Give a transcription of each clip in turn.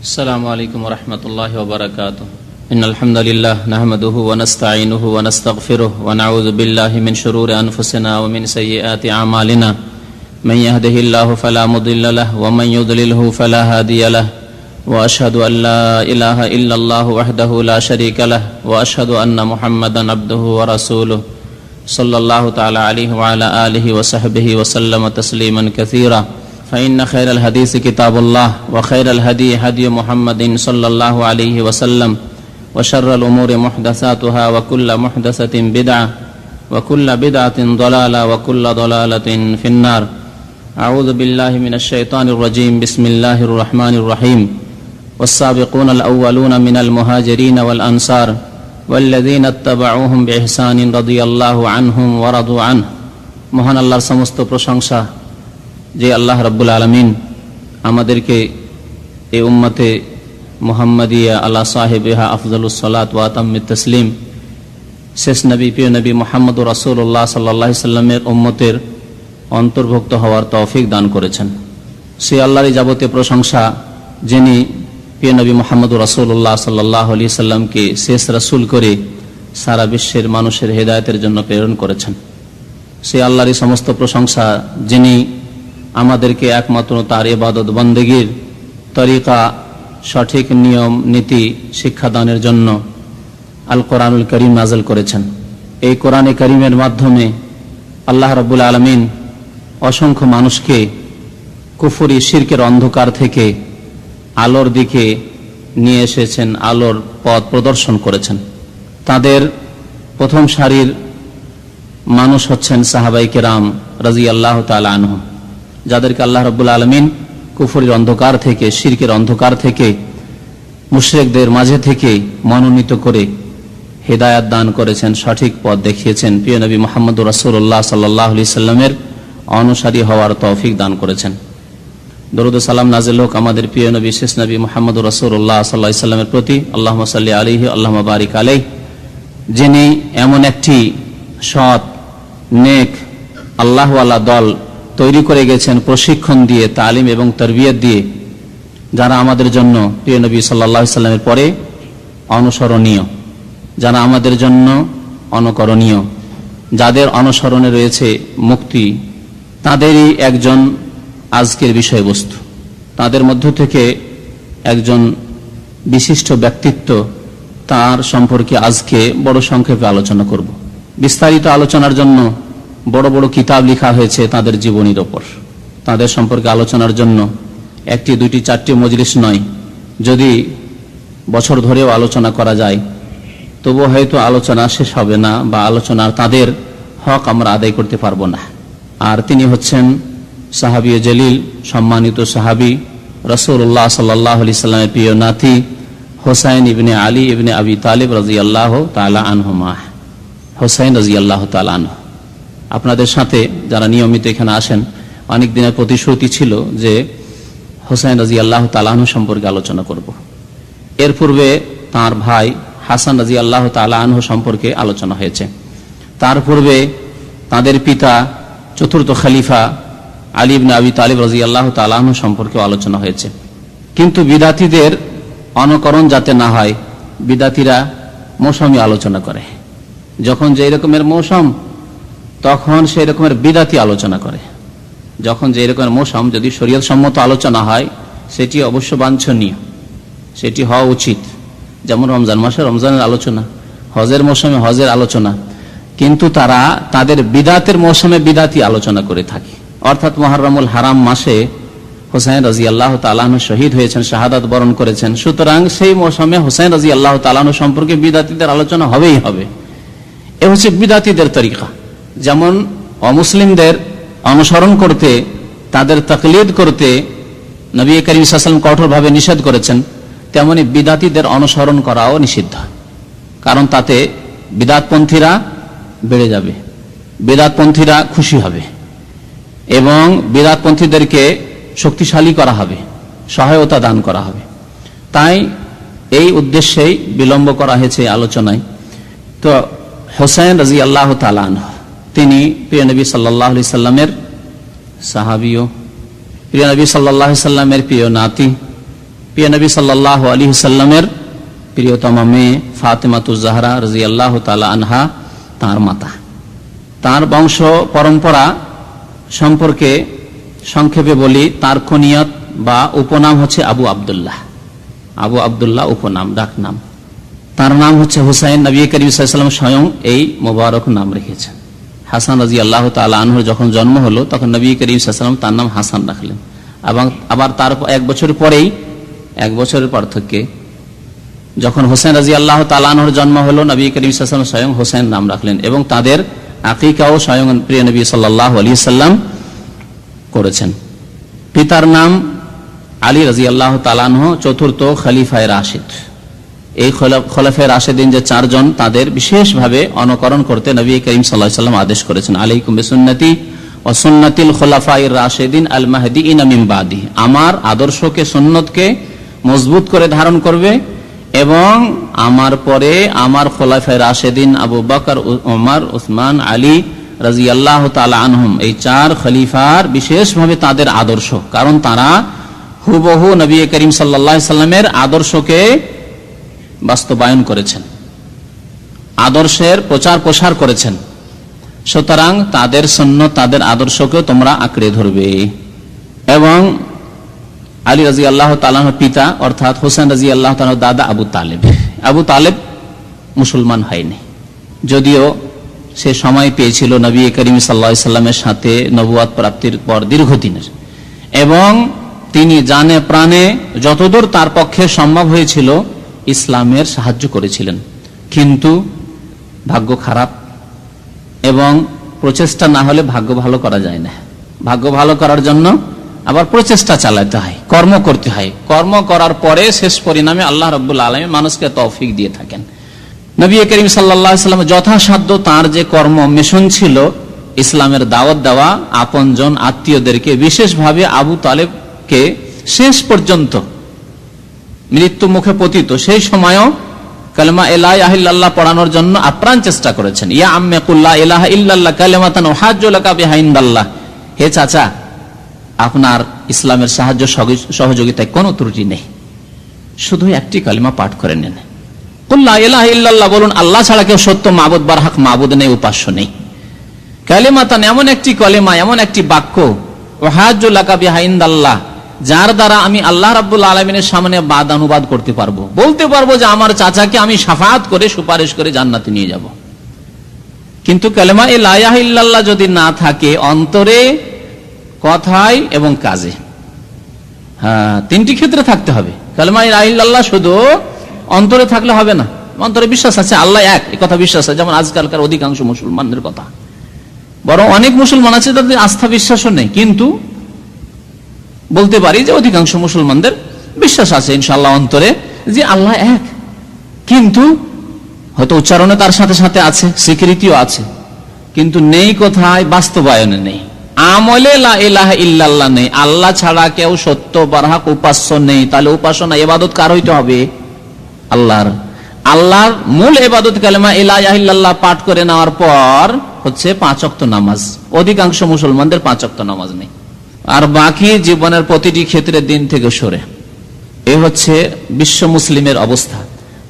السلام عليكم ورحمة الله وبركاته. إن الحمد لله نحمده ونستعينه ونستغفره ونعوذ بالله من شرور أنفسنا ومن سيئات أعمالنا. من يهده الله فلا مضل له ومن يضلله فلا هادي له. وأشهد أن لا إله إلا الله وحده لا شريك له وأشهد أن محمدا عبده ورسوله صلى الله تعالى عليه وعلى آله وصحبه وسلم تسليما كثيرا. فإن خير الحديث كتاب الله وخير الهدي هدي محمد صلى الله عليه وسلم وشر الأمور محدثاتها وكل محدثة بدعة وكل بدعة ضلالة وكل ضلالة في النار. أعوذ بالله من الشيطان الرجيم. بسم الله الرحمن الرحيم. والسابقون الأولون من المهاجرين والأنصار والذين اتبعوهم بإحسان رضي الله عنهم ورضوا عنه. মহান আল্লাহর সমস্ত প্রশংসা যে আল্লাহ রাব্বুল আলামিন আমাদেরকে এই উম্মতে মুহাম্মাদিয়া আলা সাহিবিহা আফজালুস সালাত ওয়া আতাম্মিত তাসলিম শেষ নবী প্রিয় নবী মুহাম্মদুর রাসূলুল্লাহ সাল্লাল্লাহু আলাইহি সাল্লামের উম্মতের অন্তর্ভুক্ত হওয়ার তৌফিক দান করেছেন। সেই আল্লাহরই যাবতীয় প্রশংসা যিনি প্রিয় নবী মুহাম্মদুর রাসূলুল্লাহ সাল্লাল্লাহু আলাইহি সাল্লামকে শেষ রাসূল করে সারা বিশ্বের মানুষের হেদায়েতের জন্য প্রেরণ করেছেন। সেই আল্লাহরই সমস্ত প্রশংসা যিনি আমাদেরকে একমাত্র তার ইবাদত বন্দেগীর তরিকা সঠিক নিয়ম নীতি শিক্ষাদানের জন্য আল কোরআনুল করিম নাযিল করেছেন। এই কোরআনে করিমের মাধ্যমে আল্লাহ রাব্বুল আলামিন অসংখ্য মানুষকে কুফরি শিরকের অন্ধকার থেকে আলোর দিকে নিয়ে এসেছেন, আলোর পথ প্রদর্শন করেছেন। তাদের প্রথম সারির মানুষ হচ্ছেন সাহাবায়ে কেরাম রাদিয়াল্লাহু তাআলা আনহুম, যাদেরকে আল্লাহ রাব্বুল আলামিন কুফরির অন্ধকার থেকে শিরকের অন্ধকার থেকে মুশরিকদের মাঝে থেকে মনোনীত করে হেদায়েত দান করেছেন, সঠিক পথ দেখিয়েছেন, প্রিয় নবী মুহাম্মদুর রাসূলুল্লাহ সাল্লাল্লাহু আলাইহি সাল্লামের অনুসারী হওয়ার তৌফিক দান করেছেন। দরুদ ও সালাম নাযিল হোক আমাদের প্রিয় নবী শেষ নবী মুহাম্মদুর রাসূলুল্লাহ সাল্লাল্লাহু আলাইহি সাল্লামের প্রতি। আল্লাহুম্মা সাল্লি আলাইহি আল্লাহুম্মা বারিক আলাইহি, যিনি এমন একটি সৎ নেক আল্লাহওয়ালা দল তৈরি করে গেছেন প্রশিক্ষণ দিয়ে, তালিম এবং তরবিয়ত দিয়ে, যারা আমাদের জন্য প্রিয় নবী সাল্লাল্লাহু আলাইহি সাল্লামের পরে অনুসরণীয়, যারা আমাদের জন্য অনুকরণীয়, যাদের অনুসরণে রয়েছে মুক্তি, তাদেরই একজন আজকের বিষয়বস্তু। তাদের মধ্য থেকে একজন বিশিষ্ট ব্যক্তিত্ব, তার সম্পর্কে আজকে বড় সংক্ষেপে আলোচনা করব। বিস্তারিত আলোচনার জন্য বড় বড় কিতাব লেখা হয়েছে তাদের জীবনীর ওপর। তাদের সম্পর্কে আলোচনার জন্য একটি দুইটি চারটি মজলিস নয়, যদি বছর ধরেও আলোচনা করা যায় তবু হয়তো আলোচনা শেষ হবে না, বা আলোচনার তাদের হক আমরা আদায় করতে পারবো না। আর তিনি হচ্ছেন সাহাবী জলিল, সম্মানিত সাহাবী, রাসূলুল্লাহ সাল্লাল্লাহু আলাইহি সাল্লামের প্রিয় নাতি হুসাইন ইবনে আলী ইবনে আবি তালিব রাদিয়াল্লাহু তাআলা আনহুমা, হুসাইন রাদিয়াল্লাহু তাআলা আনহু। আপনাদের সাথে যারা নিয়মিত এখানে আসেন, অনেক দিনের প্রতিশ্রুতি ছিল যে হুসাইন রাদিয়াল্লাহু তাআলা আনহু সম্পর্কে আলোচনা করব। এর পূর্বে তার ভাই হাসান রাদিয়াল্লাহু তাআলা আনহু সম্পর্কে আলোচনা হয়েছে। তার পূর্বে তাদের পিতা চতুর্থ খলিফা আলী ইবনে আবি তালিব রাদিয়াল্লাহু তাআলা আনহু সম্পর্কে আলোচনা হয়েছে। কিন্তু বিদাতীদের অনুকরণ যাতে না হয়, বিদাতীরা মৌসুমি আলোচনা করে। যখন যে রকমের মৌসুম তখন সেই রকমের বিদাতি আলোচনা করে। যখন যে রকমের মৌসুম যদি শরীয়ত সম্মত আলোচনা হয় সেটি অবশ্য বাঞ্ছনীয়, সেটি হওয়া উচিত। যেমন রমজান মাসে রমজানের আলোচনা, হজের মৌসুমে হজের আলোচনা, কিন্তু তারা তাদের বিদাতের মৌসুমে বিদাতি আলোচনা করে থাকে। অর্থাৎ মুহররমুল হারাম মাসে হুসাইন রাদিয়াল্লাহু তাআলা আনহু শহীদ হয়েছেন, শাহাদাত বরণ করেছেন, সুতরাং সেই মৌসুমে হুসাইন রাদিয়াল্লাহু তাআলা আনহু সম্পর্কে বিদাতীদের আলোচনা হবেই হবে। এ হচ্ছে বিদাতীদের তরিকা। যেমন অমুসলিমদের অনুসরণ করতে, তাদের তাকলিদ করতে নবী করিম সাল্লাল্লাহু আলাইহি ওয়াসাল্লাম কঠোরভাবে নিষেধ করেছেন, তেমনি বিদাতীদের অনুসরণ করাও নিষিদ্ধ। কারণ তাতে বিদাতপন্থীরা বেড়ে যাবে, বিদাতপন্থীরা খুশি হবে এবং বিদাতপন্থীদেরকে শক্তিশালী করা হবে, সহায়তা দান করা হবে। তাই এই উদ্দেশ্যেই বিলম্ব করা হয়েছে আলোচনায়। তো হুসাইন রাদিয়াল্লাহু তাআলা আনহু তিনি প্রিয় নবী সাল্লাল্লাহু আলাইহি সাল্লামের সাহাবীও, প্রিয় নবী সাল্লাল্লাহু আলাইহি সাল্লামের প্রিয় নাতি, প্রিয় নবী সাল্লাল্লাহু আলাইহি সাল্লামের প্রিয়তমা মেয়ে ফাতেমাতুজ জাহরা রাদিয়াল্লাহু তাআলা আনহা তার মাতা। তার বংশ পরম্পরা সম্পর্কে সংক্ষেপে বলি, তার কুনিয়ত বা উপনাম হচ্ছে আবু আব্দুল্লাহ। আবু আব্দুল্লাহ উপনাম, ডাক নাম। তার নাম হচ্ছে হুসাইন। নবী করিম সাল্লাল্লাহু আলাইহি ওয়াসাল্লাম স্বয়ং এই মোবারক নাম রেখেছেন। হাসান রাদিয়াল্লাহু তাআলা আনহুর যখন জন্ম হলো তখন নবী করিম সাল্লাল্লাহু আলাইহি ওয়াসাল্লাম তার নাম হাসান রাখলেন, এবং আবার তার এক বছর পরেই, এক বছরের পার্থক্যে যখন হোসেন রাদিয়াল্লাহু তাআলা আনহুর জন্ম হলো, নবী করিম সাল্লাল্লাহু আলাইহি ওয়াসাল্লাম স্বয়ং হোসেন নাম রাখলেন, এবং তাদের আকিকাও স্বয়ং প্রিয় নবী সাল্লাল্লাহু আলাইহি ওয়াসাল্লাম করেছেন। পিতার নাম আলী রাদিয়াল্লাহু তাআলা আনহু, চতুর্থ খলিফায়ে রাশিদ। এই খলিফায়ে রাশিদিন যে চারজন, তাদের বিশেষভাবে অনুকরণ করতে নবী করিম সাল্লাল্লাহু আলাইহি ওয়াসাল্লাম আদেশ করেছেন, আলাইকুম বিসুন্নতি ওয়া সুন্নাতিল খুলাফায়ে রাশিদিন আল মাহদিয়িন মিন বাদি। আমার আদর্শকে, সুন্নতকে মজবুত করে ধারণ করবে, এবং আমার পরে আমার খোলাফায়ে রাশিদিন আবু বকর, ওমর, উসমান, আলী রাদিয়াল্লাহু তাআলা আনহুম, এই চার খলিফার বিশেষভাবে তাদের আদর্শ, কারণ তারা হুবহু নবী করিম সাল্লাল্লাহু আলাইহি সাল্লামের আদর্শকে বাস্তবায়ন করেছেন, আদর্শের প্রচার প্রসার করেছেন। সুতরাং তাদের সুন্নাত, তাদের আদর্শকে তোমরা আঁকড়ে ধরবে। এবং আলী রাদিয়াল্লাহু তাআলা আনহুর পিতা অর্থাৎ হোসেন রাদিয়াল্লাহু তাআলা দাদা আবু তালেব। আবু তালেব মুসলমান হয়নি, যদিও সে সময় পেয়েছিল নবী করিম সাল্লাল্লাহু আলাইহি সাল্লামের সাথে নবুয়ত প্রাপ্তির পর দীর্ঘদিনের, এবং তিনি জানে প্রাণে যতদূর তার পক্ষে সম্ভব হয়েছিল ইসলামের সাহায্য করেছিলেন। কিন্তু ভাগ্য খারাপ, এবং প্রচেষ্টা না হলে ভাগ্য ভালো করা যায় না। ভাগ্য ভালো করার জন্য আবার প্রচেষ্টা চালাতে হয়, কর্ম করতে হয়। কর্ম করার পরে শেষ পরিণামে আল্লাহ রাব্বুল আলামিন মানুষকে তৌফিক দিয়ে থাকেন। নবী করিম সাল্লাল্লাহু আলাইহি সাল্লাম যথাসাধ্য তার যে কর্ম মিশন ছিল, ইসলামের দাওয়াত দেওয়া, আপনজন আত্মীয়দেরকে, বিশেষভাবে আবু তালেবকে শেষ পর্যন্ত মৃত্যু মুখে পতিত সেই সময়ও কালেমা লা ইলাহা ইল্লাল্লাহ পড়ানোর জন্য আপ্রাণ চেষ্টা করেছেন। ইয়া আম্মি কুল লা ইলাহা ইল্লাল্লাহ কালিমাতান উহাজ্জু লাকা বিহা ইনদাল্লাহ, হে চাচা, আপনার ইসলামের সাহায্য সহযোগিতায় কোনো ত্রুটি নেই, শুধু একটি কালিমা পাঠ করে নেন, কুল লা ইলাহা ইল্লাল্লাহ বলুন, আল্লাহ ছাড়া কেউ সত্য মাবুদ বার হক মাবুদ নেই, উপাস্য নেই। কালিমাতান এমন একটি কালিমা, এমন একটি বাক্য, উহাজ্জু লাকা বিহা ইনদাল্লাহ, যার দ্বারা আমি আল্লাহ রাব্বুল আলামিনের সামনে বাদ অনুবাদ করতে পারবো, বলতে পারবো যে আমার চাচাকে আমি শাফাআত করে, সুপারিশ করে জান্নাতে নিয়ে যাব। কিন্তু কালেমা লা ইলাহা ইল্লাল্লাহ যদি না থাকে অন্তরে, কথায় এবং কাজে, হ্যাঁ, তিনটি ক্ষেত্রে থাকতে হবে। কালেমা লা ইলাহা ইল্লাল্লাহ শুধু অন্তরে থাকলে হবে না, অন্তরে বিশ্বাস আছে আল্লাহ এক, এই কথা বিশ্বাস আছে, যেমন আজকালকার অধিকাংশ মুসলমানদের কথা। বরং অনেক মুসলমান আছে তাদের আস্থা বিশ্বাসও নেই, কিন্তু বলতে পারি যে অধিকাংশ মুসলমানদের বিশ্বাস আছে ইনশাআল্লাহ অন্তরে যে আল্লাহ এক, কিন্তু হয়তো উচ্চারণে তার সাথে সাথে আছে, স্বীকৃতিও আছে, কিন্তু নেই কোথায়, বাস্তবায়নে নেই, আমলে লা ইলাহা ইল্লাল্লাহ নেই। আল্লাহ ছাড়া কেউ সত্য বারহাক উপাস্য নেই। তাহলে উপাসনা, ইবাদত কার হইতে হবে? আল্লাহর। আল্লাহর মূল ইবাদত কালেমা লা ইলাহা ইল্লাল্লাহ পাঠ করে নেওয়ার পর হচ্ছে 5 ওয়াক্ত নামাজ। অধিকাংশ মুসলমানদের 5 ওয়াক্ত নামাজ নেই, আর বাকি জীবনের প্রতিটি ক্ষেত্রে দিন থেকে সরে। এ হচ্ছে বিশ্ব মুসলিমের অবস্থা।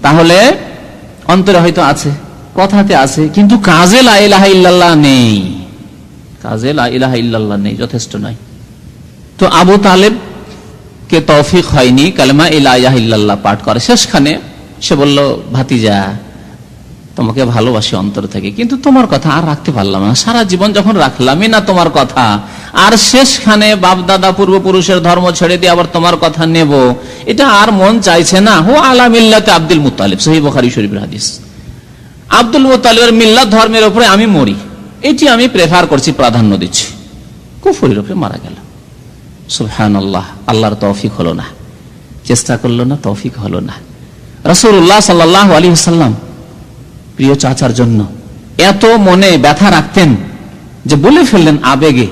তাহলে অন্তরে হয়তো আছে, কথাতে আছে, কিন্তু কাজে লা ইলাহা ইল্লাল্লাহ নেই, কাজে লা ইলাহা ইল্লাল্লাহ নেই, যথেষ্ট নয়। তো আবু তালেব কে তৌফিক হয়নি কালেমা লা ইলাহা ইল্লাল্লাহ পাঠ করে। শেষখানে সে বলল, ভাতিজা, তোমাকে ভালোবাসি অন্তর থেকে, কিন্তু তোমার কথা আর রাখতে পারলাম না। সারা জীবন যখন রাখলামই না তোমার কথা, আর শেষখানে বাপ দাদা পূর্বপুরুষের ধর্ম ছেড়ে দিয়ে আবার তোমার কথা নেব, এটা আর মন চাইছে না। হু আলা মিল্লাতে আব্দুল মুত্তালিব, সহিহ বুখারী শরীফের হাদিস। আব্দুল মুত্তালিবের মিল্লাত ধর্মের উপরে আমি মরি, এটি আমি প্রেফার করছি, প্রাধান্য দিচ্ছি। কুফরের উপরে মারা গেল। সুবহানাল্লাহ, আল্লাহর তৌফিক হলো না, চেষ্টা করলো না, তৌফিক হলো না। রাসূলুল্লাহ সাল্লাল্লাহু আলাইহি ওয়াসাল্লাম প্রিয় চাচার জন্য এত মনে ব্যথা রাখতেন যে বলে ফেললেন আবেগে,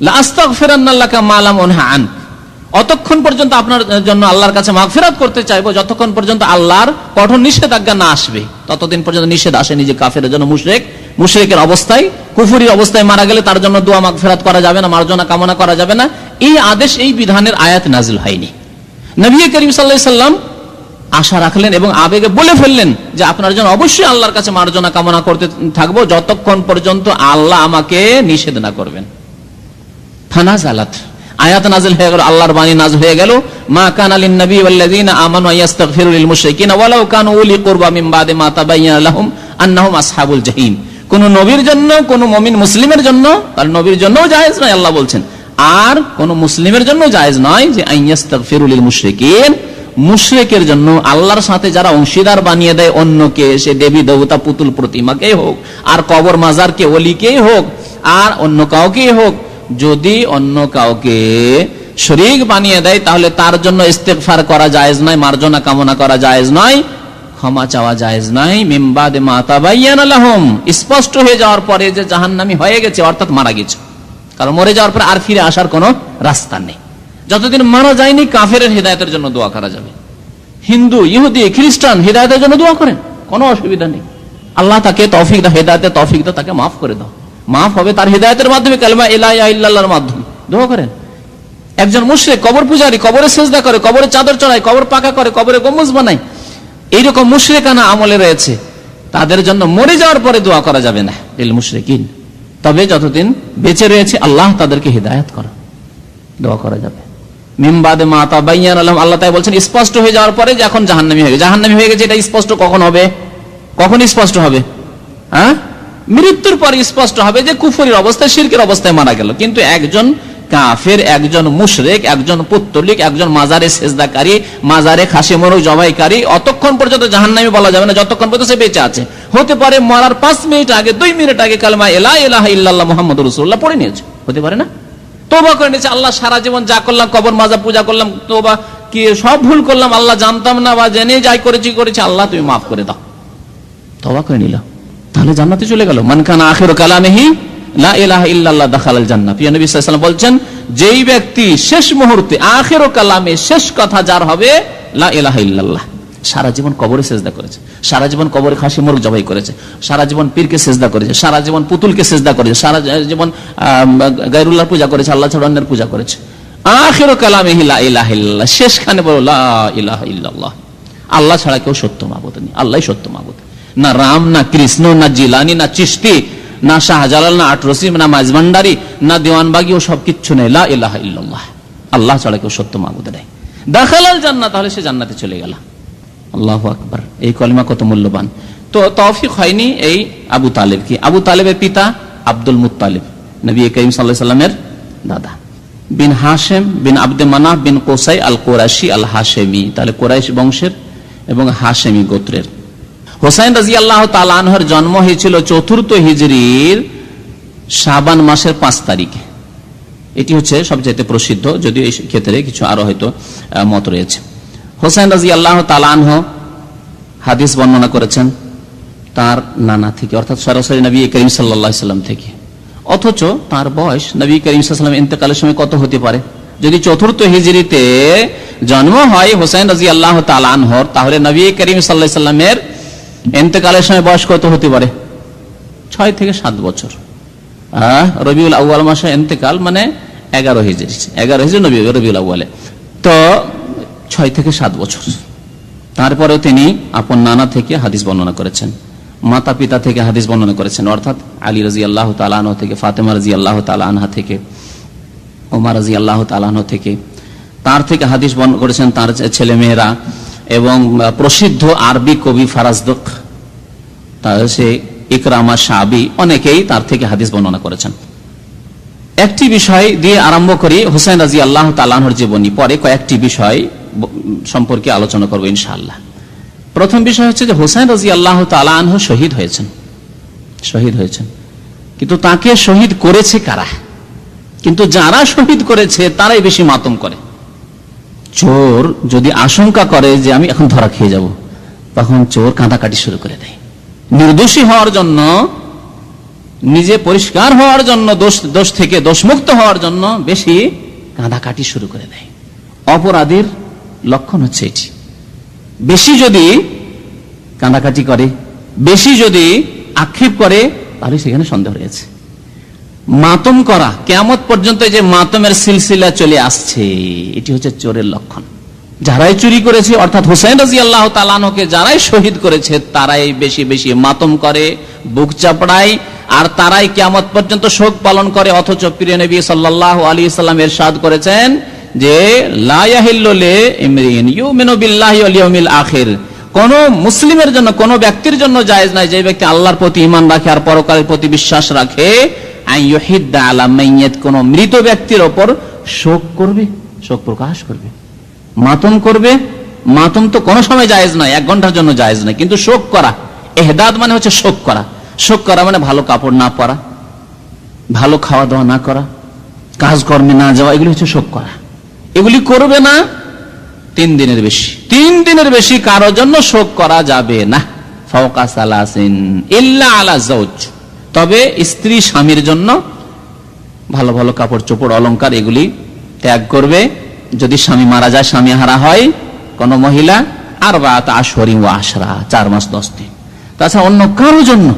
লা আস্তাগফিরান্না লাকা মা লাম উনহা আন, অতক্ষণ পর্যন্ত আপনার জন্য আল্লাহর কাছে মাগফিরাত করতে চাইবো যতক্ষণ পর্যন্ত আল্লাহর কঠোর নিষেধাজ্ঞা না আসবে। ততদিন পর্যন্ত নিষেধ আসেনি যে কাফেরের জন্য, মুশরিকের অবস্থায়, কুফরি অবস্থায় মারা গেলে তার জন্য দোয়া মাগফিরাত করা যাবে না, মার্জনা কামনা করা যাবে না, এই আদেশ, এই বিধানের আয়াত নাজিল হয়নি। নবী করিম সাল্লাল্লাহু আলাইহি সাল্লাম আশা রাখলেন এবং আবেগে বলে ফেললেন যে আপনার জন্য অবশ্যই আল্লাহর কাছে মার্জনা কামনা করতে থাকবো যতক্ষণ পর্যন্ত আল্লাহ আমাকে নিষেধ না করবেন। ফানাজালাত, আয়াত নাযিল হয়ে গেল, আল্লাহর বাণী নাযিল হয়ে গেল, মা কানা লিন নবী ওয়াল্লাযিনা আমানু আয়াস্তাগফিরু লিল মুশরিকিনা ওয়ালাউ কানু উলি কুরবা মিন বাদি মা তাবায়্যানা লাহুম আন্নাহুম আসহাবুল জাহিম। কোন নবীর জন্য, কোন মুমিন মুসলিমের জন্য, তার নবীর জন্যও জায়েজ নয় আল্লাহ বলছেন, আর কোন মুসলিমের জন্য জায়েজ নয় যে আয়াস্তাগফিরু লিল মুশরিকিন, মুশরিকের জন্য, আল্লাহর সাথে যারা অংশীদার বানিয়ে দেয় অন্যকে, সে দেবী দেবতা পুতুল প্রতিমাকেই হোক, আর কবর মাজারকে ওলিকেই হোক, আর অন্য কাউকেই হোক, যদি অন্য কাউকে শরীক বানিয়ে দেয় তাহলে তার জন্য ইস্তেগফার করা জায়েজ নয়, মার্জনা কামনা করা জায়েজ নয়, ক্ষমা চাওয়া জায়েজ নয়। মিন বাদি মা তাবায়্যানা লাহুম, স্পষ্ট হয়ে যাওয়ার পরে যে জাহান্নামী হয়ে গেছে, অর্থাৎ মারা গেছে, কারণ মরে যাওয়ার পরে আর ফিরে আসার কোনো রাস্তা নেই। যতদিন মারা যায়নি কাফেরের হিদায়াতের জন্য দোয়া করা যাবে। হিন্দু, ইহুদি, খ্রিস্টান হিদায়াতের জন্য দোয়া করেন, কোনো অসুবিধা নেই। আল্লাহ তাকে তৌফিক দাও, হিদায়াতের তৌফিক দাও, তাকে মাফ করে দাও। মাফ হবে তার হিদায়াতের মাধ্যমে, কালিমা লা ইলাহা ইল্লাল্লাহর মাধ্যমে দোয়া করেন। একজন মুশরিক কবর পূজারী, কবরে সিজদা করে, কবরে চাদর চড়ায়, কবর পাকা করে, কবরে গম্বুজ বানায়, এইরকম মুশরিকানা আমলে রয়েছে, তাদের জন্য মরে যাওয়ার পরে দোয়া করা যাবে না লিল মুশরিকিন। তবে যতদিন বেঁচে রয়েছে আল্লাহ তাদেরকে হিদায়াত করে দোয়া করা যাবে। মিন বাদি মা তাবায়্যানা লাহুম, আল্লাহ তাআলা বলছেন স্পষ্ট হয়ে যাওয়ার পরে যে এখন জাহান্নামী হয়ে গেছে। জাহান্নামী হয়ে গেছে, এটা স্পষ্ট কখন হবে? কখন স্পষ্ট হবে? হ্যাঁ, মৃত্যুর পরে স্পষ্ট হবে যে কুফরির অবস্থায়, শিরকের অবস্থায় মারা গেল। কিন্তু একজন কাফের, একজন মুশরিক, একজন পুত্তলিক, একজন মাজারে সেজদাকারী, মাজারে খাসি মোরগ জবাইকারী, অতক্ষণ পর্যন্ত জাহান্নামী বলা যাবে না যতক্ষণ পর্যন্ত সে বেঁচে আছে। হতে পারে মরার 5 মিনিট আগে, 2 মিনিট আগে কালিমা লা ইলাহা ইল্লাল্লাহ মুহাম্মাদুর রাসূলুল্লাহ পড়ে নিয়েছে, হতে পারে না? তওবা করে নিয়েছে, আল্লাহ সারা জীবন যা করলাম, কবর মাজার পূজা করলাম, তওবা কি সব ভুল করলাম, আল্লাহ জানতাম না বা জেনে যাই করেছি, আল্লাহ তুমি মাফ করে দাও, তওবা করে নিল, তাহলে জান্নাতে চলে গেল। মান কানা আখিরু কালামিহি লা ইলাহা ইল্লাল্লাহ দাখালাল জান্নাহ। প্রিয় নবী সাল্লাল্লাহু আলাইহি ওয়াসাল্লাম বলছেন, যেই ব্যক্তি শেষ মুহূর্তে, আখিরু কালামে শেষ কথা যার হবে লা ইলাহা ইল্লাল্লাহ, সারা জীবন কবরে সেজদা করেছে, সারা জীবন কবরে খাসি মোরগ জবাই করেছে, সারা জীবন পীরকে সেজদা করেছে, সারা জীবন পুতুলকে সেজদা করেছে, সারা জীবন গায়রুল্লাহর পূজা করেছে, আল্লাহ ছাড়া অন্যের পূজা করেছে, আখিরু কালামিহি লা ইলাহা ইল্লাল্লাহ, শেষখানে বলো লা ইলাহা ইল্লাল্লাহ, আল্লাহ ছাড়া কেউ সত্য মাবুদ নেই, আল্লাহই সত্য মাবুদ। না রাম, না কৃষ্ণ, না জিলানি, না চিশতি, না শাহজালাল, না আটরসি, না মাঝভান্ডারি, না দেওয়ানবাগি, ও সব কিচ্ছু নেই, লা ইলাহা ইল্লাল্লাহ, আল্লাহ ছাড়া কেউ সত্য মাবুদ নেই। দাখালাল জান্নাত, তাহলে সে জান্নাতে চলে গেল। আল্লাহু আকবার, এই কলিমা কত মূল্যবান। তো তৌফিক হয়নি এই আবু তালেব কি, আবু তালেবের পিতা আব্দুল মুত্তালিব, নবী করিম সাল্লাল্লাহু আলাইহি সাল্লামের দাদা, বিন হাশেম বিন আব্দে মানাফ বিন কোসাই আল কুরাশি আল হাশেমি, তাহলে কুরাইশ বংশের এবং হাশেমি গোত্রের। হোসাইন রাদিয়াল্লাহু তাআলা আনহুর জন্ম হয়েছিল 4th হিজরির শাবান মাসের 5 তারিখে। এটি হচ্ছে সবচেয়ে প্রসিদ্ধ, যদিও এই ক্ষেত্রে কিছু আরো হয়তো মত রয়েছে। হোসাইন রাদিয়াল্লাহু তাআলা আনহু হাদিস বর্ণনা করেছেন তার নানা থেকে, অর্থাৎ সরাসরি নবী করিম সাল্লাল্লাহু আলাইহি সাল্লাম থেকে, অথচ তার বয়স নবী করিম সাল্লাল্লাহু আলাইহি সাল্লাম ইন্তেকালের সময় কত হতে পারে? যদি 4th হিজরিতে জন্ম হয় হোসাইন রাদিয়াল্লাহু তাআলা আনহুর, তাহলে নবী করিম সাল্লাল্লাহু আলাইহি সাল্লামের ইন্তেকালের সময় বয়স কত হতে পারে? 6 থেকে 7 বছর। রবিউল আউয়াল মাসে ইন্তেকাল, মানে 11 হিজরি, 11 হিজরি নবী রবিউল আউয়ালে, তো 6 থেকে 7 বছর। তারপরেও তিনি আপন নানা থেকে হাদিস বর্ণনা করেছেন, মাতা পিতা থেকে হাদিস বর্ণনা করেছেন, অর্থাৎ আলী রাদিয়াল্লাহু তাআলা আনহু থেকে, ফাতেমা রাদিয়াল্লাহু তাআলা আনহা থেকে, ওমর রাদিয়াল্লাহু তাআলা আনহু থেকে, তার থেকে হাদিস বর্ণনা করেছেন তার ছেলে মেয়েরা, এবং প্রসিদ্ধ আরবি কবি ফারাজদক, তার সে ইকরামা শাবি, অনেকেই তার থেকে হাদিস বর্ণনা করেছেন। একটি বিষয় দিয়ে আরম্ভ করি হুসাইন রাদিয়াল্লাহু তাআলা আনহুর জীবনী, পরে কয়েকটি বিষয় সম্পর্কে আলোচনা করব ইনশাআল্লাহ। প্রথম বিষয় হচ্ছে যে হুসাইন রাদিয়াল্লাহু তাআলা আনহু শহীদ হয়েছেন, কিন্তু তাকে শহীদ করেছে কারা? কিন্তু যারা শহীদ করেছে তারাই বেশি মাতম করে। চোর যদি আশঙ্কা করে যে আমি এখন ধরা খেয়ে যাব, তখন চোর কাঁদাকাটি শুরু করে দেয়। নির্দোষী হওয়ার জন্য, নিজে পরিষ্কার হওয়ার জন্য, দোষ থেকে দোষমুক্ত হওয়ার জন্য বেশি কাঁদাকাটি শুরু করে দেয়। অপরাধীর লক্ষণ হচ্ছে এটি। বেশি যদি কাঁদাকাটি করে, বেশি যদি আক্ষেপ করে, তাহলে সেখানে সন্দেহ রয়েছে। মাতম করা, কিয়ামত পর্যন্ত যে মাতমের সিলসিলা চলে আসছে, এটি হচ্ছে চোরের লক্ষণ। যারাই চুরি করেছে অর্থাৎ হুসাইন রাদিয়াল্লাহু তাআলা আনহুকে যারাই শহীদ করেছে তারাই বেশি বেশি মাতম করে, বুক চাপড়ায়, আর তারাই কিয়ামত পর্যন্ত শোক পালন করে। অথচ প্রিয় নবী সাল্লাল্লাহু আলাইহি সাল্লাম ইরশাদ করেছেন যে লা ইয়াহিল্লু লিইমরিন ইউমিনু বিল্লাহি ওয়াল ইয়াউমিল আখির, কোন মুসলিমের জন্য, কোন ব্যক্তির জন্য জায়েজ নাই, যে ব্যক্তি আল্লাহর প্রতি ঈমান রাখে আর পরকালের প্রতি বিশ্বাস রাখে, আন ইউহিদ্দা আলা মাইয়িত, কোন মৃত ব্যক্তির উপর শোক করবে, শোক প্রকাশ করবে, মাতম করবে। মাতম তো কোনো সময় জায়েজ নাই, 1 ঘন্টার জন্য জায়েজ নাই, কিন্তু শোক করা, ইহদাদ মানে হচ্ছে শোক করা। শোক করা মানে ভালো কাপড় না পরা, ভালো খাওয়া দাওয়া না করা, কাজকর্মে না যাওয়া, এগুলি হচ্ছে শোক করা। এগুলি করবে না 3 দিনের বেশি। 3 দিনের বেশি কারোর জন্য শোক করা যাবে না। ফাওকা সালাসিন ইল্লা আলা যাওজ, তবে স্ত্রী স্বামীর জন্য ভালো ভালো কাপড় চোপড় অলংকার এগুলি ত্যাগ করবে। যদি স্বামী মারা যায়, স্বামী হারা হয় কোন মহিলা, আরবাআত আশহুরিন ওয়া আশরা, 4 মাস 10 দিন। তাছাড়া অন্য কারোর জন্য,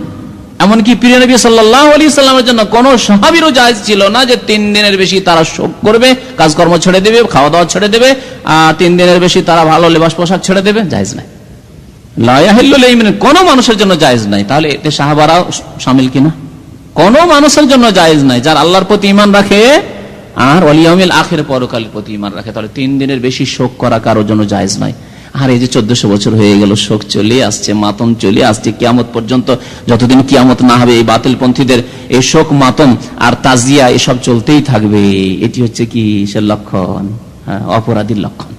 এমনকি প্রিয় নবী সাল্লাল্লাহু আলাইহি সাল্লামের জন্য কোন সাহাবীরও জায়েজ ছিল না যে 3 দিনের বেশি তারা শোক করবে, কাজকর্ম ছেড়ে দেবে, খাওয়া দাওয়া ছেড়ে দেবে, আর 3 দিনের বেশি তারা ভালো লেবাস পোশাক ছেড়ে দেবে, জায়েজ নাই। লা ইয়াহিল্লু লিইমরিন, কোন মানুষের জন্য জায়েজ নাই। তাহলে এতে সাহাবারাও শামিল কিনা? কোন মানুষের জন্য জায়েজ নাই যার আল্লাহর প্রতি ঈমান রাখে আর ওয়াল ইয়াউমিল আখির, পরকালের প্রতি ঈমান রাখে। তাহলে 3 দিনের বেশি শোক করা কারোর জন্য জায়েজ নাই। আর এই যে 1400 বছর হয়ে গেল, শোক চলে আসছে, মাতম চলে আসছে, কিয়ামত পর্যন্ত, যতদিন কিয়ামত না হবে এই বাতিলপন্থীদের এই শোক, মাতম আর তাজিয়া এসব চলতেই থাকবে। এটি হচ্ছে কি সে লক্ষণ, অপরাধীর লক্ষণ।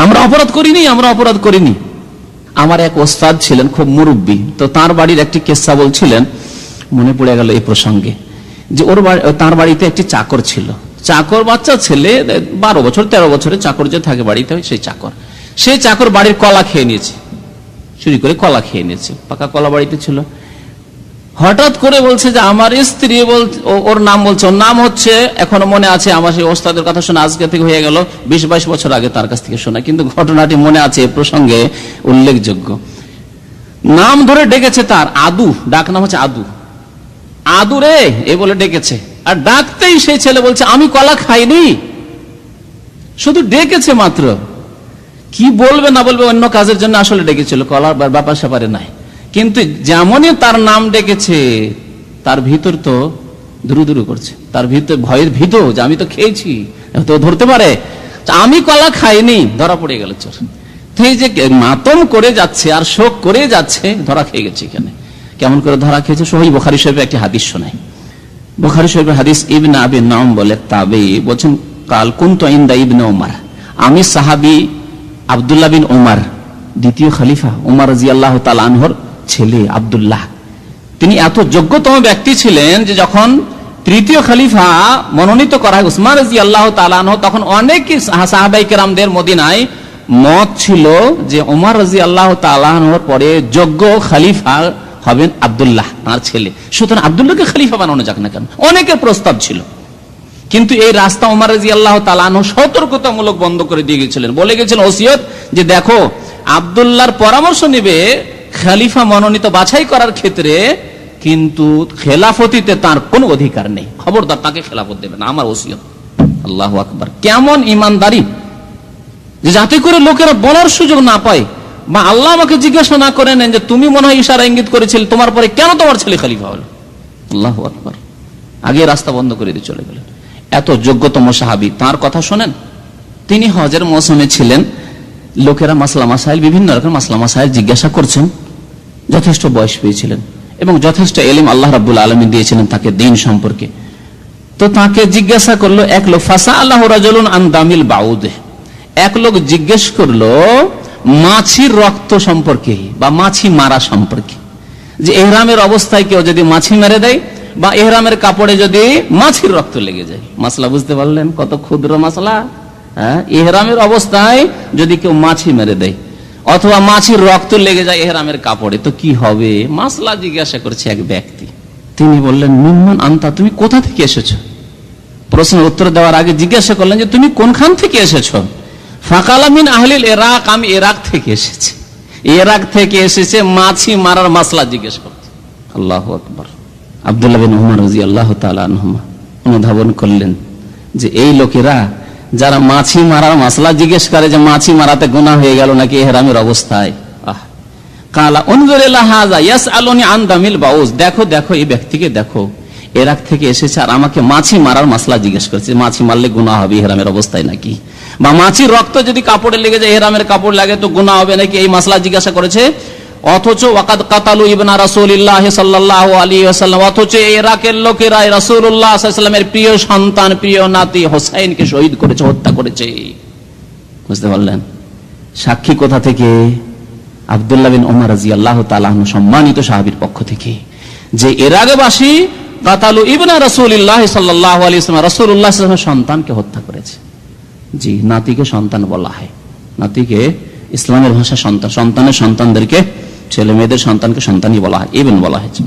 আমরা অপরাধ করিনি, আমরা অপরাধ করিনি। আমার এক ওস্তাদ ছিলেন, খুব মুরব্বী, তো তার বাড়ির একটি কিসসা বলছিলেন, মনে পড়ে গেল এই প্রসঙ্গে, যে তার বাড়িতে একটি চাকর ছিল। চাকর বাচ্চা ছেলে, 12 বছর 13 বছরের চাকর যে থাকে বাড়িতে, সেই চাকর বাড়ির কলা খেয়ে নিয়েছে, চুরি করে কলা খেয়ে নিয়েছে, পাকা কলা বাড়িতে ছিল। হঠাৎ করে বলছে যে আমার স্ত্রী, ওর নাম বলছে, ওর নাম হচ্ছে, এখনো মনে আছে আমার, সেই ওস্তাদের কথা শোনা আজকে থেকে হয়ে গেল 20-22 বছর আগে তার কাছ থেকে শোনা, কিন্তু ঘটনাটি মনে আছে, এ প্রসঙ্গে উল্লেখযোগ্য। নাম ধরে ডেকেছে তার, আদু, ডাক নাম হচ্ছে আদু। আদু রে এ বলে ডেকেছে, আর ডাকতেই সেই ছেলে বলছে আমি কলা খাইনি, শুধু ডেকেছে মাত্র। কি বলবে না বলবে, অন্য কাজের জন্য আসলে ডেকেছিল, কলার ব্যাপার স্যাপারে নাই। কিন্তু যেমনই তার নাম ডেকেছে, তার ভিতর তো ধুরু ধুরু করছে, তার ভিতর ভয়ের ভীত যে আমি তো খেয়েছি, তো ধরতে পারে, আমি কলা খাইনি, ধরা পড়ে গেল চোর। এই যে মাতম করে যাচ্ছে আর শোক করে যাচ্ছে, ধরা খেয়ে গেছে। এখানে কেমন করে ধরা খেয়েছে? সহিহ বুখারী শরীফে একটি হাদিস শোনাই। বুখারী শরীফের হাদিস, ইবনে আবি নাম বলে তাবেঈ বলেন, কাল কুনতু ইনদা ইবনে উমর, আমি সাহাবী আব্দুল্লাহ বিন উমর, দ্বিতীয় খলিফা উমর রাদিয়াল্লাহু তাআলা আনহুর ছেলে আব্দুল্লাহ, তিনি এত যোগ্যতম ব্যক্তি ছিলেন যে যখন তৃতীয় খলিফা মনোনীত করা হয় উসমান রাদিয়াল্লাহু তাআলা আনহু, তখন অনেক সাহাবায়ে কেরামদের মদিনায় মত ছিল যে ওমর রাদিয়াল্লাহু তাআলা আনহুর পরে যোগ্য খলিফা হবেন আব্দুল্লাহ, তার ছেলে। সুতরাং আব্দুল্লাহকে খলিফা বানানো যাক না কেন, অনেকের প্রস্তাব ছিল। কিন্তু এই রাস্তা ওমর রাদিয়াল্লাহু তাআলা আনহু সতর্কতামূলক বন্ধ করে দিয়ে গেছিলেন, বলে গেছিলেন ওসিয়ত, যে দেখো আব্দুল্লাহর পরামর্শ নেবে খলিফা মনোনীত বাছাই করার ক্ষেত্রে, কিন্তু খেলাফতিতে তার কোনো অধিকার নেই, খবরদার তাকে খেলাফত দেবে না, আমার ওসিয়ত। আল্লাহু আকবার! কেমন ইমানদারি, যাতে করে লোকেরা বলার সুযোগ না পায়, বা আল্লাহ আমাকে জিজ্ঞাসা না করে নেন যে তুমি মনে হয় ইশারা ইঙ্গিত করেছিলে, তোমার পরে কেন তোমার ছেলে খলিফা হলো। আল্লাহু আকবার! আগে রাস্তা বন্ধ করে দিয়ে চলে গেলেন। এত যোগ্যতম সাহাবী, তার কথা শোনেন। তিনি হজের মৌসুমে ছিলেন, লোকেরা মাসলা মাসাইল, বিভিন্ন রকম মাসলা মাসাইল জিজ্ঞাসা করছেন, যথেষ্ট বয়স পেয়েছিলেন এবং যথেষ্ট ইলম আল্লাহ রাব্বুল আলামিন দিয়েছিলেন তাকে দ্বীন সম্পর্কে। তো তাকে জিজ্ঞাসা করলো এক লোক, ফাসাআলাহু রাজুলুন আন দামিল বাউদ, এক লোক জিজ্ঞেস করলো মাছির রক্ত সম্পর্কে বা মাছি মারা সম্পর্কে, যে ইহরামের অবস্থায় কেউ যদি মাছি মেরে দেয় বা ইহরামের কাপড়ে যদি মাছির রক্ত লেগে যায়। মাসলা বুঝতে পারলেন কত ক্ষুদ্র মাসলা? ইহরামের অবস্থায় যদি কেউ মাছি মেরে দেয় অথবা মাছির রক্ত লেগে যায় ইহরামের কাপড়ে, তো কি হবে? মাসলা জিজ্ঞাসা করছে এক ব্যক্তি। তিনি বললেন, মিম্মান আনতা, তুমি কোথা থেকে এসেছো? প্রশ্নের উত্তর দেওয়ার আগে জিজ্ঞাসা করলেন যে তুমি কোনখান থেকে এসেছো? ফাকালা মিন আহলিল ইরাক, আমি ইরাক থেকে এসেছি। ইরাক থেকে এসেছে, মাছি মারার মাসলা জিজ্ঞেস করছে। আল্লাহু আকবার! আব্দুল্লাহ বিন উমর রাদিয়াল্লাহু তাআলা আনহুমা অনুধাবন করলেন যে এই লোকেরা যারা মাছি মারার মাসলা জিজ্ঞেস করে যে মাছি মারাতে গুনাহ হয়ে গেল নাকি ইহরামের অবস্থায়, কালা উনজুর ইলা হাযা ইয়াসআলুনি আন দামিল বাউজ, দেখো দেখো এই ব্যক্তিকে দেখো, ইরাক থেকে এসেছে আর আমাকে মাছি মারার মাসলা জিজ্ঞেস করছে, মাছি মারলে গুনাহ হবে ইহরামের অবস্থায় নাকি, বা মাছির রক্ত যদি কাপড়ে লেগে যায় ইহরামের কাপড় লাগে তো গুনাহ হবে নাকি, এই মাসলা জিজ্ঞাসা করেছে। অথচ ওয়াকাদ কাতালু ইবনা রাসূলিল্লাহ সাল্লাল্লাহু আলাইহি ওয়াসাল্লাম, অথচ ইরাকের লোকেরা রাসূলুল্লাহ সাল্লাল্লাহু আলাইহি ওয়াসাল্লামের প্রিয় সন্তান প্রিয় নাতি হোসেনকে শহীদ করেছে, হত্যা করেছে। বুঝতে পারলেন? সাক্ষী কোথা থেকে? আব্দুল্লাহ বিন ওমর রাদিয়াল্লাহু তাআলা আনহু, সম্মানিত সাহাবীর পক্ষ থেকে, যে ইরাকবাসী কাতালু ইবনা রাসূলিল্লাহ সাল্লাল্লাহু আলাইহি ওয়াসাল্লাম, রাসূলুল্লাহ সাল্লাল্লাহু আলাইহি ওয়াসাল্লামের সন্তানকে হত্যা করেছে। জি, নাতিকে সন্তান বলা হয়, নাতিকে ইসলামের ভাষা সন্তান, সন্তানের সন্তানদেরকে, ছেলে মেয়েদের সন্তানকে সন্তানই বলা হয়, ইবন বলা হয়েছে।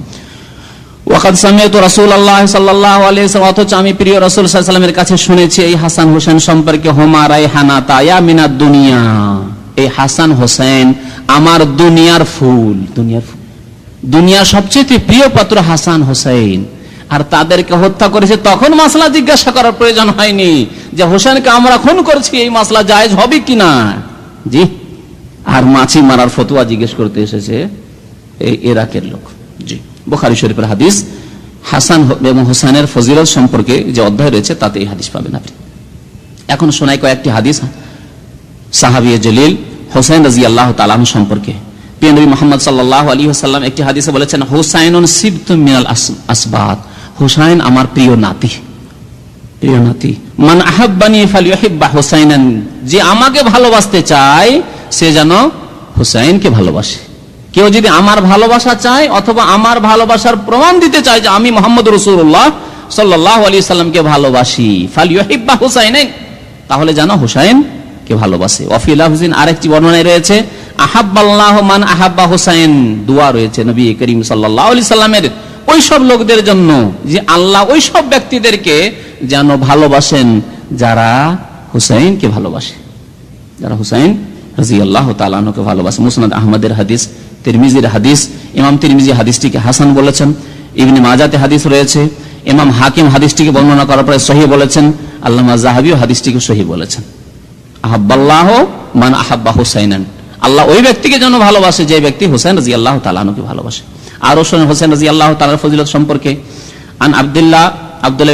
ওয়াকাদ সামিআতু রাসূলুল্লাহ সাল্লাল্লাহু আলাইহি ওয়াসাল্লাম, অথচ আমি প্রিয় রাসূল সাল্লাল্লাহু আলাইহি ওয়াসাল্লামের কাছে শুনেছি এই হাসান হোসেন সম্পর্কে, হুমা রায়হানাতা ইয়া মিনাদ দুনিয়া, এই হাসান হোসেন আমার দুনিয়ার ফুল, দুনিয়ার ফুল, দুনিয়ার সবচেয়ে প্রিয় পাত্র হাসান হোসেন। আর তাদেরকে হত্যা করেছে, তখন মাসলা জিজ্ঞাসা করার প্রয়োজন হয়নি যে হোসেনকে আমরা খুন করেছি, এই মাসলা জায়েজ হবে কিনা। জি, আর মাছি মারার ফতোয়া জিজ্ঞেস করতে এসেছে এই ইরাকের লোক। জি, বুখারী শরীফের হাদিস, হাসান এবং হোসেনের ফজিলত সম্পর্কে যে অধ্যায় রয়েছে তাতে এই হাদিস পাবেন আপনি। এখন শোনাই কয়েকটি হাদিস সাহাবী জলিল হোসেন রাদিয়াল্লাহু তাআলা আনহু সম্পর্কে। প্রিয় নবী মুহাম্মদ সাল্লাল্লাহু আলাইহি ওয়াসাল্লাম একটি হাদিসে বলেছেন, হুসাইনুন সিবতুম মিনাল আসবাত, হুসাইন আমার প্রিয় নাতি, প্রিয় নাতি। মান আহাব্বানি ফালিউহিব্বা হুসাইনান, যে আমাকে ভালোবাসতে চায় সে যেন হুসাইনকে ভালোবাসে। কেউ যদি আমার ভালোবাসা চায় অথবা আমার ভালোবাসার প্রমাণ দিতে চায় যে আমি মুহাম্মদ রাসূলুল্লাহ সাল্লাল্লাহু আলাইহি সাল্লামকে ভালোবাসি, ফালিউহিব্বা হুসাইনান, তাহলে যেন হুসাইনকে ভালোবাসে। ওয়া ফি লাফজিন, আরেকটি বর্ণনায় রয়েছে, আহাব্বাল্লাহু মান আহাব্বা হুসাইন, দোয়া রয়েছে নবী করিম সাল্লাল্লাহু আলাইহি সাল্লামের ওই সব লোকদের জন্য যে আল্লাহ ওই সব ব্যক্তিদেরকে যেন ভালোবাসেন যারা হুসাইনকে ভালোবাসে, যারা হুসাইন রাদিয়াল্লাহু তাআলা আনহুকে ভালোবাসে। মুসনাদ আহমদের হাদিস, তিরমিজির হাদিস, ইমাম তিরমিজি হাদিসটিকে হাসান বলেছেন, ইবনে মাজাতে হাদিস রয়েছে, ইমাম হাকিম হাদিসটিকে বর্ণনা করার পরে সহিহ বলেছেন, আল্লামা যাহাবীও হাদিসটিকে সহিহ বলেছেন। আহাব্বাল্লাহু মান আহাব্বা হুসাইনান, আল্লাহ ওই ব্যক্তিকে যেন ভালোবাসে যে ব্যক্তি হুসাইন রাদিয়াল্লাহু তাআলা আনহুকে ভালোবাসে। আরো শুনেন হোসেন রাদিয়াল্লাহু তাআলার ফজিলত সম্পর্কে। আন আব্দুল্লাহ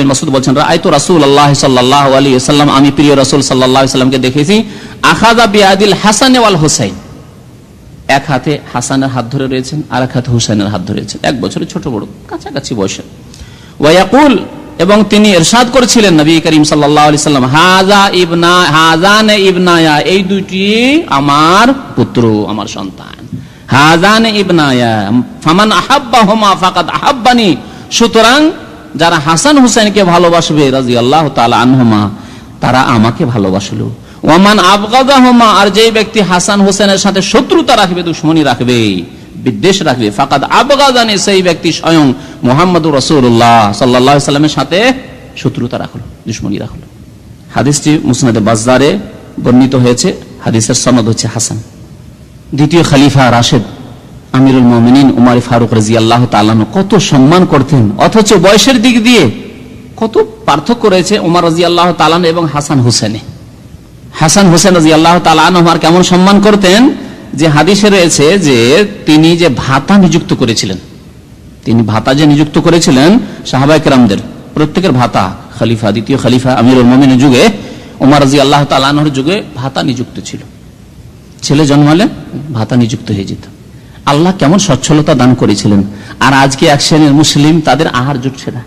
বিন মাসউদ বলেছেন, রাআইতু রাসূলুল্লাহ সাল্লাল্লাহু আলাইহি ওয়াসাল্লাম, আমি প্রিয় রাসূল সাল্লাল্লাহু আলাইহি ওয়াসাল্লামকে দেখেছি, আখাযা বিয়াদিল হাসান ওয়াল হুসাইন, এক হাতে হাসানের হাত ধরে রয়েছেন আর এক হাতে হুসাইনের হাত ধরে রয়েছেন, এক বছরের ছোট বড় কাছাকাছি বয়সে। ওয়া ইয়াকুল, এবং তিনি ইরশাদ করেছিলেন নবী করিম সাল্লাল্লাহু আলাইহি ওয়াসাল্লাম, হাজান ইবনায়া, এই দুটি আমার পুত্র, আমার সন্তান। হাজান ইবনায়া ফামান আহাব্বাহুমা ফাকাদ আহাব্বানি, সুতরাং যারা হাসান হুসাইনকে ভালোবাসবে রাদিয়াল্লাহু তাআলা আনহুমা, তারা আমাকে ভালোবাসলো। ওয়ামান আবগাদাহুমা, আর যেই ব্যক্তি হাসান হোসেনের সাথে শত্রুতা রাখবে, দুশমনী রাখবে, বিদ্বেষ রাখবে, ফাকাদ আবগাদানি, সেই ব্যক্তি স্বয়ং মুহাম্মদুর রাসূলুল্লাহ সাল্লাল্লাহু আলাইহি ওয়াসাল্লামের সাথে শত্রুতা রাখলো, দুশমনী রাখলো। হাদিসটি মুসনাদে বাজ্জারে বর্ণিত হয়েছে, হাদিসের সনদ হচ্ছে হাসান। দ্বিতীয় খলিফা রাশেদ আমিরুল মুমিনিন উমর ফারুক রাদিয়াল্লাহু তাআলা কত সম্মান করতেন, অথচ বয়সের দিক দিয়ে কত পার্থক্য রয়েছে উমর রাদিয়াল্লাহু তাআলা এবং হাসান হোসেনে। হাসান হোসেন রাদিয়াল্লাহু তাআলা আনহুমার কেমন সম্মান করতেন, যে হাদিসে রয়েছে যে তিনি যে ভাতা নিযুক্ত করেছিলেন, তিনি ভাতা যে নিযুক্ত করেছিলেন সাহাবায়ে কেরামদের প্রত্যেকের ভাতা, খলিফা দ্বিতীয় খলিফা আমিরুল মুমিনিনের যুগে, উমর রাদিয়াল্লাহু তাআলা আনহুর যুগে ভাতা নিযুক্ত ছিল। ছেলে জন্মালে ভাতা নিযুক্ত হয়ে যেত। আল্লাহ কেমন সচ্ছলতা দান করেছিলেন। আর আজকে এক শ্রেণীর মুসলিম, তাদের আহার জুটছে না,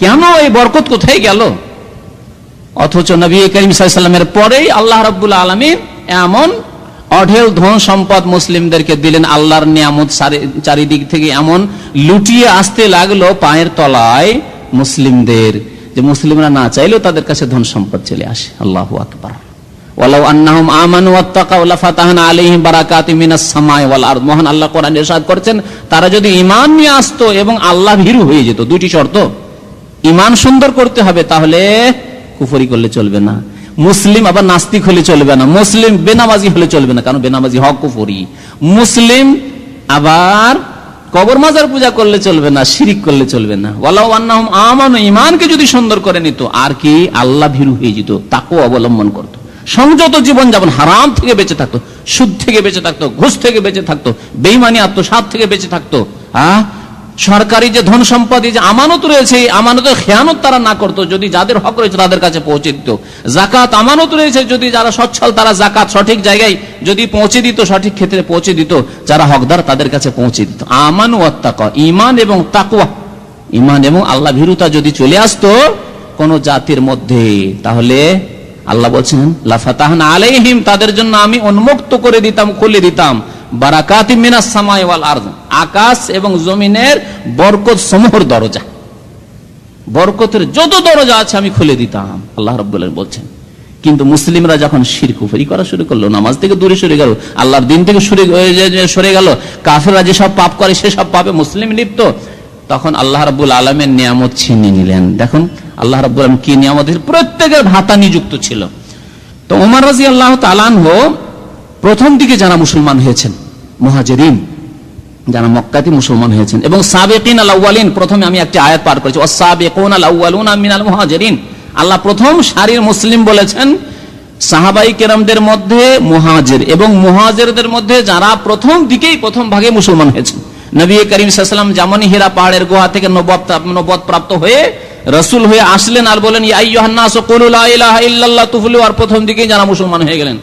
কেন এই বরকত কোথায় গেল? অথচ নবী করিম সাল্লাল্লাহু আলাইহি ওয়াসাল্লামের পরেই আল্লাহ রাব্বুল আলামিন এমন অঢেল ধন সম্পদ মুসলিমদেরকে দিলেন, আল্লাহর নিয়ামত চারিদিক থেকে এমন লুটিয়ে আসতে লাগলো পায়ের তলায় মুসলিমদের, যে মুসলিমরা না চাইলেও তাদের কাছে ধন সম্পদ চলে আসে। আল্লাহু আকবার। ওয়ালাউ আন্নাহুম আমানু ওয়াত্তাকাউ লাফাতাহনা আলাইহিম বারাকাতিম মিনাস সামাই ওয়াল আরদ, মহান আল্লাহ কোরআনে ইরশাদ করেছেন, তারা যদি ঈমান নিয়ে আসতো এবং আল্লাহ ভীরু হয়ে যেত। দুটি শর্ত, ঈমান সুন্দর করতে হবে, তাহলে কুফরি করলে চলবে না, মুসলিম আবার নাস্তিক হলে চলবে না, মুসলিম বেনামাজি হলে চলবে না, কারণ বেনামাজি হক কুফরি, মুসলিম আবার কবর মাজার পূজা করলে চলবে না, শিরিক করলে চলবে না। ওয়ালাউ আন্নাহুম আমানু, ঈমানকে যদি সুন্দর করে নিত, আর কি আল্লাহ ভীরু হয়ে যেত, তাকওয়া অবলম্বন করত, সংযত জীবন যাপন, হারাম থেকে বেঁচে থাকতো, সুদ থেকে বেঁচে থাকতো, ঘুষ থেকে বেঁচে থাকতো, বেঈমানি আত্মসাৎ থেকে বেঁচে থাকতো। সরকারি যে ধন সম্পত্তি যে আমানত রয়েছে, এই আমানতের খেয়ানত তারা না করতো, যদি যাদের হক রয়েছে তাদের কাছে পৌঁছে দিত। জাকাত আমানত রয়েছে, যদি যারা সচ্ছল তারা জাকাত সঠিক জায়গায় যদি পৌঁছে দিত, সঠিক ক্ষেত্রে পৌঁছে দিত, যারা হকদার তাদের কাছে পৌঁছে দিত। আমানু ওয়াত তাকওয়া, ঈমান এবং তাকওয়া, ঈমান এবং আল্লাহ ভীরুতা যদি চলে আসতো কোন জাতির মধ্যে, তাহলে আল্লাহ বলছেন লাফাতাহনা আলাইহিম, তাদের জন্য আমি উন্মুক্ত করে দিতাম, খুলে দিতাম, বারাকাতিম মিনাস সামাই ওয়াল আরদ, আকাশ এবং জমিনের বরকত সমূহের দরজা, বরকতের যত দরজা আছে আমি খুলে দিতাম, আল্লাহ রাব্বুল আলামিন বলছেন। কিন্তু মুসলিমরা যখন শিরক কুফরি করা শুরু করলো, নামাজ থেকে দূরে সরে গেল, আল্লাহর দিন থেকে সরে গেল, কাফেররা যেসব পাপ করে সেসব পাপে মুসলিম লিপ্ত, তখন আল্লাহ রাব্বুল আলামিন নিয়ামত ছিনিয়ে নিলেন। দেখুন আল্লাহ রাব্বুল আলামিন কি নিয়ামত, প্রত্যেকের ভাতা নিযুক্ত ছিল। তো ওমর রাদিয়াল্লাহু তাআলা আনহু প্রথম দিকে যারা মুসলমান হয়েছেন, মুহাজিরিন যারা মক্কাতে মুসলমান হয়েছেন, এবং সাবিকিন আল আউয়ালিন, প্রথমে আমি একটি আয়াত পার করেছি, ওয়াস-সাবিকুন আল আউয়ালুনা মিনাল মুহাজিরিন, আল্লাহ প্রথম সারির মুসলিম বলেছেন সাহাবাই কেরামদের মধ্যে মুহাজির, এবং মুহাজিরদের মধ্যে যারা প্রথম দিকেই প্রথম ভাগে মুসলমান হয়েছেন। নবী করিম সাল্লাল্লাহু আলাইহি ওয়াসাল্লাম যেমন হীরা পাহাড়ের গুহা থেকে নবুয়ত প্রাপ্ত হয়ে রাসূল হয়ে আসলেন, আর বলেন ইয়া আইয়ুহান নাস কুলু লা ইলাহা ইল্লাল্লাহ তুফলিহু, আর প্রথম দিকেই যারা মুসলমান হয়ে গেলেন।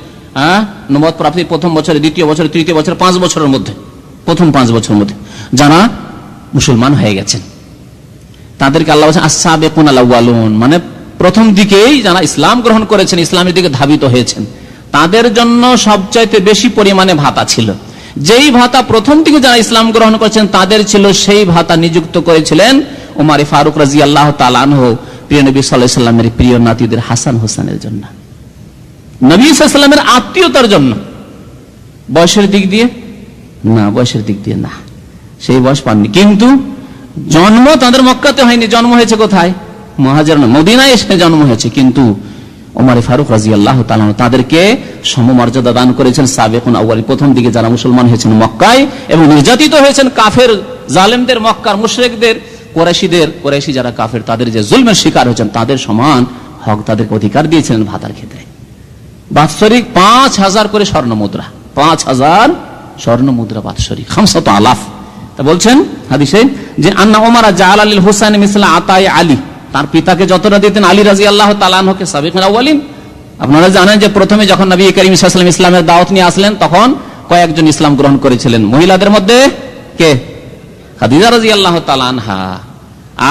নবুয়ত প্রাপ্তির প্রথম বছরে, দ্বিতীয় বছরে, তৃতীয় বছরে, 5 বছরের মধ্যে, প্রথম 5 বছরের মধ্যে যারা মুসলমান হয়ে গেছেন, তাদেরকে আল্লাহ বলেছেন আস-সাবিকুন আল আউয়ালুন, মানে প্রথম দিকেই যারা ইসলাম গ্রহণ করেছেন, ইসলামের দিকে ধাবিত হয়েছেন, তাদের জন্য সবচাইতে বেশি পরিমাণে ভাতা ছিল। যেই ভাতা প্রথম দিকে যারা ইসলাম গ্রহণ করেছেন তাদের ছিল, সেই ভাতা নিযুক্ত করেছিলেন ওমর ফারুক রাদিয়াল্লাহু তাআলা আনহু, প্রিয় নবী সাল্লাল্লাহু আলাইহি ওয়াসাল্লামের প্রিয় নাতিদের হাসান হোসেনের জন্য, নবী সাল্লাল্লাহু আলাইহি ওয়াসাল্লামের আত্মীয়তার জন্য। বয়সের দিক দিয়ে না, বয়সের দিক দিয়ে না, সেই বয়স পাননি, কিন্তু জন্ম তাদের মক্কাতে হয়নি, জন্ম হয়েছে কোথায়? মুহাজির, মদিনায় এসে জন্ম হয়েছে। কিন্তু ওমর ফারুক রাদিয়াল্লাহু তাআলা তাদেরকে সমমর্যাদা দান করেছেন। সাবিকুন আউয়াল, প্রথম দিকে যারা মুসলমান হয়েছেন মক্কায় এবং নির্যাতিত হয়েছেন কাফের জালেমদের, মক্কার মুশরিকদের, কুরাইশি যারা কাফের, তাদের যে জুলমের শিকার হয়েছেন, তাদের সমান হক তাদেরকে অধিকার দিয়েছিলেন ভাতার ক্ষেত্রে। বাৎসরিক 5000 করে স্বর্ণ মুদ্রা, 5000 স্বর্ণ মুদ্রা বাৎসরিক, 500000। তা বলছেন হাদিসে যে আন্না ওমর জাআলা লিল হুসাইন মিসলা আতাই আলী, তার পিতাকে যতটা দিতেন আলী রাদিয়াল্লাহু তাআলা আনহুকে সাবিকুন আউয়ালিন। আপনারা জানেন যে প্রথমে যখন নবী করিম সাল্লাল্লাহু আলাইহি ওয়াসাল্লাম ইসলামের দাওয়াত নিয়ে আসলেন, তখন কয়েকজন ইসলাম গ্রহণ করেছিলেন। মহিলাদের মধ্যে কে? খাদিজা রাদিয়াল্লাহু তাআলা আনহা।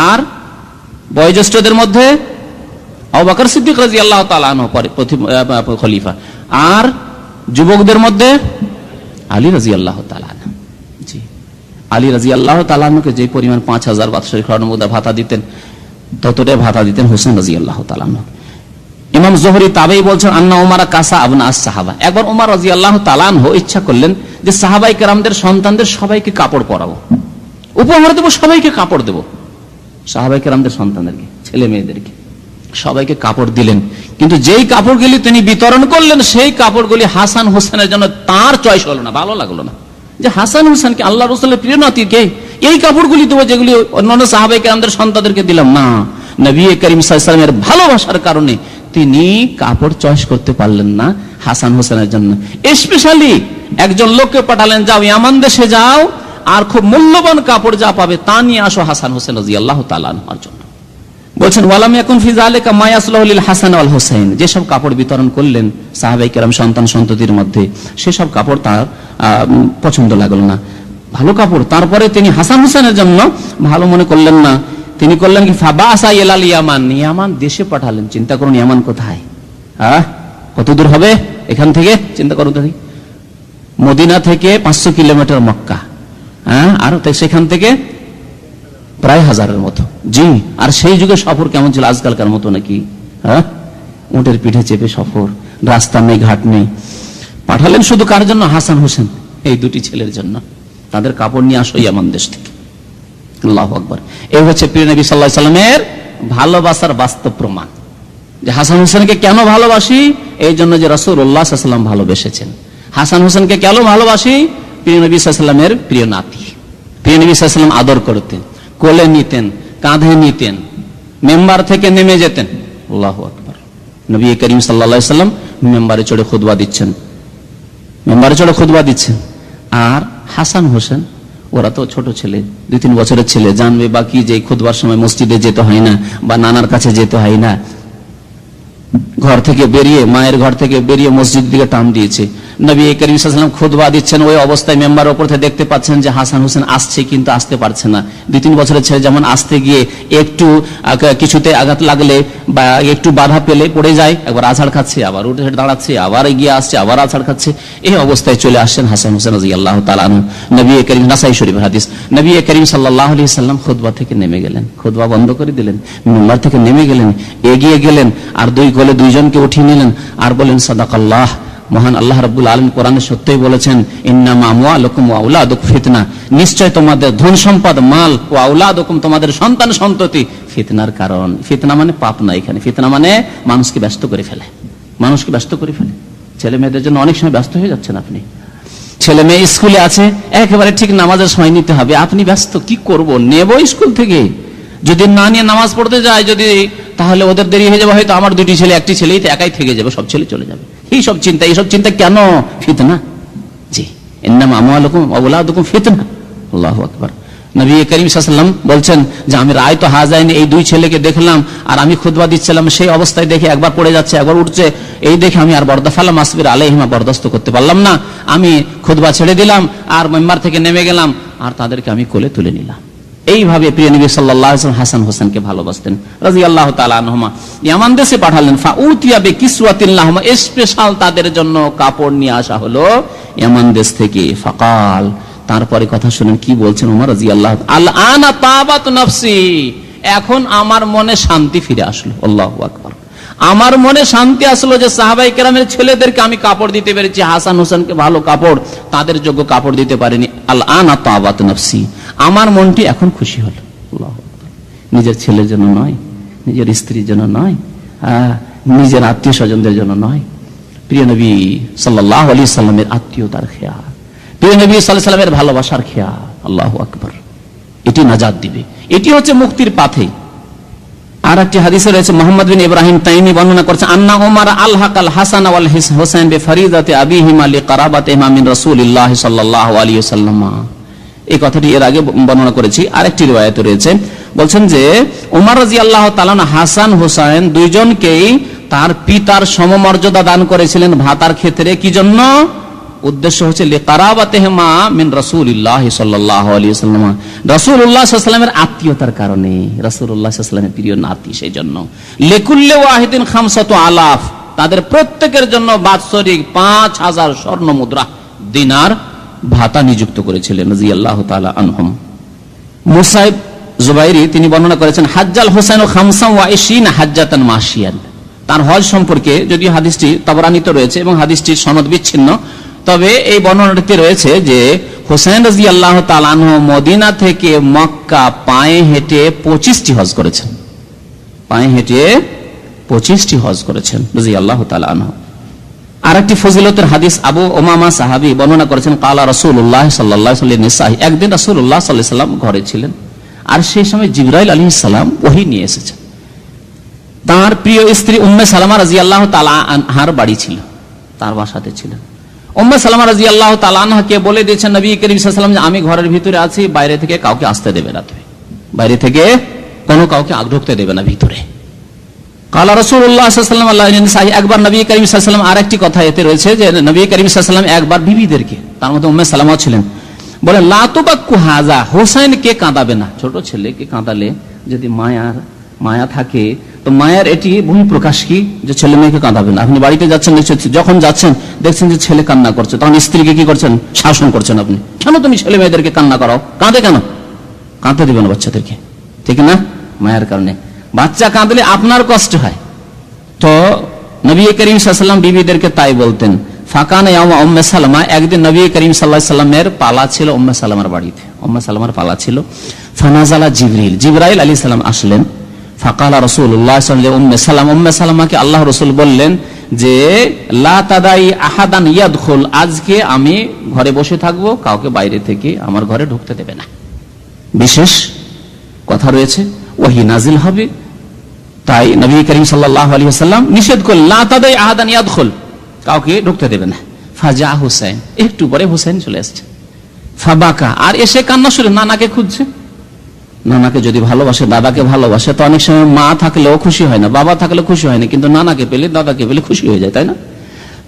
আর বয়োজ্যেষ্ঠদের মধ্যে আবু বকর সিদ্দিক রাদিয়াল্লাহু তাআলা আনহু, প্রথম খলিফা। আর যুবকদের মধ্যে আলী রাদিয়াল্লাহু তাআলা আনহু। জি, আলী রাদিয়াল্লাহু তাআলা আনহুকে যে পরিমাণ 5000 বাৎসরিক স্বর্ণ মুদ্রা ভাতা দিতেন, ততটাই ভাতা দিতেন হোসেন রাদিয়াল্লাহু তাআলা আনহু। ইমাম জোহরি তাবেই বলছেন আন্না ওমর কাসা আবনা আস-সাহাবা, একবার ওমর রাদিয়াল্লাহু তাআলা আনহু ইচ্ছা করলেন যে সাহাবায়ে কেরামদের সন্তানদের সবাইকে কাপড় পরাবো, উপহার দেবো, সবাইকে কাপড় দেবো, সাহাবায়ে কেরামদের সন্তানদেরকে, ছেলে মেয়েদেরকে সবাইকে কাপড় দিলেন। কিন্তু যেই কাপড়গুলি তিনি বিতরণ করলেন, সেই কাপড়গুলি হাসান হোসেনের জন্য তার চয়েস হলো না, ভালো লাগলো না, যে হাসান হোসেনকে, আল্লাহ রাসূলের প্রিয় নাতিকে এই কাপড়গুলি দেবো যেগুলি অন্যান্য সাহাবায়ে কেরামদের সন্তানদেরকে দিলাম না। নবী করিম সাল্লাল্লাহু আলাইহি ওয়াসাল্লামের ভালোবাসার কারণে তিনি কাপড় চয়েস করতে পারলেন না হাসান হোসেনের জন্য। স্পেশালি একজন লোককে পাঠালেন, যাও ইয়ামান দেশে যাও, আর খুব মূল্যবান কাপড় যা পাবে তা নিয়ে আসো হাসান হোসেন রাদিয়াল্লাহু তাআলা আনহুর জন্য। বলছেন ওয়ালাম ইয়াকুন ফি যালিকা মা ইয়াসলাহু লিল হাসান ওয়াল হুসাইন, যেসব কাপড় বিতরণ করলেন সাহাবায়ে কেরাম সন্তান সন্ততির মধ্যে, সেসব কাপড় তার পছন্দ লাগলো না, ভালো কাপড়। তারপরে তিনি হাসান হোসেনের জন্য ভালো মনে করলেন না, তিনি করলেন কি ফাবাসা ইলাল ইয়ামান, ইয়ামান দেশে পাঠালেন। চিন্তা করুন ইয়ামান কোথায়, কত দূর হবে এখান থেকে, চিন্তা করুন, মদিনা থেকে 500 কিলোমিটার মক্কা, আর সেখান থেকে প্রায় 1000-এর মতো। জি, আর সেই যুগে সফর কেমন ছিল, আজকালকার মতো নাকি? উটের পিঠে চেপে সফর, রাস্তা নেই, ঘাট নেই। পাঠালেন শুধু কার জন্য? হাসান হোসেন, এই দুটি ছেলের জন্য। তাদের কাপড় নিয়ে আসো ইয়ামান দেশ থেকে। আল্লাহু আকবার। এই হচ্ছে প্রিয় নবী সাল্লাল্লাহু আলাইহি সাল্লামের ভালোবাসার বাস্তব প্রমাণ, যে হাসান হোসেনকে কেন ভালোবাসি, এই জন্য যে রাসূলুল্লাহ সাল্লাল্লাহু আলাইহি ওয়াসাল্লাম ভালোবেসেছেন। হাসান হোসেনকে কেন ভালোবাসি? প্রিয় নবী সাল্লাল্লাহু আলাইহি ওয়াসাল্লামের প্রিয় নাতি, প্রিয় নবী সাল্লাল্লাহু আলাইহি ওয়াসাল্লাম আদর করতেন, কোলে নিতেন, কাঁধে নিতেন, মেম্বার থেকে নেমে যেতেন। আল্লাহু আকবার। নবী করিম সাল্লাল্লাহু আলাইহি ওয়াসাল্লাম মেম্বারে চড়ে খুতবা দিচ্ছেন, আর হাসান হোসেন ওরা তো ছোট ছেলে, 2-3 বছরের ছেলে, জানবে বাকি যে খুতবার সময় মসজিদে যেতে হয় না বা নানার কাছে যেতে হয় না, ঘর থেকে বেরিয়ে, মায়ের ঘর থেকে বেরিয়ে মসজিদ দিকে টান দিয়েছে। নবী করিম সাল্লাল্লাহু আলাইহি ওয়াসাল্লাম খুতবা দিচ্ছেন, ওই অবস্থায় মেম্বার উপর থেকে দেখতে পাচ্ছেন যে হাসান হোসেন আসছে কিন্তু আসতে পারছে না। 2-3 বছরের ছেলে যেমন আসতে গিয়ে একটু কিছুতে আঘাত লাগলে বা একটু বাধা পেলে পড়ে যায়, একবার আছাড় খাচ্ছে, আবার উঠে দাঁড়াচ্ছে, আবার এগিয়ে আসছে, আবার আছাড় খাচ্ছে, এই অবস্থায় চলে আসছেন হাসান হোসেন রাদিয়াল্লাহু তাআলা আনহু। নবী করিম, নাসাই শরীফের হাদিস, নবী করিম সাল্লাল্লাহু আলাইহি ওয়াসাল্লাম খুতবা থেকে নেমে গেলেন, খুতবা বন্ধ করে দিলেন, মেম্বার থেকে নেমে গেলেন, এগিয়ে গেলেন, আর দুই কোলে দুইজনকে উঠিয়ে নিলেন, আর বলেন সাদাকাল্লাহ, মহান আল্লাহ রাব্বুল আলামিন কোরআনে সত্যই বলেছেন, ইন্নামা আমওয়ালুকুম ওয়া আওলাদুকুম ফিতনা, নিশ্চয় তোমাদের ধন সম্পদ, মাল, ওয়া আওলাদুকুম তোমাদের সন্তান সন্ততি ফিতনার কারণ। ফিতনা মানে পাপ না, এখানে ফিতনা মানে মানুষকে ব্যস্ত করে ফেলে, মানুষকে ব্যস্ত করে ফেলে। ছেলে মেয়েদের জন্য অনেক সময় ব্যস্ত হয়ে যাচ্ছেন আপনি, ছেলে মেয়ে স্কুলে আছে, একেবারে ঠিক নামাজের সময় নিতে হবে, আপনি ব্যস্ত, কি করব, নেব স্কুল থেকে, যদি না নিয়ে নামাজ পড়তে যায় যদি, তাহলে ওদের দেরি হয়ে যাবে, হয়তো আমার 2টি ছেলে, 1টি ছেলেই তো একাই থেকে যাবে, সব ছেলে চলে যাবে। এইসব চিন্তা কেন? ফিতনা। জি, ইন্নামা আমওয়ালুকুম ওয়া আওলাদুকুম ফিতনা। আল্লাহু আকবার। নবী করিম সাল্লাল্লাহু আলাইহি ওয়াসাল্লাম বলছেন যে আমি রায় তো হাজাইনি, এই 2 ছেলেকে দেখলাম আর আমি খুতবা দিচ্ছিলাম, সেই অবস্থায় দেখে একবার পড়ে যাচ্ছে, একবার উঠছে, এই দেখে আমি আর বরদাফালাম আসবির আলাইহিমা, বরদাস্ত করতে পারলাম না, আমি খুতবা ছেড়ে দিলাম আর মেম্বার থেকে নেমে গেলাম আর তাদেরকে আমি কোলে তুলে নিলাম। এইভাবে প্রিয় নবী সাল্লাল্লাহু আলাইহি ওয়াসাল্লাম হাসান হোসেনকে ভালোবাসতেন রাদিয়াল্লাহু তাআলা আনহুমা। ইয়ামান দেশে পাঠালেন, ফাউতিয়া বিকিসওয়াতিন লাহুমা, স্পেশাল তাদের জন্য কাপড় নিয়ে আসা হলো ইয়ামান দেশ থেকে। ফাকাল, তারপরে কথা শুনেন কি বলছেন ওমর রাদিয়াল্লাহু, আল আনা তাবাত নাফসি, এখন আমার মনে শান্তি ফিরে আসলো। আল্লাহু আকবার। আমার মনে শান্তি আসলো যে সাহাবায়ে কেরামের ছেলেদেরকে আমি কাপড় দিতে পেরেছি, হাসান হোসেনকে ভালো কাপড়, তাদের যোগ্য কাপড় দিতে পারিনি। আল আনা তাবাত নাফসি, আমার মনটি এখন খুশি হলো। আল্লাহু আকবার। নিজের ছেলের জন্য নয়, নিজের স্ত্রীর জন্য নয়, নিজের আত্মীয় স্বজনদের জন্য নয়, প্রিয় নবী সাল্লাল্লাহু আলাইহি সাল্লামের আত্মীয়তার খেয়াল, প্রিয় নবী সাল্লাল্লাহু আলাইহি সাল্লামের ভালোবাসার খেয়াল। আল্লাহু আকবার। এটি নাজাত দিবে, এটি হচ্ছে মুক্তির পথে। আর একটি হাদিসে রয়েছে, মুহাম্মদ বিন ইব্রাহিম তাইমি বর্ণনা করেছেন, আন্না উমর আলহাকাল হাসান ওয়াল হুসাইন বিফরিদাতি আবিহিমা লিকারাবাতিহিমা মিন রাসূলিল্লাহ সাল্লাল্লাহু আলাইহি ওয়াসাল্লাম। এই কথাটি এর আগে বর্ণনা করেছি। আরেকটি রিওয়ায়াতে রয়েছে, বলছেন যে উমর রাদিয়াল্লাহু তাআলা হাসান হুসাইন দুইজনকেই তার পিতার সমমর্যাদা দান করেছিলেন ভাতার ক্ষেত্রে। কি জন্য? উদ্দেশ্য হচ্ছে লিকারাবাতিহিমা মিন রাসূলিল্লাহ সাল্লাল্লাহু আলাইহি ওয়াসাল্লাম, রাসূলুল্লাহ সাল্লাল্লাহু আলাইহি ওয়াসাল্লামের আত্মীয়তার কারণে, রাসূলুল্লাহ সাল্লাল্লাহু আলাইহি ওয়াসাল্লামের প্রিয় নাতি, সেই জন্য। লিকুল্লি ওয়াহিদিন খামসাতু আলাফ, তাদের প্রত্যেকের জন্য বাৎসরিক 5000 স্বর্ণ মুদ্রা, দিনার ভাতা নিযুক্ত করেছিলেন রাদিয়াল্লাহু তাআলা আনহুম। মুসাইব জুবাইরি তিনি বর্ণনা করেছেন, হাজ্জাল হুসাইন খামসাম ওয়া 20 হাজ্জাতান মাশিয়ান। তার হজ সম্পর্কে যদিও হাদিসটি তাবরানীতে রয়েছে এবং হাদিসটির সনদ বিচ্ছিন্ন, তবে এই বর্ণনাটিতে রয়েছে যে হুসাইন রাদিয়াল্লাহু তাআলা আনহু মদিনা থেকে মক্কা পায়ে হেঁটে 25টি হজ করেছেন, পায়ে হেঁটে 25টি হজ করেছেন রাদিয়াল্লাহু তাআলা আনহু। আরেকটি ফজিলতের হাদিস আবু উমামা সাহাবী বর্ণনা করেছেন, কালা রাসূলুল্লাহ সাল্লাল্লাহু আলাইহি ওয়াসাল্লাম নিসাই, একদিন রাসূলুল্লাহ সাল্লাল্লাহু আলাইহি ওয়াসাল্লাম ঘরে ছিলেন, আর সেই সময় জিবরাইল আলাইহিস সালাম ওহী নিয়ে এসেছেন। তার প্রিয় স্ত্রী উম্মে সালামা রাদিয়াল্লাহু তাআলা আনহার বাড়ি ছিল, তার বাসাতে ছিলেন। উম্মে সালামা রাদিয়াল্লাহু তাআলা আনহাকে বলে দিয়েছেন নবী করিম সাল্লাল্লাহু আলাইহি ওয়াসাল্লাম যে আমি ঘরের ভিতরে আছি, বাইরে থেকে কাউকে আসতে দেবে না, তুমি বাইরে থেকে কোনো কাউকে ঢুকতে দেবে না ভিতরে। কালা রাসূলুল্লাহ সাল্লাল্লাহু আলাইহি ওয়াসাল্লাম, একবার নবী করিম সাল্লাল্লাহু আলাইহি ওয়াসাল্লাম আরেকটি কথা এতে রয়েছে যে নবী করিম সাল্লাল্লাহু আলাইহি ওয়াসাল্লাম একবার বিবিদেরকে, তার মধ্যে উম্মে সালামাও ছিলেন, বলেন লা তুবাক্কু হাযা, হোসেনকে কাঁদাবে না। ছোট ছেলেকে কাঁদালে যদি মায়া থাকে তো মায়ের এটি বহিঃপ্রকাশ কি যে ছেলে মেয়েকে কাঁদাবে না। আপনি বাড়িতে যাচ্ছেন, যখন যাচ্ছেন দেখছেন যে ছেলে কান্না করছে, তখন স্ত্রীকে কি করছেন? শাসন করছেন আপনি, কেন তুমি ছেলে মেয়েদেরকে কান্না করাও, কাঁদে কেন? কাঁদতে দিবেন না বাচ্চাদেরকে, ঠিক না? মায়ের কারণে বাচ্চা কাঁদলে আপনার কষ্ট হয়। তো নবী করিম সাল্লাল্লাহু আলাইহি ওয়াসাল্লাম বিবিদেরকে তাই বলতেন। ফাকানা ইয়াউমা উম্মে সালামা, একদিন নবী করিম সাল্লাল্লাহু আলাইহি ওয়াসাল্লামের পালা ছিল উম্মে সালামার বাড়িতে, উম্মে সালামার পালা ছিল। ফানাজালা জিবরাইল আলাইহিস সালাম আসলেন। ফাকালা রাসূলুল্লাহ সাল্লাল্লাহু আলাইহি উম্মে সালামা, উম্মে সালামাকে আল্লাহ রাসূল বললেন যে লা তাদাই আহাদান ইয়াদখুল, আজকে আমি ঘরে বসে থাকবো, কাউকে বাইরে থেকে আমার ঘরে ঢুকতে দেবে না। বিশেষ কথা রয়েছে, ওয়াহি নাজিল হবে। তাই নবী করিম সাল্লাল্লাহু আলাইহি ওয়াসাল্লাম নিষেধ করলেন, লা তাদাই আহাদান ইয়াদখুল, কাউকে ঢুকতে দেবে না। ফাজা হুসাইন, একটু পরে হুসাইন চলে আসছে। ফাবাকা, আর এসে কান্না শুরু, নানাকে খুঁজছে। নানাকে যদি ভালোবাসে, দাদাকে ভালোবাসে, তো অনেক সময় মা থাকলেও খুশি হয় না, বাবা থাকলেও খুশি হয় না, কিন্তু নানাকে পেলে, দাদাকে পেলে খুশি হয়ে যায়, তাই না?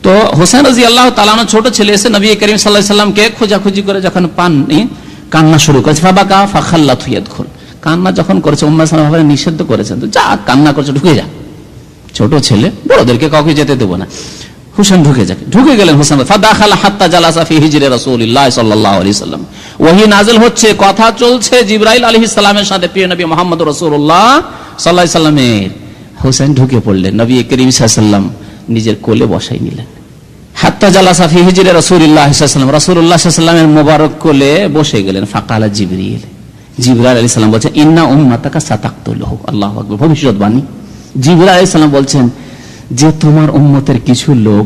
তো হোসেন রাদিয়াল্লাহু তাআলা আনহু ছোট ছেলে এসে নবী করিম সাল্লাল্লাহু আলাইহি ওয়াসাল্লামকে খোঁজাখুঁজি করে যখন পাননি, কান্না শুরু করেছে। ফাবাকা ফাখাল্লাতু ইয়াদখুল, কান্না যখন করেছে উম্মে সালামা নিষিদ্ধ করেছেন, তো যা কান্না করছে ঢুকে যা, ছোট ছেলে, বড়দেরকে কাউকে যেতে দেবো না। হুসেন ঢুকে গেলেন। হুসেন ফাদাখালা হাত্তা জালাসা ফি হিজরি রাসূলিল্লাহ সাল্লাল্লাহু আলাইহি ওয়াসাল্লাম, ওহী নাযিল হচ্ছে, কথা চলছে জিবরাইল আলাইহিস সালামের সাথে প্রিয় নবী মুহাম্মদ রাসূলুল্লাহ সাল্লাল্লাহু আলাইহি ওয়াসাল্লামের। হুসেন ঢুকে পড়লেন, নবী করিম সাল্লাল্লাহু আলাইহি ওয়াসাল্লাম নিজের কোলে বসাই নিলেন। হাত্তা জালাসা ফি হিজরি রাসূলিল্লাহ সাল্লাল্লাহু আলাইহি ওয়াসাল্লাম, রাসূলুল্লাহ সাল্লাল্লাহু আলাইহি ওয়াসাল্লামের মোবারক কোলে বসে গেলেন। ফাকালা জিবরিল, জিবরাইল আলাইহিস সালাম বলছেন, ইন্না উম্মাতাকা সাতাকতুলহু, আল্লাহু আকবার, ভবিষ্যৎবাণী। জিবরাইল আলাইহিস সালাম বলছেন যে তোমার উম্মতের কিছু লোক,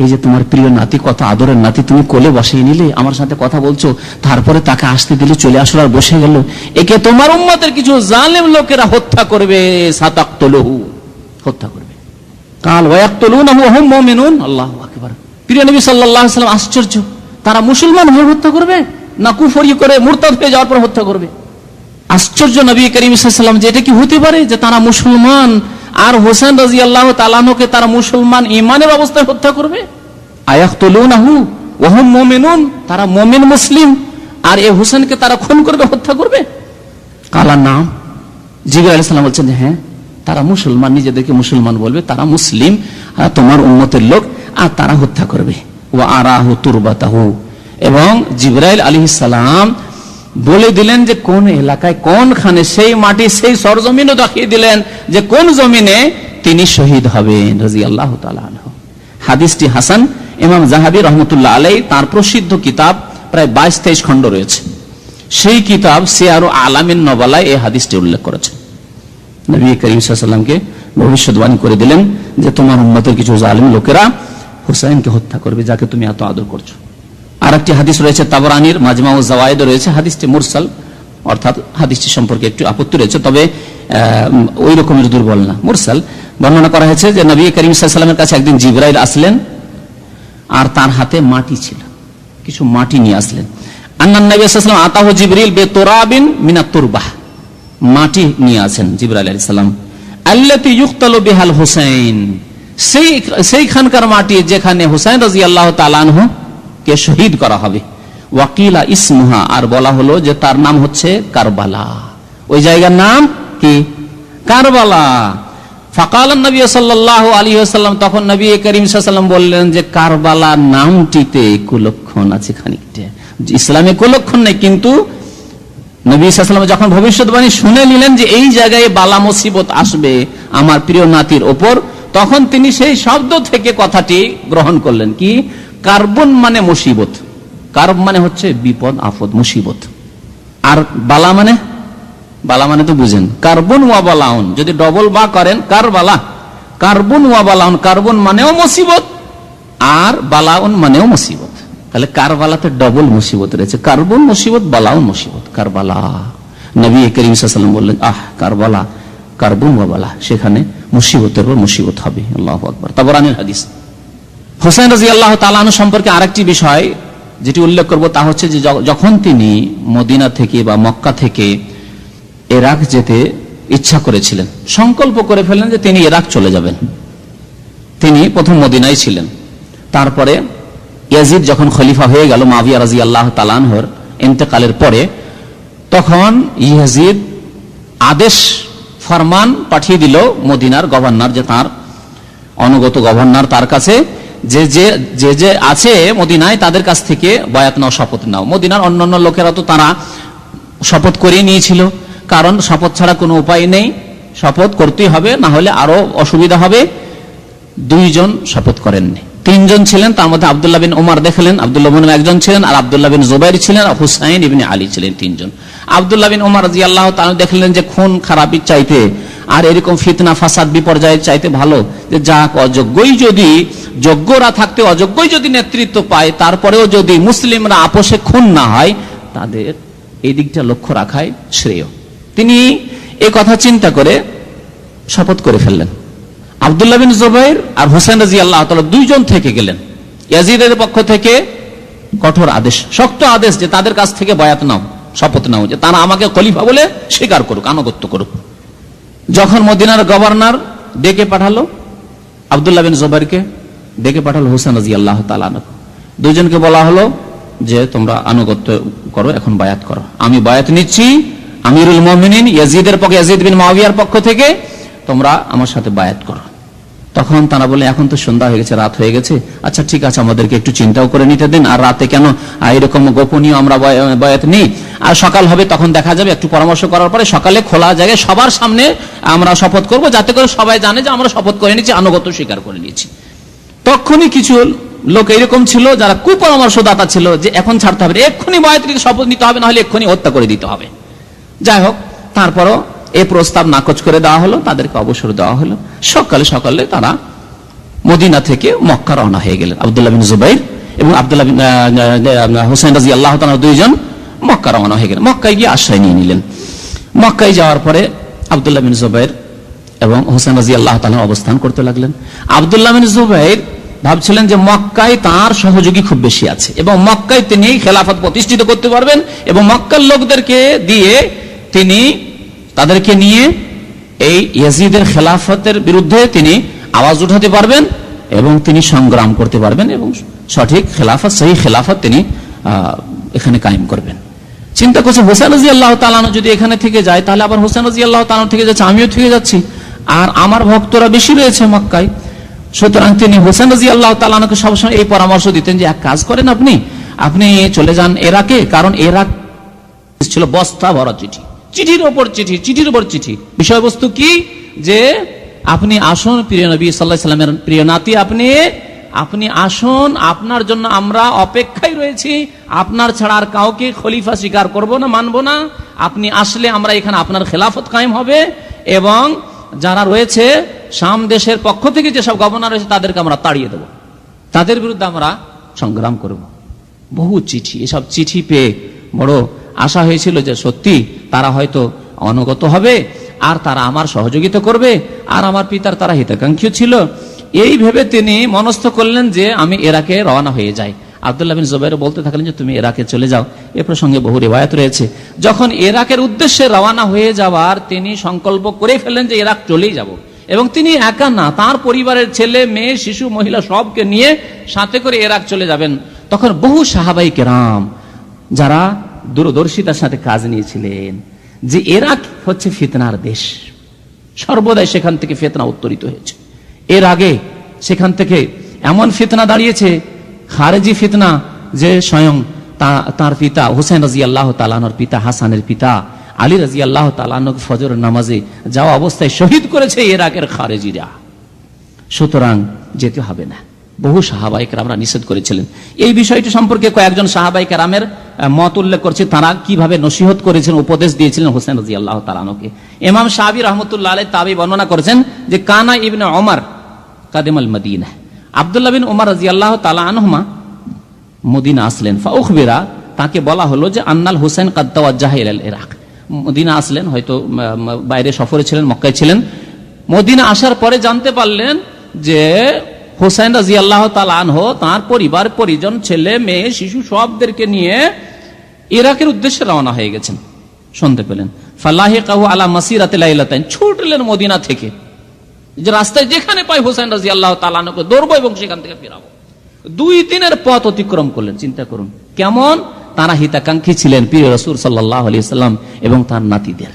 এই যে তোমার প্রিয় নাতি, কত আদরের নাতি, তুমি কোলে বসিয়ে নিলে, আমার সাথে কথা বলছো, তারপরে তাকে আসতে দিলে চলে আসলো আর বসে গেল, একে তোমার উম্মতের কিছু জালেম লোকেরা হত্যা করবে, সাতাকতুলহু, হত্যা করবে। কাল ওয়ায়াকতুলুনাহু ওয়া হুম মুমিনুন, আল্লাহু আকবার। প্রিয় নবী সাল্লাল্লাহু আলাইহি ওয়াসাল্লাম আশ্চর্য, তারা মুসলমান হয়ে হত্যা করবে না কুফরি করে মুরতাদ হয়ে যাওয়ার পর হত্যা করবে? আশ্চর্য নবী করিম সাল্লাল্লাহু আলাইহি ওয়াসাল্লাম, যে এটা কি হতে পারে যে তারা মুসলমান আর হোসেন রাদিয়াল্লাহু তাআলা আনহুকে তারা মুসলমান ঈমানের অবস্থায় হত্যা করবে? আয়াকতুলুনাহু ওয়া হুম মুমিনুন, তারা মুমিন মুসলিম, আর এই হোসেনকে তারা খুন করবে, হত্যা করবে? কালা নাম, জিবরাইল আলাইহিস সালাম বলছেন, হ্যাঁ তারা মুসলমান, নিজেদেরকে মুসলমান বলবে, তারা মুসলিম, তোমার উম্মতের লোক, আর তারা হত্যা করবে। ওয়া আরাহু তুরবাতাহু, এবং জিবরাইল আলাইহিস সালাম বলে দিলেন যে কোন এলাকায়, কোনখানে, সেই মাটি, সেই সরজমিনও দেখিয়ে দিলেন যে কোন জমিনে তিনি শহীদ হবেন রাদিয়াল্লাহু তাআলা আনহু। হাদিসটি হাসান। ইমাম যাহাবী রাহমাতুল্লাহ আলাইহি তার প্রসিদ্ধ কিতাব, প্রায় 22-23 খণ্ড রয়েছে, সেই কিতাব সিয়ারু আলামিন নবালায় এই হাদিসটি উল্লেখ করেছেন। নবী করিম সাল্লাল্লাহু আলাইহি ওয়াসাল্লামকে ভবিষ্যদ্বাণী করে দিলেন যে তোমার উম্মতের কিছু জালিম লোকেরা হুসাইনকে হত্যা করবে, যাকে তুমি এত আদর করছো। আর একটি হাদিস রয়েছে তাবরানির মাজমাউ যাওয়ায়েদে রয়েছে, হাদিসটি মুরসাল, অর্থাৎ হাদিসটি সম্পর্কে একটু আপত্তি রয়েছে, তবে ওই রকমের দুর্বল না, মুরসাল। বর্ণনা করা হয়েছে যে নবী করিম সাল্লাল্লাহু আলাইহি ওয়াসাল্লামের কাছে একদিন জিবরাইল আসলেন, আর তার হাতে মাটি ছিল, কিছু মাটি নিয়ে আসলেন। আন্নান নবী সাল্লাল্লাহু আলাইহি ওয়াসাল্লাম আতাহু জিবরিল বিতুরাবিন মিনাত তুরবাহ, মাটি নিয়ে আসেন জিবরাইল আলাইহিস সালাম, আল্লাতী ইউকতালু বিহাল হুসাইন, সেইখানকার মাটি যেখানে হুসাইন রাদিয়াল্লাহু তাআলা আনহু কে শহীদ করা হবে। ওয়াকিলা ইসমুহা, আর বলা হলো যে তার নাম হচ্ছে কারবালা, ওই জায়গার নাম কি? কারবালা। ফাকাল নবী সাল্লাল্লাহু আলাইহি ওয়াসাল্লাম, তখন নবী করিম সাল্লাল্লাহু আলাইহি ওয়াসাল্লাম বললেন যে কারবালা নামটিতে কুলক্ষণ আছে খানিকটা, ইসলামে কুলক্ষণ নেই, কিন্তু নবী সাল্লাল্লাহু আলাইহি ওয়াসাল্লাম যখন ভবিষ্যৎবাণী শুনে নিলেন যে এই জায়গায় বালা মুসিবত আসবে আমার প্রিয় নাতির ওপর, তখন তিনি সেই শব্দ থেকে কথাটি গ্রহণ করলেন। কি? কার্বন মানে মুসিবত, কার্ব মানে হচ্ছে বিপদ, আফত, মুসিবত, আর বালা মানে, বালা মানে তো বুঝেন, কার্বন ওয়া বালাউন, যদি ডবল বা করেন কারবালা, কার্বন ওয়া বালাউন, কার্বন মানেও মুসিবত আর বালাউন মানেও মুসিবত, তাহলে কারবালাতে ডবল মুসিবত রয়েছে, কার্বন মুসিবত, বালাউন মুসিবত, কারবালা। নবী করিম সাল্লাল্লাহু আলাইহি ওয়াসাল্লাম বললেন, আহ কারবালা, কার্বন ওয়া বালা, সেখানে মুসিবতের পর মুসিবত হবে। আল্লাহু আকবার। তাবরানির হাদিস। হোসেন রাদিয়াল্লাহু তাআলা আনহু সম্পর্কে আরেকটি বিষয় যেটি উল্লেখ করব তা হচ্ছে যে যখন তিনি মদিনা থেকে বা মক্কা থেকে ইরাক যেতে ইচ্ছা করেছিলেন, সংকল্প করে ফেললেন যে তিনি ইরাক চলে যাবেন। তিনি প্রথম মদিনায় ছিলেন, তারপরে ইয়াজিদ যখন খলিফা হয়ে গেল মুআবিয়া রাদিয়াল্লাহু তাআলা আনহুর ইন্তেকালের পরে, তখন ইয়াজিদ আদেশ ফরমান পাঠিয়ে দিল মদিনার গভর্নর, যে তার অনুগত গভর্নর, তার কাছে যে যে যে আছে মদিনায় তাদের কাছ থেকে বায়াত নাও, শপথ নাও। মদিনার অন্যান্য লোকেরা তো তারা শপথ করিয়ে নিয়েছিল, কারণ শপথ ছাড়া কোনো উপায় নেই, শপথ করতেই হবে, না হলে আরো অসুবিধা হবে। দুইজন শপথ করেননি, তিনজন ছিলেন, তার মধ্যে আব্দুল্লাহ বিন ওমর দেখলেন, আব্দুল্লাহ বিন একজন ছিলেন, আর আব্দুল্লাহ বিন জুবাইর ছিলেন, আর হুসাইন ইবনে আলী ছিলেন, তিনজন। আব্দুল্লাহ বিন ওমর রাদিয়াল্লাহু তাআলা দেখলেন যে খুন খারাপির চাইতে আর এরকম ফিতনা ফাসাদ বিপর্যয়ের চাইতে ভালো যে যাক, অযোগ্যই যদি, যোগ্যরা থাকতে অযোগ্যই যদি নেতৃত্ব পায়, তারপরেও যদি মুসলিমরা আপোষে খুন না হয়, তাদের এই দিকটা লক্ষ্য রাখাই শ্রেয়। তিনি এ কথা চিন্তা করে শপথ করে ফেললেন। আব্দুল্লাহ বিন জুবাইর আর হুসাইন রাদিয়াল্লাহু তাআলা দুইজন থেকে গেলেন। ইয়াজিদের পক্ষ থেকে কঠোর আদেশ, শক্ত আদেশ যে তাদের কাছ থেকে বায়াত নাও, শপথ নাও যে তারা আমাকে খলিফা বলে স্বীকার করুক, আনুগত্য করুক। যখন মদিনার গভর্নর ডেকে পাঠালো আব্দুল্লাহ বিন জুবাইরকে, ডেকে পাঠালো হুসাইন রাদিয়াল্লাহু তাআলা, দুজনকে বলা হলো যে তোমরা আনুগত্য করো, এখন বায়াত করো। আমি বায়াত নিচ্ছি আমিরুল মুমিনিন ইয়াজিদের পক্ষে, ইয়াজিদ বিন মুআবিয়ার পক্ষ থেকে, তোমরা আমার সাথে বায়াত করো। তখন তারা বলে এখন তো সন্ধ্যা হয়ে গেছে, রাত হয়ে গেছে, আচ্ছা ঠিক আছে আমাদেরকে একটু চিন্তাও করে নিতে দিন, আর রাতে কেন এরকম গোপনীয় আমরা বায়াত নিই, আর সকাল হবে তখন দেখা যাবে, একটু পরামর্শ করার পরে সকালে খোলা জায়গায় সবার সামনে আমরা শপথ করব, যাতে করে সবাই জানে যে আমরা শপথ করে নিয়েছি, আনুগত্য স্বীকার করে নিয়েছি। তখনই কিছু লোক এরকম ছিল যারা কুপরামর্শদাতা ছিল যে এখন ছাড়তে হবে, এক্ষুনি বায়াত নিতে শপথ নিতে হবে, নাহলে এক্ষুনি হত্যা করে দিতে হবে। যাই হোক, তারপরও এই প্রস্তাব নাকচ করে দেওয়া হলো, তাদেরকে অবসর দেওয়া হলো। সকালে সকালে তারা মদিনা থেকে মক্কা রওনা হয়ে গেলেন। আব্দুল্লাহ বিন জুবাইর এবং আব্দুল্লাহ বিন হুসাইন রাদিয়াল্লাহু তাআলা দুইজন মক্কা রওনা হয়ে গেলেন। মক্কায় গিয়ে আশ্রয় নিয়ে নিলেন। মক্কায় যাওয়ার পরে আব্দুল্লাহ বিন জুবাইর এবং হুসাইন রাদিয়াল্লাহু তাআলা অবস্থান করতে লাগলেন। আব্দুল্লাহ বিন জুবাইর ভাবছিলেন যে মক্কায় তার সহযোগী খুব বেশি আছে এবং মক্কায় তিনি খেলাফত প্রতিষ্ঠিত করতে পারবেন এবং মক্কার লোকদেরকে দিয়ে তিনি তাদেরকে নিয়ে এই ইয়াজিদের খেলাফতের বিরুদ্ধে তিনি আওয়াজ উঠাতে পারবেন এবং তিনি সংগ্রাম করতে পারবেন এবং সঠিক খেলাফত, সহি খেলাফত তিনি এখানে কায়েম করবেন। চিন্তা করছে হুসাইন রাদিয়াল্লাহু তাআলা যদি এখানে থেকে যায়, তাহলে আবার হুসাইন রাদিয়াল্লাহু তাআলা থেকে যাচ্ছে, আমিও থেকে যাচ্ছি, আর আমার ভক্তরা বেশি রয়েছে মক্কায়। সুতরাং তিনি হুসাইন রাদিয়াল্লাহু তাআলাকে সবসময় এই পরামর্শ দিতেন যে এক কাজ করেন, আপনি চলে যান ইরাকে, কারণ ইরাক ছিল বস্তা ভরা চিঠি, চিঠির ওপর চিঠি, চিঠির ওপর চিঠি। বিষয়বস্তু কি যে আপনি আসুন প্রিয় নবী সাল্লাল্লাহু আলাইহি সাল্লামের প্রিয় নাতি, আপনি আসুন, আপনার জন্য আমরা অপেক্ষায় রয়েছি, আপনার ছাড়া আর কাউকে খলিফা স্বীকার করব না, মানব না। আপনি আসলে আমরা এখানে আপনার খেলাফত কায়েম হবে এবং যারা রয়েছে শাম দেশের পক্ষ থেকে যেসব গভর্নর রয়েছে তাদেরকে আমরা তাড়িয়ে দেব, তাদের বিরুদ্ধে আমরা সংগ্রাম করব। বহু চিঠি, এসব চিঠি পেয়ে বড় আশা হয়েছিল যে সত্যি তারা হয়তো অনুগত হবে আর তারা আমার সহযোগিতা করবে, আর আমার পিতার তারা হিতাকাঙ্ক্ষী ছিল। এই ভেবে তিনি মনস্থ করলেন যে আমি ইরাকে রওনা হয়ে যাই। আব্দুল্লাহ বিন জুবাইর বলতে থাকলেন যে তুমি ইরাকে চলে যাও। এ প্রসঙ্গে বহু রিওয়ায়াত রয়েছে। যখন ইরাকের উদ্দেশ্যে রওনা হয়ে যাওয়ার তিনি সংকল্প করে ফেললেন যে ইরাক চলেই যাব, এবং তিনি একা না, তার পরিবারের ছেলে মেয়ে শিশু মহিলা সবকে নিয়ে সাথে করে ইরাক চলে যাবেন। তখন বহু সাহাবাই কেরাম যারা দূরদর্শিতার সাথে কাজ নিয়েছিলেন যে ইরাক হচ্ছে ফিতনার দেশ, সর্বদাই সেখান থেকে ফিতনা উত্তরিত হয়েছে। এর আগে সেখান থেকে এমন ফিতনা দাঁড়িয়েছে, খারেজি ফিতনা, যে স্বয়ং তার পিতা হুসাইন রাদিয়াল্লাহু তাআলা আনহুর পিতা হাসানের পিতা আলী রাদিয়াল্লাহু তাআলা আনহুকে ফজর নামাজে যাওয়া অবস্থায় শহীদ করেছে ইরাকের খারেজিরা। সুতরাং যেতে হবে না। বহু সাহাবায়ে কেরামরা নিষেধ করেছিলেন। এই বিষয়টি সম্পর্কে কয়েকজন সাহাবায়ে কেরামের মত উল্লেখ করছে, তারা কিভাবে নসিহত করেছেন, উপদেশ দিয়েছিলেন হুসাইন রাদিয়াল্লাহু তাআলা আনহুকে। ইমাম শাফিঈ রাহমাতুল্লাহ আলাইহি তাবি বর্ণনা করেছেন যে কানা ইবনে ওমর কাদিমাল মদিনা, আব্দুল্লাহ বিন ওমর রাদিয়াল্লাহু তাআলা আনহুমা মদিনা আসলেন। ফাউখবিরা, তাকে বলা হলো যে আন্নাল হুসাইন কাদ তাওয়াজ্জাহা ইলাল ইরাক। মদিনা আসলেন, হয়তো বাইরে সফরে ছিলেন, মক্কায় ছিলেন। মদিনা আসার পরে জানতে পারলেন যে হুসাইন রাদিয়াল্লাহু তাআলা আনহু তার পরিবার পরিজন, ছেলে মেয়ে শিশু সবদেরকে নিয়ে ইরাকের উদ্দেশ্যে রওনা হয়ে গেছেন। শুনতে পেলেন ফালাহিকাহু আলা মাসিরাতি লাইলাতাইন, ছুটলেন মদিনা থেকে, যে রাস্তায় যেখানে পাই হুসাইন রাদিয়াল্লাহু তাআলা আনহুকে ধরবো এবং সেখান থেকে ফিরাবো। 2 দিনের পথ অতিক্রম করলেন। চিন্তা করুন কেমন তারা হিতাকাঙ্ক্ষী ছিলেন প্রিয় রাসূল সাল্লাল্লাহু আলাইহি সাল্লাম এবং তার নাতিদের।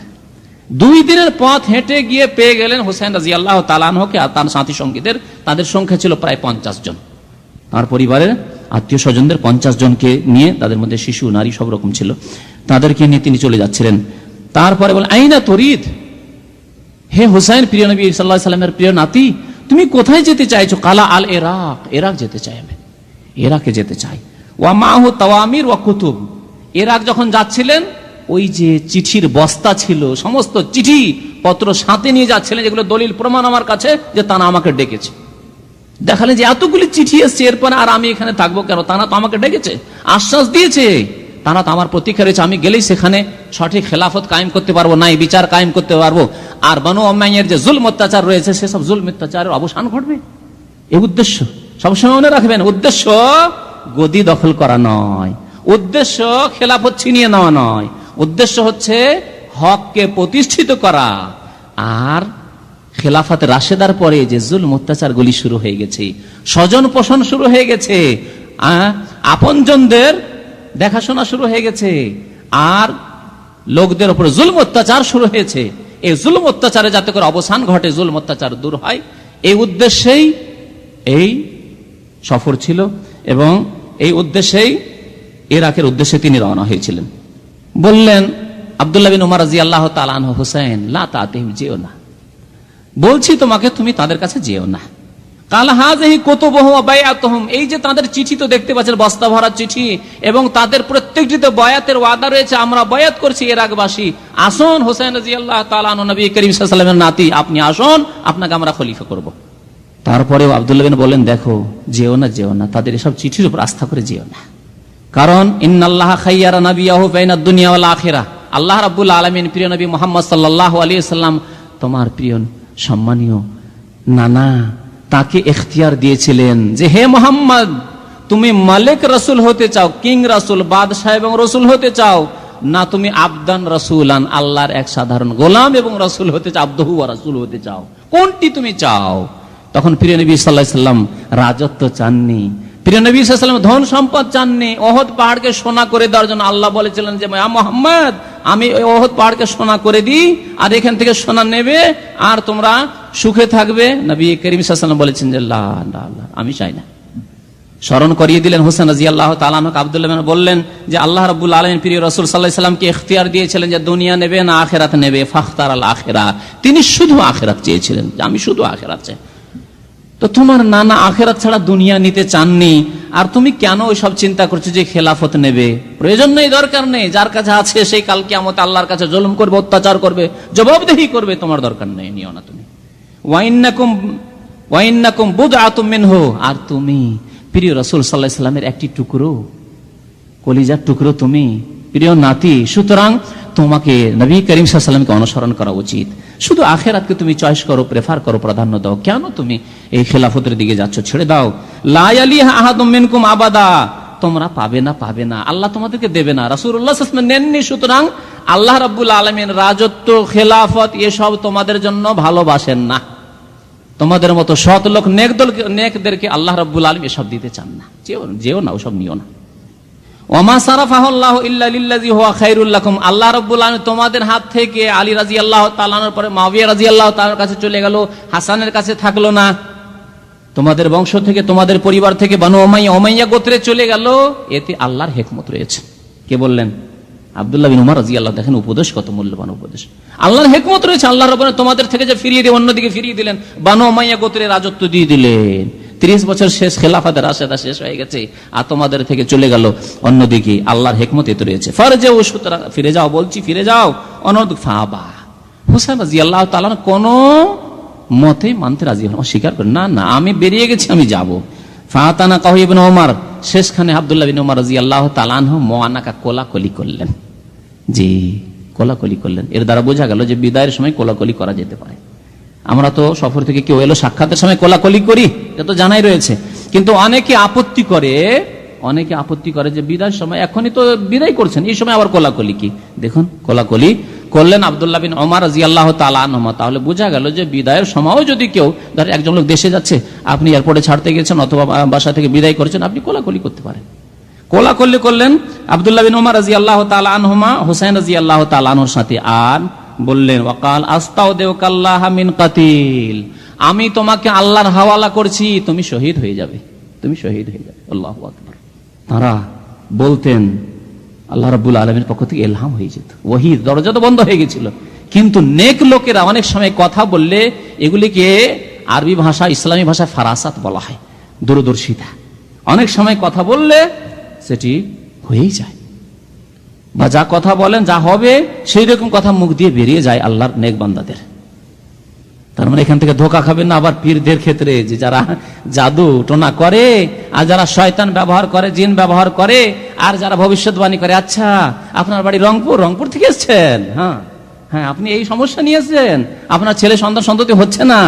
2 দিনের পথ হেঁটে গিয়ে পেয়ে গেলেন হুসাইন রাদিয়াল্লাহু তাআলা আনহুকে আর তার সাথী সঙ্গীদের। তাদের সংখ্যা ছিল প্রায় 50 জন। তার পরিবারের আত্মীয় স্বজনদের 50 জনকে নিয়ে, তাদের মধ্যে শিশু নারী সব রকম ছিল, তাদেরকে নিয়ে তিনি চলে যাচ্ছিলেন। তারপরে বলেন আইনা তরিদ, হে হুসাইন, প্রিয় নবী সাল্লাল্লাহু আলাইহি সাল্লামের প্রিয় নাতি, তুমি কোথায় যেতে চাইছো? কালা আল ইরাক, ইরাক যেতে চাই আমি, ইরাকে যেতে চাই। ওয়া মাহু তাওয়ামির ওয়া কুতুব, ইরাক যখন যাচ্ছিলেন ওই যে চিঠির বস্তা ছিল, সমস্ত চিঠি পত্র সাথে নিয়ে যাচ্ছিলেন, যেগুলো দলিল প্রমাণ আমার কাছে যে তারা আমাকে ডেকেছে। দেখালেন যে এতগুলি চিঠি এসছে, এরপরে আর আমি এখানে থাকবো কেন? তারা তো আমাকে ডেকেছে, আশ্বাস দিয়েছে, তারা তো আমার প্রতীক্ষা রয়েছে, আমি গেলেই সেখানে সঠিক খেলাফত কায়েম করতে পারবো, নাই বিচার কায়েম করতে পারবো, আর বানু উমাইয়ার যে জুলম অত্যাচার রয়েছে সেসব জুলম অত্যাচারের অবসান ঘটবে। এই উদ্দেশ্য সবসময় মনে রাখবেন। উদ্দেশ্য গদি দখল করা নয়, উদ্দেশ্য খেলাফত ছিনিয়ে নেওয়া নয়, উদ্দেশ্য হচ্ছে হককে প্রতিষ্ঠিত করা। আর খেলাফত রাশেদার পরে যে জুলম অত্যাচারগুলি শুরু হয়ে গেছে, স্বজন পোষণ শুরু হয়ে গেছে, আপনজনদের দেখাশোনা শুরু হয়ে গেছে, আর লোকদের উপর জুলম অত্যাচার শুরু হয়েছে, এই জুলম অত্যাচারে যাতে করে অবসান ঘটে, জুলম অত্যাচার দূর হয়, এই উদ্দেশ্যেই এই সফর ছিল এবং এই উদ্দেশ্যেই ইরাকের উদ্দেশ্যে তিনি রওনা হয়েছিলেন। বললেন আব্দুল্লাহ বিন উমর রাদিয়াল্লাহু তাআলা আনহু, হুসাইন লা তাতিহিম, যেও না, বলছি তোমাকে তুমি তাদের কাছে যেও না। কাল হাযিহি কুতুবুহু ওয়া বায়াতুহুম, এই যে তাদের চিঠি তো দেখতে পাচ্ছেন, বস্তা ভরা চিঠি, এবং তাদের প্রত্যেকটিতে বয়াতের ওয়াদা রয়েছে, আমরা বয়াত করছি ইরাকবাসী, আসুন হুসাইন রাদিয়াল্লাহু তাআলা আনহু নবী করিম সাল্লাল্লাহু আলাইহি ওয়াসাল্লামের নাতি, আপনি আসুন, আপনাকে আমরা খলিফা করব। তারপরেও আব্দুল্লাহ বিন বলেন, দেখো যেও না, যেও না, তাদের এসব চিঠির উপর আস্থা করে যেও না। কারণ ইন্নাল্লাহা খায়্যারা নাবিয়াহু বাইনাদ দুনিয়া ওয়াল আখিরাহ, আল্লাহ রাব্বুল আলামিন প্রিয় নবী মুহাম্মদ সাল্লাল্লাহু আলাইহি ওয়াসাল্লাম, তোমার প্রিয় সম্মানীয় নানা, তাকে ইখতিয়ার দিয়েছিলেন যে হে মুহাম্মদ, তুমি মালিক রাসূল হতে চাও, কিং রাসূল, বাদশাহ এবং রাসূল হতে চাও, না তুমি আবদান রাসূলান, আল্লাহর এক সাধারণ গোলাম এবং রাসূল হতে চাও, আবদুহু ওয়া রাসূল হতে চাও, কোনটি তুমি চাও? তখন প্রিয় নবী সাল্লাল্লাহু আলাইহি ওয়াসাল্লাম রাজত্ব চাননি, প্রিয় নবী সাল্লাল্লাহু আলাইহি ওয়াসাল্লাম ধন সম্পদ চাননি। ওহদ পাহাড়কে সোনা করে দেওয়ার জন্য আল্লাহ বলেছিলেন যে মুহাম্মদ, আমি ওই ওহদ পাহাড়কে সোনা করে দিই, আর এখান থেকে সোনা নেবে আর তোমরা সুখে থাকবে। নবী করিম সাল্লাল্লাহু আলাইহি ওয়াসাল্লাম বলেছেন যে লা লা লা, আমি চাই না। স্মরণ করিয়ে দিলেন হোসেন রাদিয়াল্লাহু তাআলা আনহু। আব্দুল্লাহ বিন বললেন যে আল্লাহ রাব্বুল আলামিন প্রিয় রাসূল সাল্লাল্লাহু আলাইহি ওয়াসাল্লামকে ইখতিয়ার দিয়েছিলেন যে দুনিয়া নেবে না আখিরাত নেবে, ফাখতারাল আখিরা, তিনি শুধু আখিরাত চেয়েছিলেন, যে আমি শুধু আখিরাত চাই। তো তোমার নানা আখিরাত ছাড়া দুনিয়া নিতে চাননি, আর তুমি কেন ওই সব চিন্তা করছো যে খেলাফত নেবে? প্রয়োজন নেই, দরকার নেই। যার কাছে আছে সেই কাল কিয়ামতে আল্লাহর কাছে জুলুম করবে, অত্যাচার করবে, জবাবদিহি করবে, তোমার দরকার নেই, নিও না তুমি। ওয়াইন্নাকুম বুদআতুম মিনহু, আর তুমি প্রিয় রাসূল সাল্লাল্লাহু আলাইহি ওয়াসাল্লামের একটি টুকরো, কলিজার টুকরো তুমি, প্রিয় নাতি, সুতরাং তোমাকে নবী করিম সাল্লাল্লাহু আলাইহি ওয়াসাল্লামকে অনুসরণ করা উচিত। শুধু আখিরাতকে তুমি চয়েস করো, প্রেফার করো, প্রাধান্য দাও। কেন তুমি এই খেলাফতের দিকে যাচ্ছ? ছেড়ে দাও। লা ইয়ালিহা আহাদুম মিনকুম আবাদা, তোমরা পাবে না, পাবে না, আল্লাহ তোমাদেরকে দেবে না। রাসূলুল্লাহ সাল্লাল্লাহু আলাইহি ওয়াসাল্লাম নেননি, সুতরাং আল্লাহ রাব্বুল আলামিন রাজত্ব, খেলাফত এসব তোমাদের জন্য ভালোবাসেন না। তোমাদের মতো সৎ লোক, নেকদেরকে আল্লাহ রাব্বুল আলামিন এসব দিতে চান না। যেও না, ওসব নিও না। ওমা সারাফাহুল্লাহু ইল্লা লিল্লাযী হুয়া খায়রুল লাকুম, আল্লাহ রাব্বুল আলামিন তোমাদের হাত থেকে আলী রাদিয়াল্লাহু তাআলা আনহুর পরে মুআবিয়া রাদিয়াল্লাহু তাআলার কাছে চলে গেল, হাসানের কাছে থাকলো না, তোমাদের বংশ থেকে, তোমাদের পরিবার থেকে বানু উমাইয়া গোত্রে চলে গেল, এতে আল্লাহর হিকমত রয়েছে। কে বললেন? আব্দুল্লাহ বিন উমর রাদিয়াল্লাহু, দেখেন উপদেশ কত মূল্যবান উপদেশ। আল্লাহর হিকমত রয়েছে, আল্লাহ রাব্বুল আলামিন তোমাদের থেকে যে ফিরিয়ে দিয়ে অন্যদিকে ফিরিয়ে দিলেন, বানু উমাইয়া গোত্রে রাজত্ব দিয়ে দিলেন। 30 বছর শেষ, খেলাফত রাশেদা শেষ হয়ে গেছে, আর তোমাদের থেকে চলে গেল অন্যদিকে। আল্লাহর হিকমত এতে রয়েছে। ফারজাউ, সুতরাং ফিরে যাও, বলছি ফিরে যাও। অনদ ফাবা, হুসাইন রাদিয়াল্লাহু তাআলা কোন মতে মানতে রাজি হন, অস্বীকার করেন না, না আমি বেরিয়ে গেছি, আমি যাব। ফাতানা কাহু ইবনে ওমর, শেষখানে আব্দুল্লাহ বিন ওমর রাদিয়াল্লাহু তাআলা আনহু মুআনাকা, কোলাকুলি করলেন। জি, কোলাকুলি করলেন। এর দ্বারা বোঝা গেল যে বিদায়ের সময় কোলাকুলি করা যেতে পারে। আমরা তো সফর থেকে কেউ এলো, সাক্ষাতের সময় কোলাকুলি করি, এটা তো জানাই রয়েছে। কিন্তু অনেকে আপত্তি করে যে বিদায়ের সময়, এখনই তো বিদায় করছেন, এই সময় আবার কোলাকুলি কি? দেখুন, কোলাকুলি করলেন আব্দুল্লাহ বিন ওমর রাদিয়াল্লাহু তাআলা আনহু। তাহলে বোঝা গেল যে বিদায়ের সময়ও যদি কেউ, ধর একজন লোক দেশে যাচ্ছে, আপনি এয়ারপোর্টে ছাড়তে গেছেন অথবা বাসা থেকে বিদায় করেছেন, আপনি কোলাকুলি করতে পারেন। কোলাকুলি করলেন আব্দুল্লাহ বিন ওমর রাদিয়াল্লাহু তাআলা আনহুমা হুসাইন রাদিয়াল্লাহু তাআলা আনহুর সাথে, আর বললেন ওয়াকাল আস্তাউদিউকাল্লাহ মিন কাতিল, আমি তোমাকে আল্লাহর হাওয়ালা করছি, তুমি শহীদ হয়ে যাবে, তুমি শহীদ হয়ে যাবে। আল্লাহু আকবার। তারা বলতেন, আল্লাহ রাব্বুল আলামিনের পক্ষ থেকে ইলহাম হয়ে যেত, ওহী, দরজা তো বন্ধ হয়ে গেছিল। কিন্তু নেক লোকেরা অনেক সময় কথা বললে, এগুলিকে আরবি ভাষা, ইসলামী ভাষায় ফারাসাত বলা হয়, দূরদর্শিতা। অনেক সময় কথা বললে সেটি হয়েই যায়, বা যা কথা বলেন যা হবে সেই রকম কথা মুখ দিয়ে বেরিয়ে যায় আল্লাহর নেক বান্দাদের। তার মানে এখান থেকে ধোকা খাবেন না আবার পীরদের ক্ষেত্রে, যে যারা জাদু টোনা করে আর যারা শয়তান ব্যবহার করে, জিন ব্যবহার করে, আর যারা ভবিষ্যৎবাণী করে। আচ্ছা, আপনার বাড়ি রংপুর, রংপুর থেকে এসছেন, হ্যাঁ হ্যাঁ, আপনি এই সমস্যা নিয়েছেন, আপনার ছেলে সন্তান সন্ততি হচ্ছে না,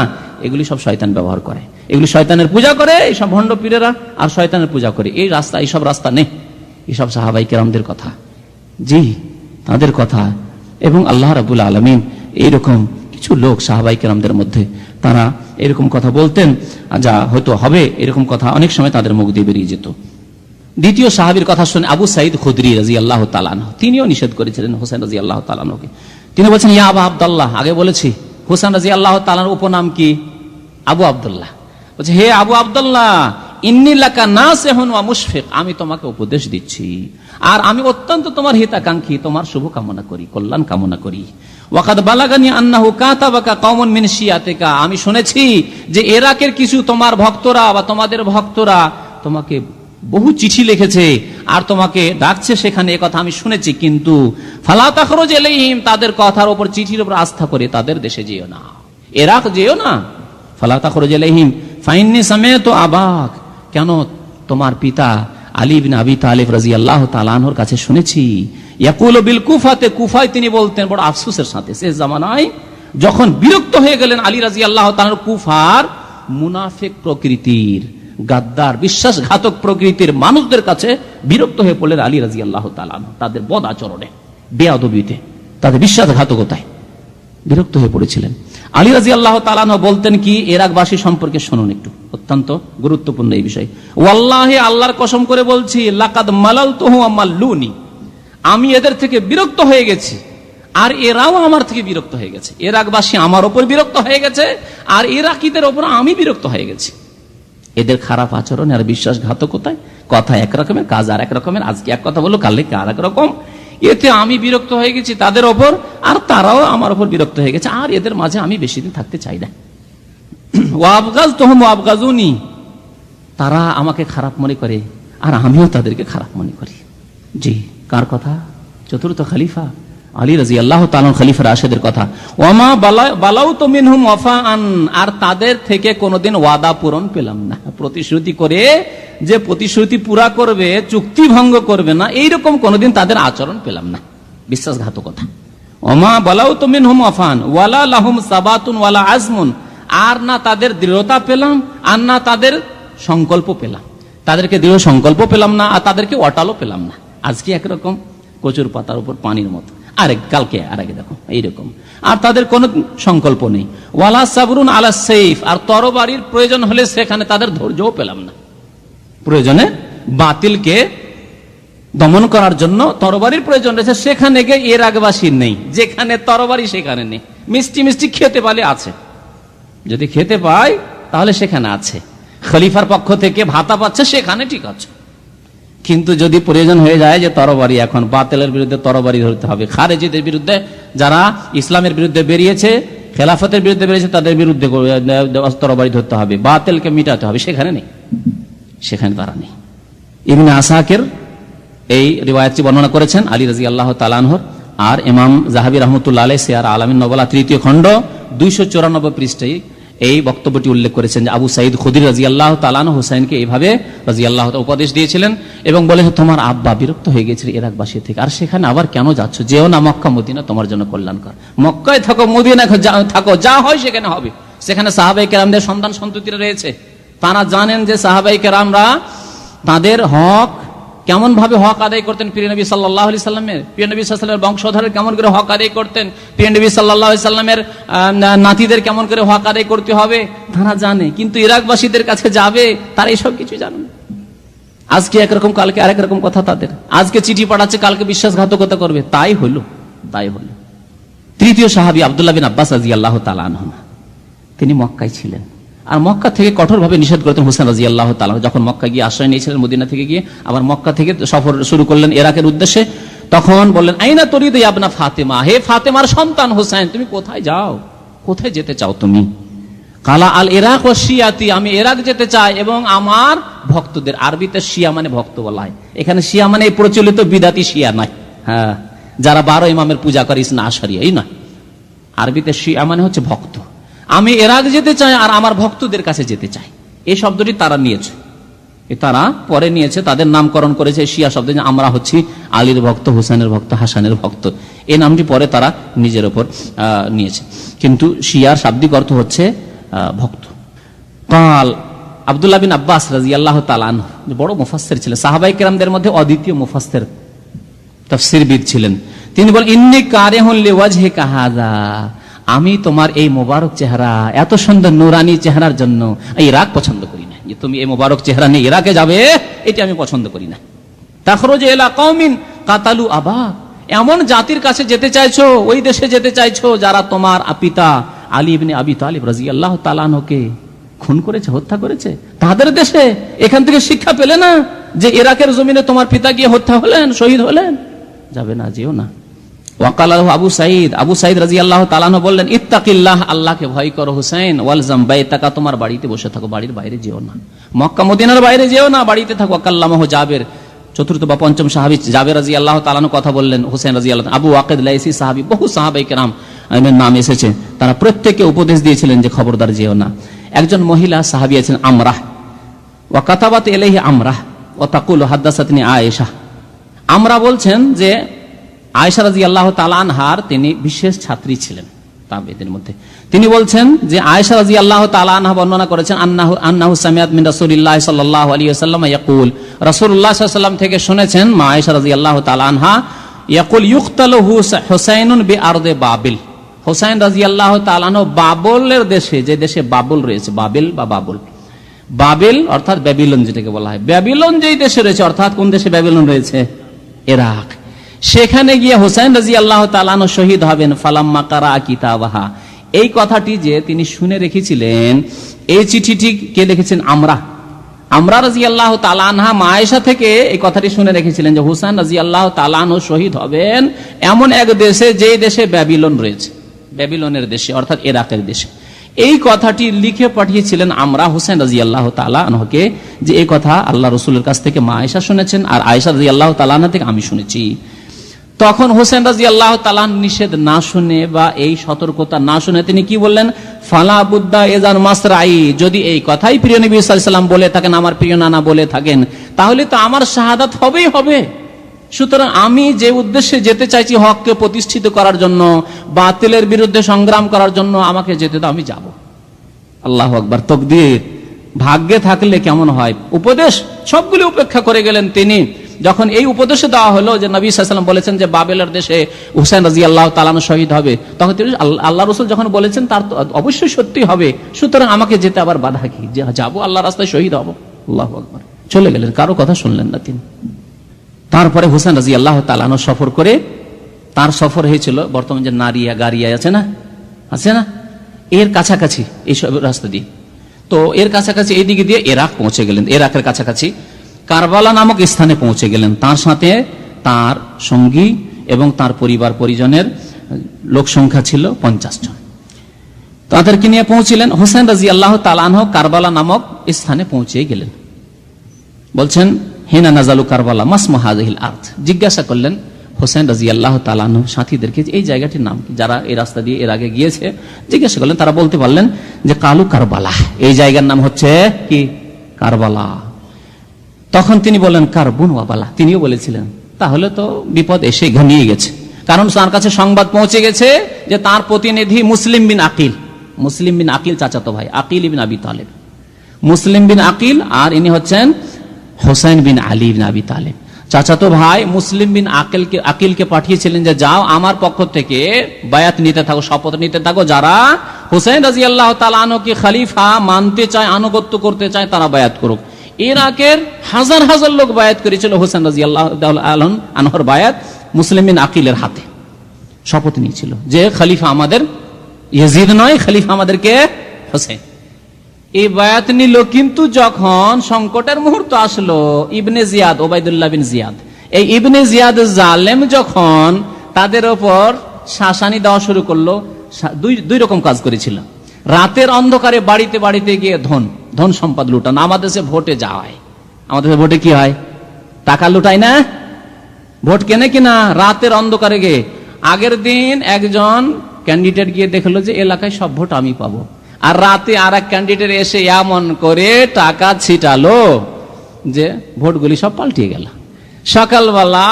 এগুলি সব শয়তান ব্যবহার করে, এগুলি শয়তানের পূজা করে, এইসব ভণ্ড পীরেরা আর শয়তানের পূজা করে। এই রাস্তা, এইসব রাস্তা নেই। এসব সাহাবাই কেরামদের কথা, জি তাদের কথা। এবং আল্লাহ রাব্বুল আলামিন এইরকম কিছু লোক সাহাবাই কেরামদের মধ্যে, তারা এরকম কথা বলতেন যা হয়তো হবে, এরকম কথা অনেক সময় তাদের মুখ দিয়ে বেরিয়ে যেত। দ্বিতীয় সাহাবীর কথা শুনে আবু সাঈদ খুদরি রাদিয়াল্লাহু তাআলা আনহু, তিনিও নিষেধ করেছিলেন হোসেন রাদিয়াল্লাহু তাআলা আনহুকে। তিনি বলছেন, ইয়া আবু আব্দুল্লাহ, আগে বলেছি হোসেন রাদিয়াল্লাহু তাআলার উপনাম কি? আবু আব্দুল্লাহ। বলছে, হে আবু আব্দুল্লাহ, ইন্নী লাকা নাসিহুন ওয়া মুশফিক, আমি তোমাকে উপদেশ দিচ্ছি আর আমি অত্যন্ত তোমার হিতাকাঙ্ক্ষী, তোমার শুভ কামনা করি, কল্যাণ কামনা করি। ওয়াকাদ বালাগানি আন্নাহু কাতাবাকা কওমুন মিন শিয়াতিকা, আমি শুনেছি যে ইরাকের কিছু তোমার ভক্তরা বা তোমাদের ভক্তরা তোমাকে বহু চিঠি লিখেছে আর তোমাকে ডাকছে সেখানে, এ কথা আমি শুনেছি। কিন্তু ফালা তাখরুজ ইলাইহিম, তাদের কথার উপর, চিঠির উপর আস্থা করে তাদের দেশে যেও না, ইরাক যেও না। ফালা তাখরুজ ইলাইহিম ফাইন্নী সামিআতু আবাক, কেন তোমার পিতা আলী ইবনে আবি তালিব রাদিয়াল্লাহু তাআলা আনহুর কাছে শুনেছি, ইয়াকুলু বিল কুফাতে, কুফায় তিনি বলতেন বড় আফসোসের সাথে, শেষ জামানায় যখন বিরক্ত হয়ে গেলেন আলী রাদিয়াল্লাহু তাআলা, কুফার মুনাফিক প্রকৃতির, গাদ্দার, বিশ্বাসঘাতক প্রকৃতির মানুষদের কাছে বিরক্ত হয়ে পড়লেন আলী রাদিয়াল্লাহু তাআলা আনহু, তাদের বদ আচরণে, বেয়াদবিতে, তাদের বিশ্বাসঘাতকতায় বিরক্ত হয়ে পড়েছিলেন। আলী রাদিয়াল্লাহু তাআলা আনহু বলতেন কি, ইরাকবাসী সম্পর্কে শুনুন একটু, অত্যন্ত গুরুত্বপূর্ণ এই বিষয়। ওয়াল্লাহি, আল্লাহর কসম করে বলছি, লাকাদ মালালতুহু ওয়া মাল্লুনি, আমি এদের থেকে বিরক্ত হয়ে গেছি আর এরাও আমার থেকে বিরক্ত হয়ে গেছে। ইরাকবাসী আমার উপর বিরক্ত হয়ে গেছে আর ইরাকিদের উপর আমি বিরক্ত হয়ে গেছি। এদের খারাপ আচরণ আর বিশ্বাসঘাতকতায়, কথা এক রকমের, কাজ আর এক রকমের, আজকে এক কথা বললো কালকে আর এক রকম, এতে আমি বিরক্ত হয়ে গেছি তাদের ওপর আর তারাও আমার উপর বিরক্ত হয়ে গেছে, আর এদের মাঝে আমি বেশি দিন থাকতে চাই না। ওয়াবগাজতুহুম ওয়াবগাজুনি, তারা আমাকে খারাপ মনে করে আর আমিও তাদেরকে খারাপ মনে করি। জি, কার কথা? চতুর্থ খলিফা আলী রাদিয়াল্লাহু তাআলা খলিফা রাশেদের কথা। ওয়ামা বালাউতু মিনহুম ওয়াফাআন, আর তাদের থেকে কোনোদিন ওয়াদা পূরণ পেলাম না, প্রতিশ্রুতি করে যে প্রতিশ্রুতি পুরা করবে, চুক্তি ভঙ্গ করবে না, এইরকম কোনোদিন তাদের আচরণ পেলাম না, বিশ্বাসঘাতকতা। ওয়ামা বালাউতু মিনহুম ওয়াফাআন ওয়ালা লাহুম সাবাতুন ওয়ালা আজমুন, আর না তাদের দৃঢ়তা পেলাম আর না তাদের সংকল্প পেলাম, তাদেরকে দৃঢ় সংকল্প পেলাম না আর তাদেরকে অটালও পেলাম না। আজকে একরকম কচুর পাতার উপর পানির মতো, আরেক কালকে আরেক দেখো এইরকম, আর তাদের কোনো সংকল্প নেই। ওয়ালা সাবরুন আলা সাইফ, আর তরবারির প্রয়োজন হলে সেখানে তাদের ধৈর্যও পেলাম না, প্রয়োজনে বাতিলকে দমন করার জন্য তরবারির প্রয়োজন রয়েছে, সেখানে গিয়ে ইরাকবাসী নেই, যেখানে তরবারি সেখানে নেই। মিষ্টি মিষ্টি খেতে পালে আছে, যদি খেতে পায় তাহলে সেখানে আছে, খলিফার পক্ষ থেকে ভাতা পাচ্ছে সেখানে ঠিক আছে। কিন্তু যদি প্রয়োজন হয়ে যায় যে তরবারি, এখন বাতিলের বিরুদ্ধে তরবারি ধরতে হবে, খারেজিদের বিরুদ্ধে, যারা ইসলামের বিরুদ্ধে বেরিয়েছে, খেলাফতের বিরুদ্ধে বেরিয়েছে, তাদের বিরুদ্ধে তরবারি ধরতে হবে, বাতিলকে মিটাতে হবে, সেখানে নেই, সেখানে তারা নেই। ইবনে আসাকির এই রিওয়ায়াতটি বর্ণনা করেছেন আলী রাদিয়াল্লাহু তাআলা আনহুর, আর ইমাম যাহাবী রাহমাতুল্লাহ আলাইহি সিয়ার আলামিন নবলা 3য় খণ্ড 294 পৃষ্ঠায় এই বক্তব্যটি উল্লেখ করেছেন যে আবু সাঈদ খুদরি রাদিয়াল্লাহু তাআলা আনহু হুসাইনকে এইভাবে রাদিয়াল্লাহু তাআলা উপদেশ দিয়েছিলেন এবং বলেছেন, তোমার আব্বা বিরক্ত হয়ে গেছিল ইরাকবাসী থেকে, আর সেখানে আবার কেন যাচ্ছ, যেও না, মক্কা মদিনা তোমার জন্য কল্যাণকর, মক্কায় থাকো, মদিনায় থাকো, যা হয় সেখানে হবে। সেখানে সাহাবায়ে কেরামদের সন্তান সন্ততিরা রয়েছে, তারা জানেন যে সাহাবায়ে কেরামরা তাদের হক কেমন ভাবে হক আদায় করতেন, প্রিয় নবী সাল্লাল্লাহু আলাইহি সাল্লামের, প্রিয় নবী সাল্লাল্লাহু আলাইহি সাল্লামের বংশধরের কেমন করে হক আদায় করতেন, প্রিয় নবী সাল্লাল্লাহু আলাইহি সাল্লামের নাতিদের কেমন করে হক আদায় করতে হবে, তারা জানে। কিন্তু ইরাকবাসীদের কাছে যাবে, তারা এইসব কিছু জানে না। আজকে একরকম, কালকে আরেক রকম কথা তাদের, আজকে চিঠি পাঠাচ্ছে, কালকে বিশ্বাসঘাতকতা করবে, তাই হলো। তৃতীয় সাহাবী আব্দুল্লাহ বিন আব্বাস রাদিয়াল্লাহু তাআলা আনহু, তিনি মক্কায় ছিলেন আর মক্কা থেকে কঠোরভাবে নিষেধ করতেন হোসেন রাদিয়াল্লাহু তাআলা। যখন মক্কা গিয়ে আশ্রয় নিয়েছিলেন, মদিনা থেকে গিয়ে আবার মক্কা থেকে সফর শুরু করলেন ইরাকের উদ্দেশ্যে, তখন বললেন, আইনা তুরিদু ইয়া ইবনা ফাতিমা, হে ফাতেমার সন্তান হোসেন, তুমি কোথায় যাও, কোথায় যেতে চাও তুমি? কালা আল ইরাক ওয়া শিয়াতি, আমি ইরাক যেতে চাই এবং আমার ভক্তদের, আরবিতে শিয়া মানে ভক্ত বলা হয়, এখানে শিয়া মানে এই প্রচলিত বিদাতি শিয়া নয়, হ্যাঁ, যারা 12 ইমামের পূজা করে ইসনা আশারিয়া, এই নয়, আরবিতে শিয়া মানে হচ্ছে ভক্ত। আমি ইরাক যেতে চাই আর আমার ভক্তদের কাছে যেতে চাই। এই শব্দটি তারা নিয়েছে, তারা পরে নিয়েছে, তাদের নামকরণ করেছে শিয়া শব্দ। আমরা হচ্ছি আলীর ভক্ত, হুসেনের ভক্ত, হাসানের ভক্ত, এই নামটি পরে তারা নিজের ওপর নিয়েছে, কিন্তু শিয়ার শাব্দিক অর্থ হচ্ছে ভক্ত। কাল আব্দুল্লাহ বিন আব্বাস রাদিয়াল্লাহু তাআলা আনহু, বড় মুফাসসির ছিলেন, সাহাবায়ে কেরামদের মধ্যে অদ্বিতীয় মুফাসসির তাফসীরবিদ ছিলেন। তিনি বলেন, ইন্নী কারিহুন লিওয়াজহিকা হাযা, আমি তোমার এই মোবারক চেহারা, এত সুন্দর নুরানি চেহারার জন্য ইরাক পছন্দ করি না। যে তুমি এই মোবারক চেহারা নিয়ে ইরাকে যাবে, এটি আমি পছন্দ করি না। তাখরুজু ইলা কওমিন কাতালু আবা, এমন জাতির কাছে যেতে চাইছো, ওই দেশে যেতে চাইছো যারা তোমার পিতা আলী ইবনে আবি তালিব রাদিয়াল্লাহু তাআলা আনহুকে খুন করেছে, হত্যা করেছে। তাদের দেশে এখান থেকে শিক্ষা পেলে না যে ইরাকের জমিনে তোমার পিতা গিয়ে হত্যা হলেন, শহীদ হলেন? যাবে না, যেও না। ওয়াকালাহু আবু সাঈদ, আবু সাঈদ রাদিয়াল্লাহু তাআলা আনহু বললেন, ইত্তাকিল্লাহ, আল্লাহকে ভয় করো হুসাইন, ওয়ালজাম বাইতাকা, তোমার বাড়িতে বসে থাকো, বাড়ির বাইরে যেও না, মক্কা মদিনার বাইরে যেও না, বাড়িতে থাকো। কাল্লামাহু জাবের, চতুর্থ বা পঞ্চম সাহাবী জাবের রাদিয়াল্লাহু তাআলা আনহু কথা বললেন হুসাইন রাদিয়াল্লাহু। আবু ওয়াকিদ লাইসি সাহাবী, বহু সাহাবায়ে কেরাম এর নাম এসেছে, তারা প্রত্যেককে উপদেশ দিয়েছিলেন যে খবরদার যেও না। একজন মহিলা সাহাবী আছেন আমরাহ, ওয়া কাতাবাত ইলাইহি আমরাহ ওয়া তাকুলু হাদাসাতনি আয়েশা। আমরা বলছেন যে আয়েশা রাদিয়াল্লাহু তাআলা আনহার তিনি বিশেষ ছাত্রী ছিলেন তাবেঈদের মধ্যে। তিনি বলছেন যে আয়েশা রাদিয়াল্লাহু তাআলা আনহা বর্ণনা করেছেন আন্নাহু সামিআত মিন রাসূলিল্লাহি সাল্লাল্লাহু আলাইহি ওয়াসাল্লাম ইয়াকুল, রাসূলুল্লাহ সাল্লাল্লাহু আলাইহি ওয়াসাল্লাম থেকে শুনেছেন মা আয়েশা রাদিয়াল্লাহু তাআলা আনহা, ইয়াকুল ইউকতালু হুসাইনুন বিআরদে বাবিল, হুসাইন রাদিয়াল্লাহু তাআলা আনহু বাবলের দেশে, যে দেশে বাবল রয়েছে, বাবিল বা বাবল, বাবিল অর্থাৎ ব্যাবিলন যেটাকে বলা হয়, ব্যাবিলন যেই দেশে রয়েছে, অর্থাৎ কোন দেশে ব্যাবিলন রয়েছে? ইরাক। সেখানে গিয়ে হুসাইন রাদিয়াল্লাহু তাআলা আনহু শহীদ হবেন। ফালাম্মা কারা কিতাবাহা, এই কথাটি যে তিনি শুনে রেখেছিলেন, এই চিঠিটি কে লিখেছেন? আমরা রাদিয়াল্লাহু তাআলা আনহা মা আয়েশা থেকে এই কথাটি শুনে রেখেছিলেন যে হুসাইন রাদিয়াল্লাহু তাআলা আনহু শহীদ হবেন এমন এক দেশে, যেই দেশে ব্যাবিলন রয়েছে, ব্যাবিলনের দেশে অর্থাৎ ইরাকের দেশে। এই কথাটি লিখে পাঠিয়েছিলেন আমরা হুসাইন রাদিয়াল্লাহু তাআলা আনহুকে, যে এই কথা আল্লাহ রাসূলের কাছ থেকে মা আয়েশা শুনেছেন, আর আয়েশা রাদিয়াল্লাহু তাআলা আনহা থেকে আমি শুনেছি। তখন হোসেন রাদিয়াল্লাহু তাআলা নিষেধ না শুনে বা এই সতর্কতা না শুনে তিনি কি বললেন? ফালা বুদ্দা এজান মাসরাই, যদি এই কথাই প্রিয় নবী সাল্লাল্লাহু আলাইহি ওয়াসাল্লাম বলে থাকেন, আমার প্রিয় নানা বলে থাকেন, তাহলে তো আমার শাহাদাত হবেই হবে। সুতরাং আমি যে উদ্দেশ্যে যেতে চাইছি, হককে প্রতিষ্ঠিত করার জন্য, বাতিলের বিরুদ্ধে সংগ্রাম করার জন্য, আমাকে যেতে দাও, আমি যাব। আল্লাহু আকবার, তাকদীর। ভাগ্যে থাকলে কেমন হয়, উপদেশ সবগুলো উপেক্ষা করে গেলেন তিনি। যখন এই উপদেশ দেওয়া হলো যে নবী সাল্লাল্লাহু আলাইহি ওয়াসাল্লাম বলেছেন যে বাবেলের দেশে হুসাইন রাদিয়াল্লাহু তাআলা আনহু শহীদ হবে, তখন তিনি আল্লাহ রাসূল যখন বলেছেন তার তো অবশ্যই সত্যি হবে, সুতরাং আমাকে যেতে আবার বাধা কি? যে যাবো, আল্লাহর রাস্তায় শহীদ হব। আল্লাহু আকবার। চলে গেলেন, কারো কথা শুনলেন না তিনি। তারপরে হুসাইন রাদিয়াল্লাহু তাআলা আনহু সফর করে, তার সফর হয়েছিল বর্তমান যে নারিয়া গারিয়া আছে না, এর কাছাকাছি এইসব রাস্তা দিয়ে। তো এর কাছাকাছি এইদিকে দিয়ে ইরাক পৌঁছে গেলেন। ইরাকের কাছাকাছি কারবালা নামক স্থানে পৌঁছে গেলেন। তার সাথে তার সঙ্গী এবং তার পরিবার পরিজনের লোক সংখ্যা ছিল 50 জন। তাদেরকে নিয়ে পৌঁছিলেন। হুসাইন রাদিয়াল্লাহু তাআলা আনহু কারবালা নামক স্থানে পৌঁছে গেলেন। বলছেন হিনা নাজালু কারবালা মাসমু হাযিহিল আরদ, জিজ্ঞাসা করলেন হুসাইন রাদিয়াল্লাহু তাআলা আনহু সাথীদেরকে এই জায়গাটির নাম কি, যারা এই রাস্তা দিয়ে এর আগে গিয়েছে জিজ্ঞাসা করলেন। তারা বলতে পারলেন যে কালু কারবালা, এই জায়গার নাম হচ্ছে কি কারবালা। তখন তিনি বলেন কারবুন ওয়াবালা, তিনিও বলেছিলেন তাহলে তো বিপদ এসে ঘনিয়ে গেছে, কারণ তার কাছে সংবাদ পৌঁছে গেছে যে তার প্রতিনিধি মুসলিম বিন আকিল চাচাতো ভাই, আকিল ইবনে আবি তালেব, মুসলিম বিন আকিল, আর ইনি হচ্ছেন হুসাইন বিন আলী ইবনে আবি তালেব। চাচাতো ভাই মুসলিম বিন আকিলকে পাঠিয়েছিলেন যে যাও আমার পক্ষ থেকে বায়াত নিতে থাকো, শপথ নিতে থাকো, যারা হুসাইন রাদিয়াল্লাহু তাআলা আনহুকে খলিফা মানতে চায়, আনুগত্য করতে চায়, তারা বায়াত করুক। ইরাকের হাজার হাজার লোক বায়াত করেছিল হুসাইন রাদিয়াল্লাহু আনহুর বায়াত মুসলিম বিন আকিলের হাতে, শপথ নিয়েছিল যে খলিফা আমাদের ইয়াজিদ নয়, খলিফা আমাদেরকে হুসাইন। এই বায়াত নিল, কিন্তু যখন সংকটের মুহূর্ত আসলো, ইবনে জিয়াদ, ওবাইদুল্লাহ বিন জিয়াদ, এই ইবনে জিয়াদ জালেম যখন তাদের ওপর শাসানি দেওয়া শুরু করলো, দুই রকম কাজ করেছিল। রাতের অন্ধকারে বাড়িতে বাড়িতে গিয়ে ধন সম্পদ লুটানো। আমাদের দেশে ভোটে যাওয়ায়, আমাদের ভোটে কি হয়, টাকা লুটায় না, ভোট কেনে কিনা, রাতের অন্ধকারে গিয়ে। আগের দিন একজন ক্যান্ডিডেট গিয়ে দেখলো যে এলাকায় সব ভোট আমি পাবো, আর রাতে আর এক ক্যান্ডিডেট এসে এমন করে টাকা ছিটালো যে ভোটগুলি সব পাল্টিয়ে গেল। সকালবেলা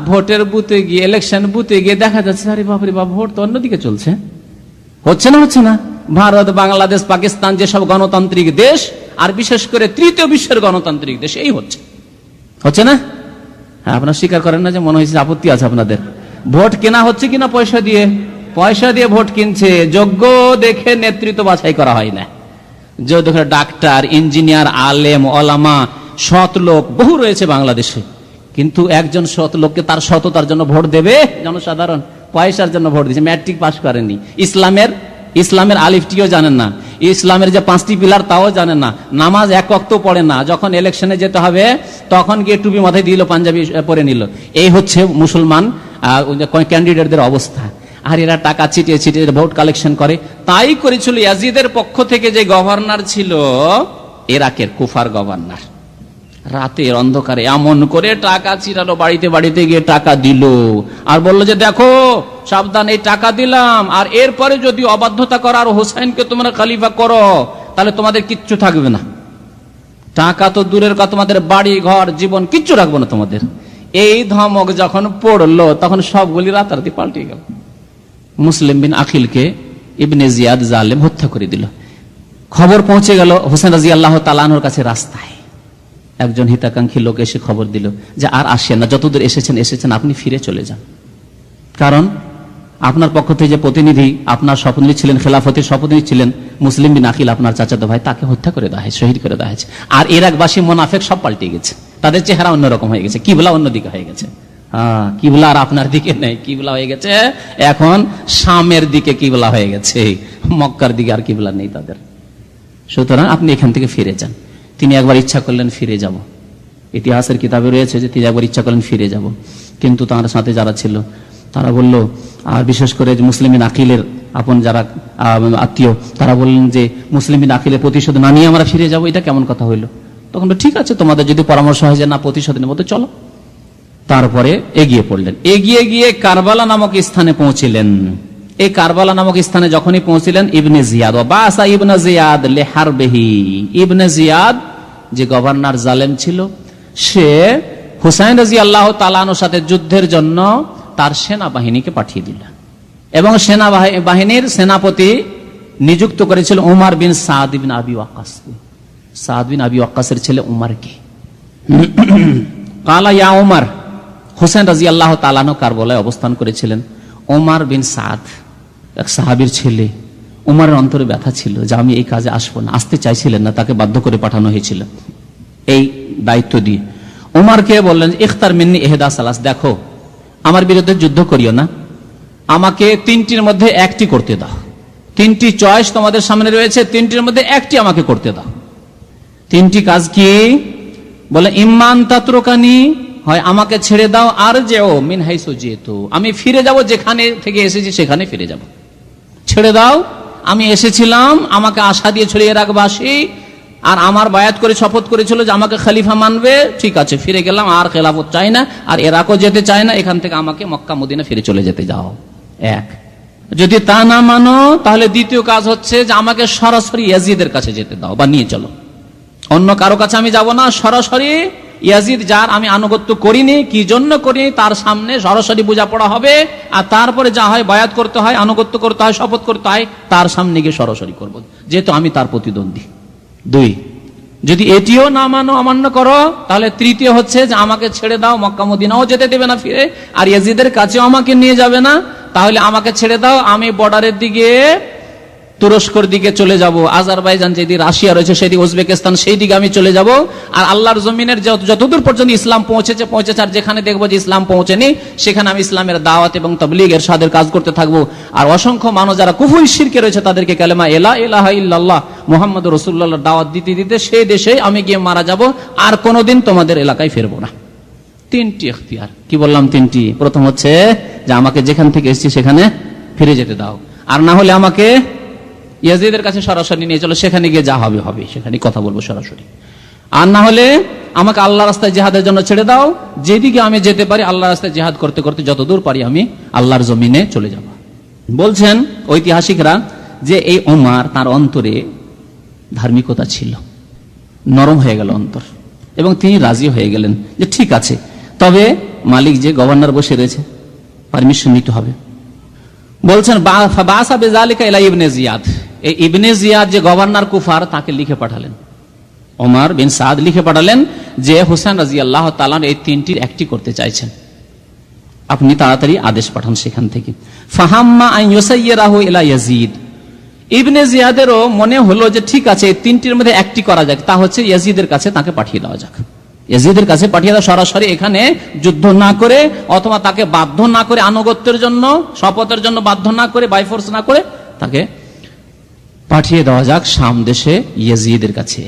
ভোটের বুথে গিয়ে, ইলেকশন বুথে গিয়ে দেখা যাচ্ছে আরে বাপরে বাপ, ভোট তো অন্যদিকে চলছে। হচ্ছে না? ভারত, বাংলাদেশ, পাকিস্তান যেসব গণতান্ত্রিক দেশ, আর বিশেষ করে তৃতীয় বিশ্বের গণতান্ত্রিক দেশ, এই হচ্ছে না? আপনারা স্বীকার করেন না যে মনে হয়েছে আপত্তি আছে আপনাদের? ভোট কেনা হচ্ছে কিনা পয়সা দিয়ে? পয়সা দিয়ে ভোট কিনছে। যোগ্য দেখে নেতৃত্ব বাছাই করা হয় না। যে দেখে ডাক্তার, ইঞ্জিনিয়ার, আলেম, ওলামা, সৎ লোক বহু রয়েছে বাংলাদেশে, কিন্তু একজন সৎ লোককে তার সততার জন্য ভোট দেবে জনসাধারণ? পয়সার জন্য ভোট দিচ্ছে। ম্যাট্রিক পাস করেনি, ইসলামের আলিফটিও জানেন না, ইসলামের যে 5টি পিলার তাও জানেন না, নামাজ এক ওয়াক্ত পড়ে না, যখন ইলেকশনে যেতে হবে তখন গিয়ে টুপি মাথায় দিল, পাঞ্জাবি পরে নিল। এই হচ্ছে মুসলমান ক্যান্ডিডেটদের অবস্থা। আর এরা টাকা ছিটিয়ে ছিটিয়ে ভোট কালেকশন করে। তাই করেছিল ইয়াজিদের পক্ষ থেকে যে গভর্নর ছিল, ইরাকের কুফার গভর্নর, রাতের অন্ধকারে এমন করে টাকা ছিটালো, বাড়িতে বাড়িতে গিয়ে টাকা দিল, আর বললো যে দেখো সাবধান, এই টাকা দিলাম, আর এরপরে যদি অবাধ্যতা করো আর হোসেনকে তোমরা খলিফা করো তাহলে তোমাদের কিচ্ছু থাকবে না। টাকা তো দূরের কথা, তোমাদের বাড়ি ঘর জীবন কিচ্ছু রাখবো না তোমাদের। এই ধমক যখন পড়লো তখন সবগুলি রাতারাতি পাল্টে গেল। মুসলিম বিন আকিলকে ইবনে জিয়াদ জালেম হত্যা করে দিল। খবর পৌঁছে গেল হোসেন রাদিয়াল্লাহু তাআলা আনহুর কাছে। রাস্তায় একজন হিতাকাঙ্ক্ষী লোক এসে খবর দিল যে আর আসেন না, যতদূর এসেছেন আপনি ফিরে চলে যান, কারণ আপনার পক্ষ থেকে যে প্রতিনিধি, আপনার শপথ ছিলেন, খেলাফতের শপথ ছিলেন মুসলিম বিন আকিল, আপনার চাচাতো ভাই, তাকে হত্যা করে দেওয়া হয়েছে, শহীদ করে দেওয়া হয়েছে। আর ইরাকবাসী মুনাফিক সব পাল্টে গেছে, তাদের চেহারা অন্যরকম হয়ে গেছে, কিবলা অন্যদিকে হয়ে গেছে। কিবলা আর আপনার দিকে নেই, কিবলা হয়ে গেছে এখন শামের দিকে, কিবলা হয়ে গেছে, মক্কার দিকে আর কিবলা নেই তাদের। সুতরাং আপনি এখান থেকে ফিরে যান। তিনি একবার ইচ্ছা করলেন ফিরে যাব, ইতিহাসের কিতাবে রয়েছে যে তিনি একবার ইচ্ছা করলেন ফিরে যাব, কিন্তু তার সাথে যারা ছিল তারা বলল, আর বিশেষ করে মুসলিম বিন আকিলের আপন যারা আত্মীয়, তারা বললেন যে মুসলিম বিন আকিলের প্রতিশোধ না নিয়ে আমরা ফিরে যাব, এটা কেমন কথা হইলো? তখন ঠিক আছে, তোমাদের যদি পরামর্শ হয় যে না প্রতিশোধ নেব তো চলো। তারপরে এগিয়ে পড়লেন, এগিয়ে গিয়ে কারবালা নামক স্থানে পৌঁছিলেন। এই কারবালা নামক স্থানে যখনই পৌঁছিলেন, ইবনে জিয়াদ বাসা ইবনে জিয়াদ লিহারবিহি, ইবনে জিয়াদ যে গভর্নর জালেম ছিল, সে হুসাইন রাদিয়াল্লাহু তাআলা আনহুর সাথে যুদ্ধের জন্য তার সেনাবাহিনীকে পাঠিয়ে দিল, এবং সেনাবাহিনীর সেনাপতি নিযুক্ত করেছিল উমর বিন সাদ বিন আবি ওয়াক্কাস। সাদ বিন আবি ওয়াক্কাসের ছেলে উমরকে। কালা ইয়া উমর, হুসাইন রাদিয়াল্লাহু তাআলা আনহু কারবালায় অবস্থান করেছিলেন। ওমর বিন সাদ এক সাহাবীর ছেলে, উমরের অন্তরে ব্যথা ছিল যে আমি এই কাজে আসবো না, আসতে চাইছিলেন না, তাকে বাধ্য করে পাঠানো হয়েছিল এই দায়িত্ব দিয়ে। উমরকে বললেন ইখতার মিন্নি ইহদা সালাস, দেখো আমার বিরুদ্ধে যুদ্ধ করিও না, আমাকে 3টির মধ্যে একটি করতে দাও। 3টি চয়েস তোমাদের সামনে রয়েছে, 3টির মধ্যে একটি আমাকে করতে দাও। 3টি কাজ কি? বলে ইম্মান তাতরুকানি, হয় আমাকে ছেড়ে দাও, আর যেও মিন হাইসু জিতু, আমি ফিরে যাব যেখানে থেকে এসেছি সেখানে ফিরে যাব। ছেড়ে দাও, আমি এসেছিলাম, আমাকে আশা দিয়ে ছড়িয়ে রাখবাসী, আর আমার বায়াত করে শপথ করেছিল যে আমাকে খলিফা মানবে, ঠিক আছে ফিরে গেলাম, আর খেলাফত চাই না, আর ইরাকও যেতে চাই না, এখান থেকে আমাকে মক্কা মদিনা ফিরে চলে যেতে যাও। এক, যদি তা না মানো তাহলে দ্বিতীয় কাজ হচ্ছে যে আমাকে সরাসরি ইয়াজিদের কাছে যেতে দাও বা নিয়ে চলো, অন্য কারো কাছে আমি যাব না, সরাসরি ইয়াজিদ যার আমি আনুগত্য করিনি, কি জন্য করিনি তার সামনে সরাসরি বোঝাপড়া হবে, আর তারপরে যা হয় বায়াত করতে হয়, আনুগত্য করতে হয়, শপথ করতে হয়, তার সামনে গিয়ে সরাসরি করবো, যেহেতু আমি তার প্রতিদ্বন্দ্বী। 2, যদি এটিও না মানো, অমান্য করো, তাহলে তৃতীয় হচ্ছে যে আমাকে ছেড়ে দাও, মক্কা মদিনাও যেতে দেবে না ফিরে, আর ইয়াজিদের কাছেও আমাকে নিয়ে যাবে না, তাহলে আমাকে ছেড়ে দাও, আমি বর্ডারের দিকে তুরস্কর দিকে চলে যাব, আজারবাইজান যেদিকে রাশিয়া রয়েছে সেদিকে, উজবেকিস্তান সেই দিকে আমি চলে যাব, আর আল্লাহর জমিনের যতদূর পর্যন্ত ইসলাম পৌঁছেছে, আর যেখানে দেখবো যে ইসলাম পৌঁছেনি সেখানে আমি ইসলামের দাওয়াত এবং তাবলীগ এরশাদের কাজ করতে থাকবো, আর অসংখ্য মানুষ যারা কুফর শিরকে রয়েছে তাদেরকে কালেমা লা ইলাহা ইল্লাল্লাহ মুহাম্মাদুর রাসূলুল্লাহর দাওয়াত দিতে দিতে সেই দেশে আমি গিয়ে মারা যাব, আর কোনোদিন তোমাদের এলাকায় ফিরবো না। 3টি ইখতিয়ার, কি বললাম 3টি? প্রথম হচ্ছে যে আমাকে যেখান থেকে এসেছি সেখানে ফিরে যেতে দাও, আর না হলে আমাকে ইয়াজিদের কাছে সরাসরি নিয়ে চলো, সেখানে গিয়ে যা হবে হবে, সেখানে কথা বলবো সরাসরি, আর না হলে আমাকে আল্লাহ রাস্তায় জিহাদের জন্য ছেড়ে দাও, যেদিকে আমি যেতে পারি আল্লাহ রাস্তায় জিহাদ করতে করতে যতদূর পারি আমি আল্লাহর জমিনে চলে যাব। বলছেন ঐতিহাসিকরা যে এই ওমর তার অন্তরে ধার্মিকতা ছিল, নরম হয়ে গেল অন্তর, এবং তিনি রাজি হয়ে গেলেন যে ঠিক আছে, তবে মালিক যে গভর্নর বসে রয়েছে, পারমিশন নিতে হবে। বলছেন ইবনে জিয়াদ, এই ইবনে জিয়াদ যে গভর্নর কুফার, তাকে লিখে পাঠালেন, ওমর বিন সাদ লিখে পাঠালেন যে হুসেন রাদিয়াল্লাহু তাআলা এই তিনটির একটি করতে চাইছেন, আপনি তাড়াতাড়ি আদেশ পাঠান সেখান থেকে। ফাহাম্মা আন ইউসাইয়িরাহু ইলা ইয়াজিদ, ইবনে জিয়াদেরও মনে হলো যে ঠিক আছে, এই তিনটির মধ্যে একটি করা যাক, তা হচ্ছে ইয়াজিদের কাছে তাকে পাঠিয়ে দেওয়া যাক। ইয়াজিদের কাছে পাঠিয়ে দেওয়া, সরাসরি এখানে যুদ্ধ না করে অথবা তাকে বাধ্য না করে, আনুগত্যের জন্য শপথের জন্য বাধ্য না করে, বাই ফোর্স না করে তাকে পাঠিয়ে দেওয়া যাক শাম দেশে ইয়াজিদের কাছে।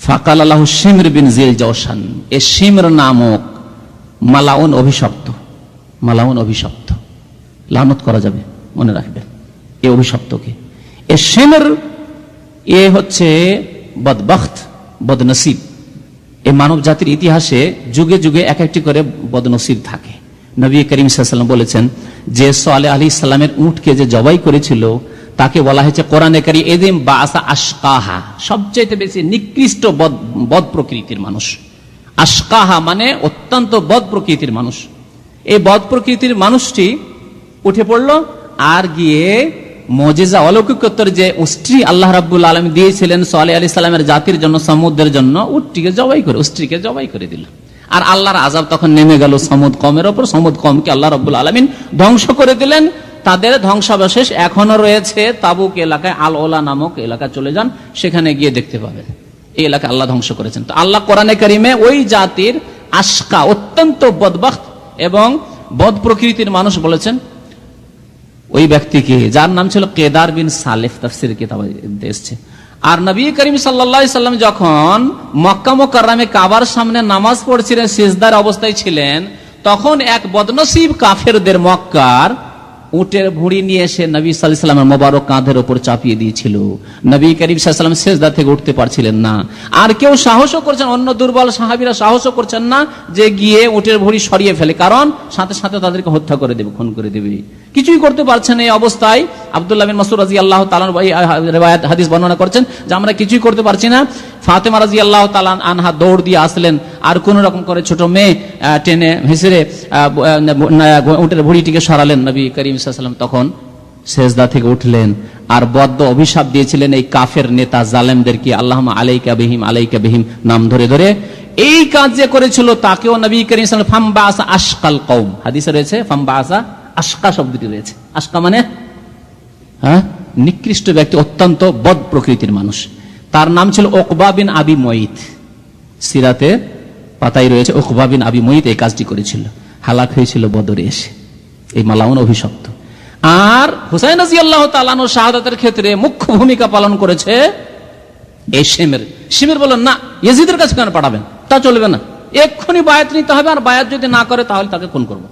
ফাকাল আল্লাহু শিমর বিন জিল জওশান, এ শিমর নামক মালাউন অভিশপ্ত, মালাউন অভিশপ্ত, লানত করা যাবে, মনে রাখবেন এ অভিশপ্তকে। এ শিমর, এ হচ্ছে বদবখত, বদনসিব। এই মানব জাতির ইতিহাসে যুগে যুগে এক একটি করে বদনসিব থাকে। নবী করিম সাল্লাল্লাহু আলাইহি ওয়াসাল্লাম বলেছেন যে সালেহ আলাইহিস সালামের উটকে যে জবাই করেছিল তাকে বলা হয়েছে কোরআনে কারীম এদিম বাসা আশকাহা, সবচেয়ে বেশি নিকৃষ্ট বদ প্রকৃতির মানুষ। আশকাহা মানে অত্যন্ত বদ প্রকৃতির মানুষ। এই বদ প্রকৃতির মানুষটি উঠে পড়লো আর গিয়ে মুজিজা অলৌকিকত্বের যে উষ্ট্রি আল্লাহ রাব্বুল আলামিন দিয়েছিলেন সালেহ আলাইহিস সালামের জাতির জন্য, সমুদ্রের জন্য, উটটিকে জবাই করে, উষ্ট্রিকে জবাই করে দিল। আর আল্লাহর আযাব তখন নেমে গেল সমুদ কওমের উপর। সমুদ কওমকে আল্লাহ রাব্বুল আলামিন ধ্বংস করে দিলেন। তাদের ধ্বংসাবশেষ এখনো রয়েছে তাবুক এলাকায়, আল ওলা নামক এলাকায় চলে যান, সেখানে গিয়ে দেখতে পাবেন এই এলাকা আল্লাহ ধ্বংস করেছেন। তো আল্লাহ কোরআনে কারিমে ওই জাতির আশকা, অত্যন্ত বদবখত এবং বদ প্রকৃতির মানুষ বলেছেন ওই ব্যক্তিকে, যার নাম ছিল কেদার বিন সালেফ, তাফসীর কিতাবে এসেছে। আর নবী করিম সাল্লাল্লাহু আলাইহি সাল্লাম যখন মক্কা মুকাররমে কাবার সামনে নামাজ পড়ছিলেন, সিজদার অবস্থায় ছিলেন, তখন এক বদনসিব কাফেরদের মক্কার উটের ভুঁড়ি নিয়ে এসে নবী সাল্লাল্লাহু আলাইহি সাল্লামের মোবারক কাঁধের উপর চাপিয়ে দিয়েছিল। নবী করিম সাল্লাল্লাহু আলাইহি সাল্লাম সিজদা থেকে উঠতে পারছিলেন না। আর কেউ সাহসও করছেন, অন্য দুর্বল সাহাবীরা সাহসও করছেন না যে গিয়ে উটের ভুঁড়ি সরিয়ে ফেলে, কারণ সাথে সাথে তাদেরকে হত্যা করে দেবে, খুন করে দেবে। কিছুই করতে পারছেন এই অবস্থায়। আব্দুল্লাহ বিন মাসউদ রাদিয়াল্লাহু তাআলা রিওয়ায়াত হাদিস বর্ণনা করছেন যে আমরা কিছুই করতে পারছি না। ফাতেমা রাদিয়াল্লাহু তাআলা আনহা দৌড় দিয়ে আসলেন, আর কোন রকম করে ছোট মেয়ে টেনে হেসে উটের ভুঁড়িটিকে সরালেন। নবী করিম সাল্লাল্লাহু আলাইহি ওয়াসাল্লাম তখন সেজদা থেকে উঠলেন আর বদ্দ অভিশাপ দিয়েছিলেন এই কাফের নেতা জালেমদেরকে, আল্লাহুম্মা আলাইকা বিহিম, আলাইকা বিহিম নাম ধরে ধরে। এই কাজ যে করেছিল তাকেও নবী করিম সাল্লাল্লাহু আলাইহি ওয়াসাল্লাম ফামবাসা আশকাল কওম, হাদিসে রয়েছে ফামবাসা, আশকা শব্দটি রয়েছে। আশকা মানে নিকৃষ্ট ব্যক্তি, অত্যন্ত বদ প্রকৃতির মানুষ। তার নাম ছিল উকবা বিন আবি মুইত, সিরাতে পাতায় রয়েছে উকবা বিন আবি মুইত এই কাজটি করেছিল, হালাক হয়েছিল বদরে এসে, এই মালাউন অভিশপ্ত। আর হুসাইন রাদিয়াল্লাহু তাআলা আনহু শাহাদাতের ক্ষেত্রে মুখ্য ভূমিকা পালন করেছে এই শিমর। শিমর বলেন না, ইয়াজিদের কাছে কেন পাঠাবেন, তা চলবে না, এক্ষুনি বায়াত নিতে হবে, আর বায়াত যদি না করে তাহলে তাকে খুন করব।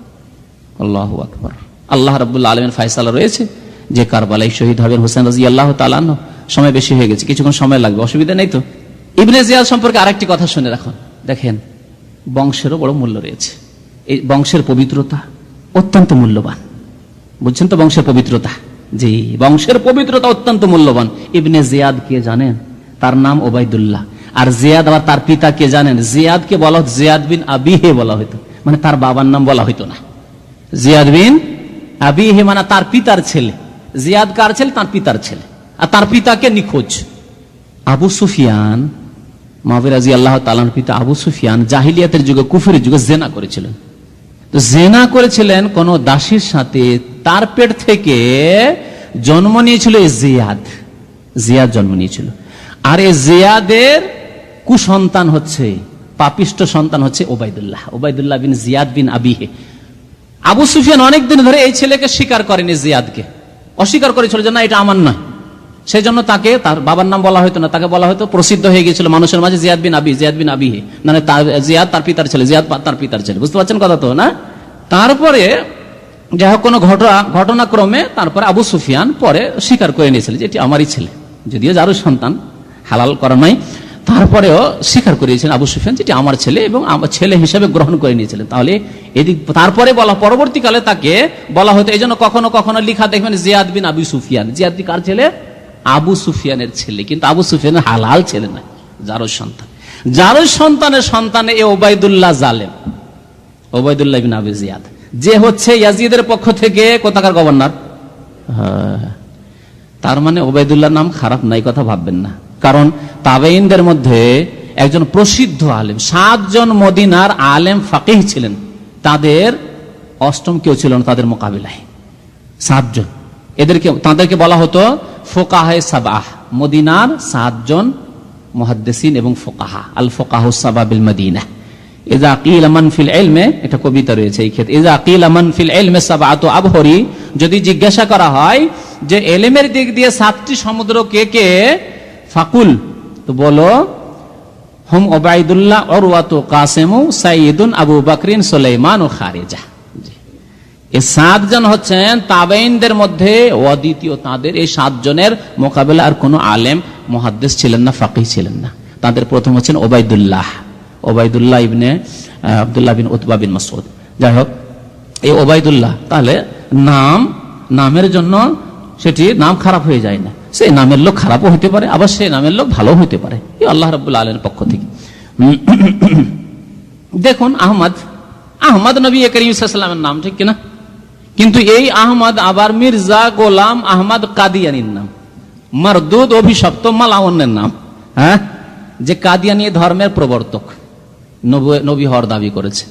আল্লাহু আকবার। আল্লাহ রাব্বুল আলামিনের ফয়সালা রয়েছে যে কারবালায় শহীদ হবেন হুসাইন রাদিয়াল্লাহু তাআলা আনহু। সময় বেশি হয়ে গেছে, কিছুক্ষণ সময় লাগবে, অসুবিধা নেই তো। ইবনে জিয়াদ সম্পর্কে আরেকটি কথা শুনে রাখুন। দেখেন, বংশেরও বড় মূল্য রয়েছে। এই বংশের পবিত্রতা অত্যন্ত মূল্যবান, বুঝছেন তো? বংশের পবিত্রতা, জি, বংশের পবিত্রতা অত্যন্ত মূল্যবান। ইবনে জিয়াদ কে জানেন? তার নাম ওবাইদুল্লাহ। আর জিয়াদ আবার তার পিতা কে জানেন? জিয়াদকে বলা হতো জিয়াদ বিন আবিহে বলা হতো, মানে তার বাবার নাম বলা হতো না। জিয়াদ বিন আবিহে মানে তার পিতার ছেলে। জিয়াদ কার ছেলে? তার পিতার ছেলে। আর তার পিতাকে নিখোঁজ। আবু সুফিয়ান, মুআবিয়া রাদিয়াল্লাহু তাআলার পিতা আবু সুফিয়ান জাহিলিয়াতের যুগে, কুফরের যুগে জেনা করেছিলেন। তো জেনা করেছিলেন কোন দাসীর সাথে, তার পেট থেকে জন্ম নিয়েছিল এই জিয়াদ। জিয়াদ জন্ম নিয়েছিল। আর এই জিয়াদের কুসন্তান হচ্ছে, পাপিষ্ট সন্তান হচ্ছে ওবাইদুল্লাহ, ওবাইদুল্লাহ বিন জিয়াদ বিন আবিহে। আবু সুফিয়ান অনেকদিন ধরে এই ছেলেকে স্বীকার করেনি, জিয়াদকে অস্বীকার করেছিল যে না, এটা আমার নয়। সেই জন্য তাকে তার বাবার নাম বলা হতো না, তাকে বলা হতো, প্রসিদ্ধ হয়ে গিয়েছিল মানুষের মাঝে জিয়াদ বিন আবি, জিয়াদ বিন আবিহে, মানে জিয়াদ তার পিতার ছেলে, জিয়াদ তার পিতার ছেলে। বুঝতে পারছেন কথা তো না? তারপরে যাই হোক কোনো ঘটনাক্রমে তারপরে আবু সুফিয়ান পরে স্বীকার করে নিয়েছিল যে এটি আমারই ছেলে, যদিও যারও সন্তান, হালাল করা নাই। তারপরেও স্বীকার করিয়েছিলেন আবু সুফিয়ান, যেটি আমার ছেলে, এবং আমার ছেলে হিসেবে গ্রহণ করে নিয়েছিলেন। তাহলে এদিক তারপরে বলা, পরবর্তীকালে তাকে বলা হতো, এই জন্য কখনো কখনো লিখা দেখবেন জিয়াদ বিন আবু সুফিয়ান। জিয়াদ কার ছেলে? আবু সুফিয়ানের ছেলে, কিন্তু আবু সুফিয়ানের হালাল ছেলে না, জারজ সন্তান। জারজ সন্তানের সন্তানে এ ওবায়দুল্লাহ জালেম, ওবায়দুল্লাহ বিন আবু জিয়াদ, যে হচ্ছে ইয়াজিদের পক্ষ থেকে কোথাকার গভর্নর। তার মানে ওবায়দুল্লাহ নাম খারাপ নাই, কথা ভাববেন না। কারণ তাবেঈনদের মধ্যে একজন প্রসিদ্ধ আলেম, 7 জন মদিনার আলেম ফাকিহ ছিলেন, তাদের অষ্টম কেউ ছিল না তাদের মোকাবিলায়। 7 জন, তাদেরকে বলা হতো ফোকাহে সাবাহ। মদিনার 7 জন মুহাদ্দিসিন এবং ফোকাহা, আল ফোকাহু সাবা বিল মদিনা। ইযা কিলা মান ফিল ইলমে, এটা কবিতা রয়েছে এই ক্ষেত্রে, ইযা কিলা মান ফিল ইলমে সাবআতু আবহরি, যদি জিজ্ঞাসা করা হয় যে ইলমের দিক দিয়ে 7টি সমুদ্র কে কে, ফাকুল, তো বলো হুম ওবায়দুল্লাহ, উরওয়াতু, কাসিমু, সাইয়্যিদুন, আবু বকরিন, সুলাইমান ও খারিজা। এই 7 জন হচ্ছেন তাবেঈনদের মধ্যে অদ্বিতীয়। তাদের এই 7 জনের মোকাবেলা আর কোনো আলেম মুহাদ্দিস ছিলেন না, ফাকিহ ছিলেন না। তাদের প্রথম হচ্ছেন ওবায়দুল্লাহ, ওবায়দুল্লাহ ইবনে আব্দুল্লাহ বিন উতবা বিন মাসউদ। যাই হোক, এই ওবায়দুল্লাহ, তাহলে নামের জন্য সেটি নাম খারাপ হয়ে যায় না। সেই নামের লোক খারাপও হইতে পারে, আবার সেই নামের লোক ভালো হইতে পারে, এই আল্লাহ রাব্বুল আলামিনের পক্ষ থেকে। দেখুন আহমদ নবী করিম সাল্লাল্লাহু আলাইহি ওয়াসাল্লামের নাম, ঠিক কিনা? কিন্তু এই আহমদ আবার মির্জা গোলাম আহমদ কাদিয়ানির নাম, মারদুদ, অভিশপ্ত, মালাউনের নাম। হ্যাঁ, যে কাদিয়ানি ধর্মের প্রবর্তক, নবী হওয়ার দাবি করেছে।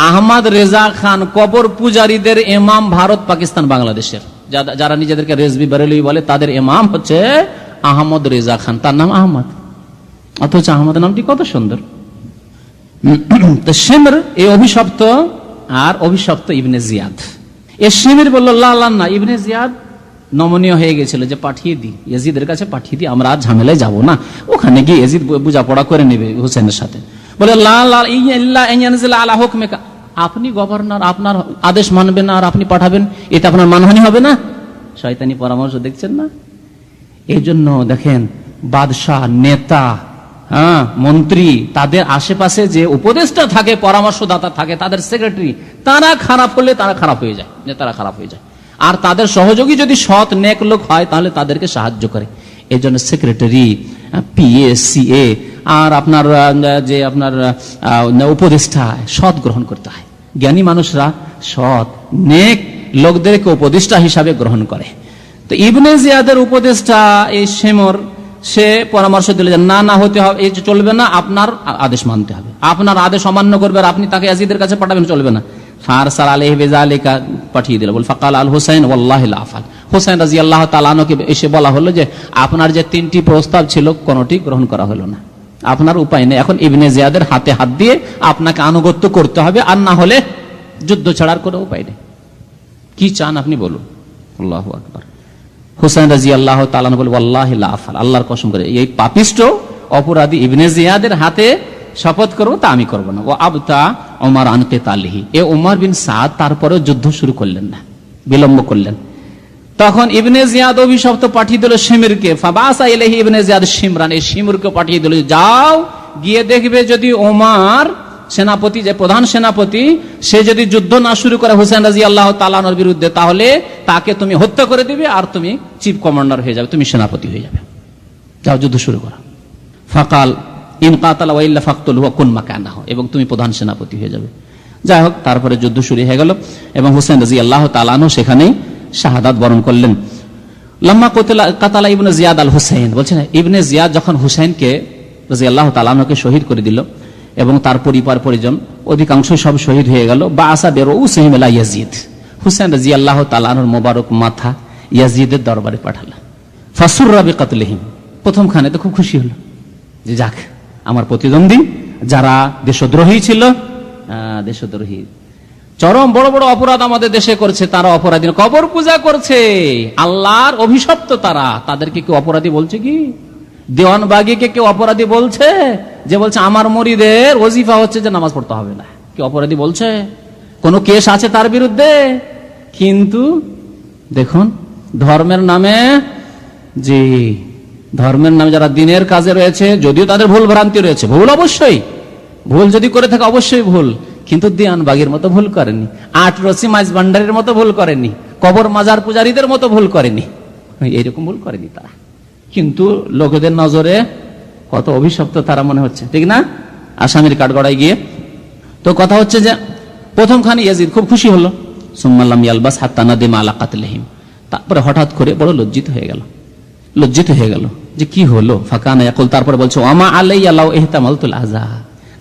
আহমদ রেজা খান, কবর পূজারীদের ইমাম, ভারত, পাকিস্তান, বাংলাদেশের, যারা নিজেদেরকে রেজবি বেরেলভি বলে, তাদের ইমাম হচ্ছে আহমদ রেজা খান, তার নাম আহমদ। অথচ আহমদ নামটি কত সুন্দর। তো শিমর, এই অভিশপ্ত, আর অভিশপ্ত ইবনে জিয়াদ। এ শিমির বলল না, ইবনে জিয়াদ নমনীয় হয়ে গেছিল যে পাঠিয়ে দিই, ইয়াজিদের কাছে পাঠিয়ে দিই, আমরা আর ঝামেলায় যাব না, ওখানে গিয়ে ইয়াজিদ বোঝাপড়া করে নেবে হুসেনের সাথে। বলে আপনি গভর্নর, আপনার আদেশ মানবেন না আর আপনি পাঠাবেন, এতে আপনার মানহানি হবে না? শয়তানি পরামর্শ, দেখছেন না? এই জন্য দেখেন বাদশাহ, নেতা, মন্ত্রী, তাদের আশেপাশে যে উপদেষ্টা থাকে, পরামর্শদাতা থাকে, তাদের সেক্রেটারি, তারা খারাপ হলে তারা খারাপ হয়ে যায়, নেতারা খারাপ হয়ে যায়। আর তাদের সহযোগী যদি সৎ নেক লোক হয়, তাহলে তাদেরকে সাহায্য করে। এই জন্য সেক্রেটারি, পিএ, সিএ আর আপনার যে আপনার উপদেষ্টা, সৎ গ্রহণ করতে হয়। জ্ঞানী মানুষরা সৎ নেক লোকদেরকে উপদেষ্টা হিসাবে গ্রহণ করে। তো ইবনে জিয়াদের উপদেষ্টা এই শিমর, সে পরামর্শ দিলে যে না হতে হবে, এই চলবে না, আপনার আদেশ মানতে হবে, আপনার আদেশ অমান্য করবে আর আপনি তাকে ইয়াজিদের কাছে পাঠাবেন, চলবে না। ফারসাল আলাইহি বিযালিকা, পাঠিয়ে দিল। বল ফাকাল আল হুসাইন ওয়াল্লাহি লা আফআল, হুসাইন রাদিয়াল্লাহু তাআলা আনহুকে এসে বলা হলো যে আপনার যে 3টি প্রস্তাব ছিল কোনটি গ্রহণ করা হলো না, আপনার উপায় নেই, এখন ইবনে জিয়াদের হাতে হাত দিয়ে আপনাকে আনুগত্য করতে হবে, আর না হলে যুদ্ধ ছাড়ার কোনো উপায় নেই। কি চান আপনি বলুন। আল্লাহু আকবার। হুসাইন রাদিয়াল্লাহু তাআলা বলে ওয়াল্লাহি লা আফআল, আল্লাহর কসম করে এই পাপিষ্ট অপরাধী ইবনে জিয়াদের হাতে শপথ করবো, তা আমি করবো না। ও আবতা ওমর আন কিতালিহি, এ ওমর বিন সাদ তারপরেও যুদ্ধ শুরু করলেন না, বিলম্ব করলেন। তখন ইবনে জিয়াদ অভিশপ্ত পাঠিয়ে দিল শিমরকে, ফাবাসা ইলাইহি ইবনে জিয়াদ শিমরান, এই শিমরকে পাঠিয়ে দিল, যাও গিয়ে দেখবে যদি ওমর সেনাপতি, যে প্রধান সেনাপতি, সে যদি যুদ্ধ না শুরু করে হুসাইন রাদিয়াল্লাহু তাআলা আনহুর বিরুদ্ধে, তাহলে তাকে তুমি হত্যা করে দিবে আর তুমি চিফ কমান্ডার হয়ে যাবে, তুমি সেনাপতি হয়ে যাবে, যাও যুদ্ধ শুরু করো। ফাকাল ইন কাতালা ওয়া ইল্লা ফাকতুলহু ওয়া কুন মাকানাহু, এবং তুমি প্রধান সেনাপতি হয়ে যাবে। যাই হোক, তারপরে যুদ্ধ শুরু হয়ে গেল এবং হুসাইন রাদিয়াল্লাহু তাআলা আনহু সেখানেই শাহাদাত বরণ করলেন। লাম্মা কাতালা ইবনে জিয়াদ আল হুসাইন, বলছেন ইবনে জিয়াদ যখন হুসাইনকে রাদিয়াল্লাহু তাআলা আনহুকে শহীদ করে দিল এবং তার পরিবার পরিজন অধিকাংশ সব শহীদ হয়ে গেল, বাআসা বিরউসিহিম ইলা ইয়াজিদ, হুসাইন রাদিয়াল্লাহু তাআলা আনহুর মোবারক মাথা ইয়াজিদের দরবারে পাঠালেন। ফাসুররা বিকাতলিহিম, প্রথম খানে তো খুব খুশি হলো যে যাক, আমার প্রতিদ্বন্দ্বী যারা দেশদ্রোহী ছিল, দেশদ্রোহী চরম বড় বড় অপরাধ আমাদের দেশে করছে, তারা অপরাধী, কবর পূজা করছে, আল্লাহর অভিশপ্ত তারা, তাদেরকে কেউ অপরাধী বলছে কি? দেওয়ানবাগীকে কেউ অপরাধী বলছে? যে বলছে আমার মুরিদের ওজিফা হচ্ছে যে নামাজ পড়তে হবে না, কি অপরাধী বলছে? কোন কেস আছে তার বিরুদ্ধে? কিন্তু দেখুন ধর্মের নামে যে ধর্মের নামে যারা দিনের কাজে রয়েছে, যদিও তাদের ভুল ভ্রান্তি রয়েছে, ভুল অবশ্যই, ভুল যদি করে থাকে অবশ্যই ভুল, কিন্তু দিয়ানবাগের মতো ভুল করেনি, আট রসি মাইজ ভান্ডারের মতো ভুল করেনি, কবর মাজার পূজারীদের মতো ভুল করেনি, এইরকম ভুল করেনি তারা। কিন্তু লোকেদের নজরে কত অভিশপ্ত তারা মনে হচ্ছে, ঠিক না? আসামির কাঠগড়ায় গিয়ে তো কথা হচ্ছে যে প্রথমখানে ইয়াজিদ খুব খুশি হলো, সুম্মাল্লাম ইয়ালবাস হাত্তা নাদিমা আলা কাতলিহিম, তারপরে হঠাৎ করে বড় লজ্জিত হয়ে গেল যে কি হলো। ফাকানা ইয়াকুল, তারপরে বলছে ওয়ামা আলাইয়া লাউ ইহতামালতুল আযা,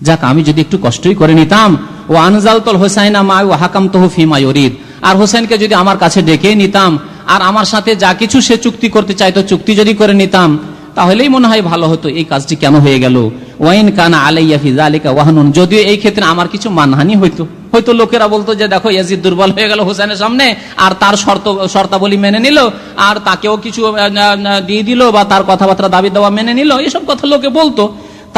যাক আমি যদি একটু কষ্টই করে নিতাম, ও আনজালতুল হুসাইনা মা ওয়া হাকামতুহু ফিমা ইউরিদ, আর হোসেনকে যদি আমার কাছে ডেকে নিতাম আর আমার সাথে যা কিছু সে চুক্তি করতে চাইতো চুক্তি যদি করে নিতাম তাহলেই মনে হয় ভালো হতো। এই কাজটি কেন হয়ে গেল? ওয়াইন কানা আলাইয়া ফি যালিকা ওয়াহনুন, যদিও এই ক্ষেত্রে আমার কিছু মানহানি হয়তো লোকেরা বলতো যে দেখো ইয়াজিদ দুর্বল হয়ে গেল হোসেনের সামনে, আর তার শর্তাবলী মেনে নিল, আর তাকেও কিছু দিয়ে দিল, বা তার কথাবার্তা দাবি দেওয়া মেনে নিল, এসব কথা লোকে বলতো।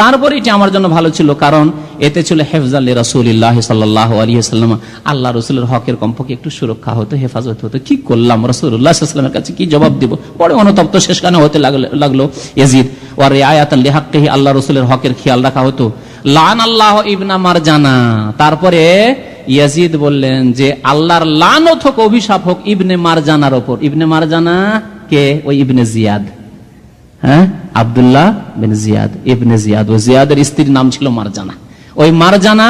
তারপরে এটি আমার জন্য ভালো ছিল, কারণ এতে ছিল হেফজাল রাসূলিল্লাহ সাল্লাল্লাহু আলাইহি ওয়াসাল্লাম, আল্লাহ রাসূলের হকের কমপক্ষে একটু সুরক্ষা হতো, হেফাজত হতো। কি করলাম, রাসূলুল্লাহ সাল্লাল্লাহু আলাইহি ওয়াসাল্লামের কাছে কি জবাব দিব? বড় অনুতপ্ত শেষখানে হতে লাগলো ইয়াজিদ। ওয়া রিআয়াতান লিহাক্কিহি, আল্লাহ রাসূলের হকের খেয়াল রাখা হতো। লানাল্লাহু ইবনা মারজানা, তারপরে ইয়াজিদ বললেন যে আল্লাহর লানত হোক, অভিশাপ হোক ইবনে মারজানার উপর। ইবনে মারজানা কে? ওই ইবনে জিয়াদ, হ্যাঁ, আব্দুল্লাহ বিন জিয়াদ ইবনে জিয়াদ, ও জিয়াদের স্ত্রীর নাম ছিল মারজানা। ওই মারজানা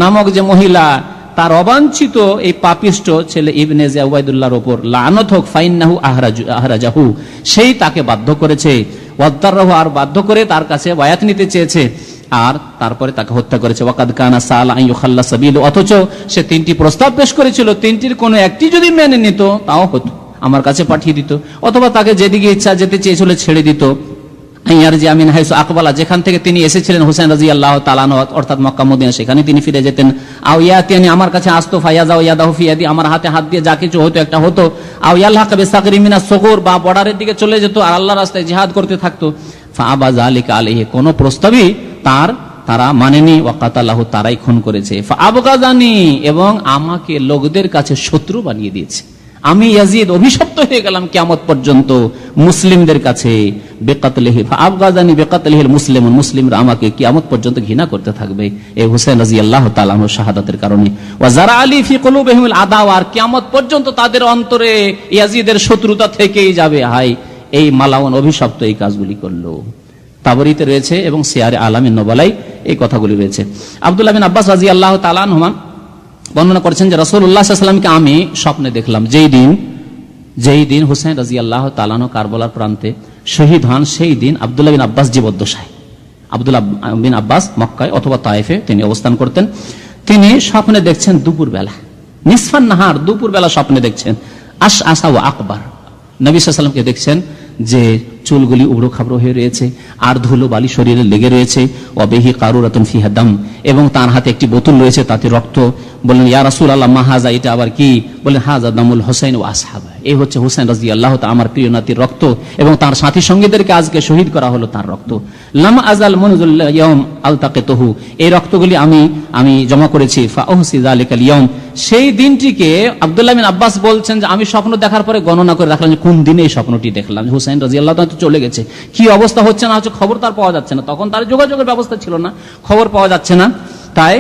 নামক যে মহিলা, তার অবাঞ্ছিত এই পাপিষ্ট ছেলে ইবনে জিয়াদ উবাইদুল্লাহর উপর লানত হোক, ফাইন্নাহু আহরাজাহু, সেই তাকে বাধ্য করেছে, ওয়াদ্দারহু, আর বাধ্য করে তার কাছে বায়াত নিতে চেয়েছে, আর তারপরে তাকে হত্যা করেছে। ওয়াকাদ কানা সাল আন ইউখাল্লা সাবিল, অথচ সে তিনটি প্রস্তাব পেশ করেছিল, তিনটির কোনো একটি যদি মেনে নিত তাও হতো, আমার কাছে পাঠিয়ে দিত, অথবা তাকে যেদিকে ইচ্ছা যেতে চেয়েছিল ছেড়ে দিত। আকবালা, যেখান থেকে তিনি এসেছিলেন হুসাইন রাদিয়াল্লাহু তাআলা আনহু, অর্থাৎ মক্কা মদিনা, সেখানে তিনি ফিরে যেতেন। আও ইয়াতিয়ানি, আমার কাছে আসতো, ফায়াজা ইয়াদাহু ফি ইয়াদি, আমার হাতে হাত দিয়ে যা কিছু হতো একটা হতো। আও ইয়ালহাক বিসাগরি মিনাস সুগুর, বা বর্ডারের দিকে চলে যেত আর আল্লাহর রাস্তায় জিহাদ করতে থাকতো। ফাআবা যালিকা আলাইহি, কোন প্রস্তাবই তারা মানেনি। ওয়াকাতালাহু, তারাই খুন করেছে। ফাআবগাযানি, এবং আমাকে লোকদের কাছে শত্রু বানিয়ে দিয়েছে। আমি ইয়াজিদ অভিশপ্ত হয়ে গেলাম কিয়ামত পর্যন্ত মুসলিমদের কাছে। বিকাতলিহি ফাআবগাযানি বিকাতলিহিল মুসলিমুন, মুসলিমরা আমাকে কিয়ামত পর্যন্ত ঘৃণা করতে থাকবে এই হুসাইন রাদিয়াল্লাহু তাআলা আনহুর শাহাদাতের কারণে। ওয়া যারা আলী ফি কুলুবিহিল আদাওয়া, আর কিয়ামত পর্যন্ত তাদের অন্তরে ইয়াজিদের শত্রুতা থেকেই যাবে। হাই, এই মালাউন অভিশপ্ত এই কাজগুলি করলো। তাবরীতে রয়েছে এবং সিয়ারে আলামিন নুবালাই এই কথাগুলি রয়েছে। আব্দুল্লাহ বিন আব্বাস রাদিয়াল্লাহু তাআলা আনহুমা বর্ণনা করেছেন যে রাসূলুল্লাহ সাল্লাল্লাহু আলাইহি ওয়াসাল্লামকে আমি স্বপ্নে দেখলাম, যেই দিন হুসাইন রাদিয়াল্লাহু তাআলা আনহু কারবালার প্রান্তে শহীদ হন, সেই দিন আব্দুল্লাহ বিন আব্বাস জীবদ্দশায়, আব্দুল্লাহ বিন আব্বাস মক্কায় অথবা তায়েফে তিনি অবস্থান করতেন। তিনি স্বপ্নে দেখছেন দুপুরবেলা, নিসফান নাহার, দুপুরবেলা স্বপ্নে দেখছেন আশআসা ওয়া আকবার, নবী সাল্লাল্লাহু আলাইহি ওয়াসাল্লামকে দেখছেন যে চুলগুলি উবড়ো খাবড়ো হয়ে রয়েছে আর ধুলো বালি শরীরে লেগে রয়েছে। ওয়াবিহি কারুরাতুন ফিহা দাম, এবং তার হাতে একটি বোতল রয়েছে তাতে রক্ত। বললেন ইয়া রাসূলুল্লাহ মা হাযা, এটা আবার কি? বলেন হাযা দামুল হুসাইন ওয়া আসহাবা, এই হচ্ছে হুসাইন রাদিয়াল্লাহু তাআলা আমার প্রিয় নাতির রক্ত, এবং তার সাথী সঙ্গীদেরকে আজকে শহীদ করা হলো তার রক্ত। লাম আযাল মুনযুল ইয়াউম আলতাকিতুহু, এই রক্তগুলি আমি জমা করেছি। ফাউহসি যালিকাল ইয়াউম, সেই দিনটিকে আব্দুল্লাহ বিন আব্বাস বলছেন যে আমি স্বপ্ন দেখার পরে গণনা করে রাখলাম যে কোন দিনে এই স্বপ্নটি দেখলাম। হুসাইন রাদিয়াল্লাহু তাআলা তো চলে গেছে, কি অবস্থা হচ্ছে না হচ্ছে খবর তার পাওয়া যাচ্ছে না, তখন তার যোগাযোগের ব্যবস্থা ছিল না, খবর পাওয়া যাচ্ছে না। তাই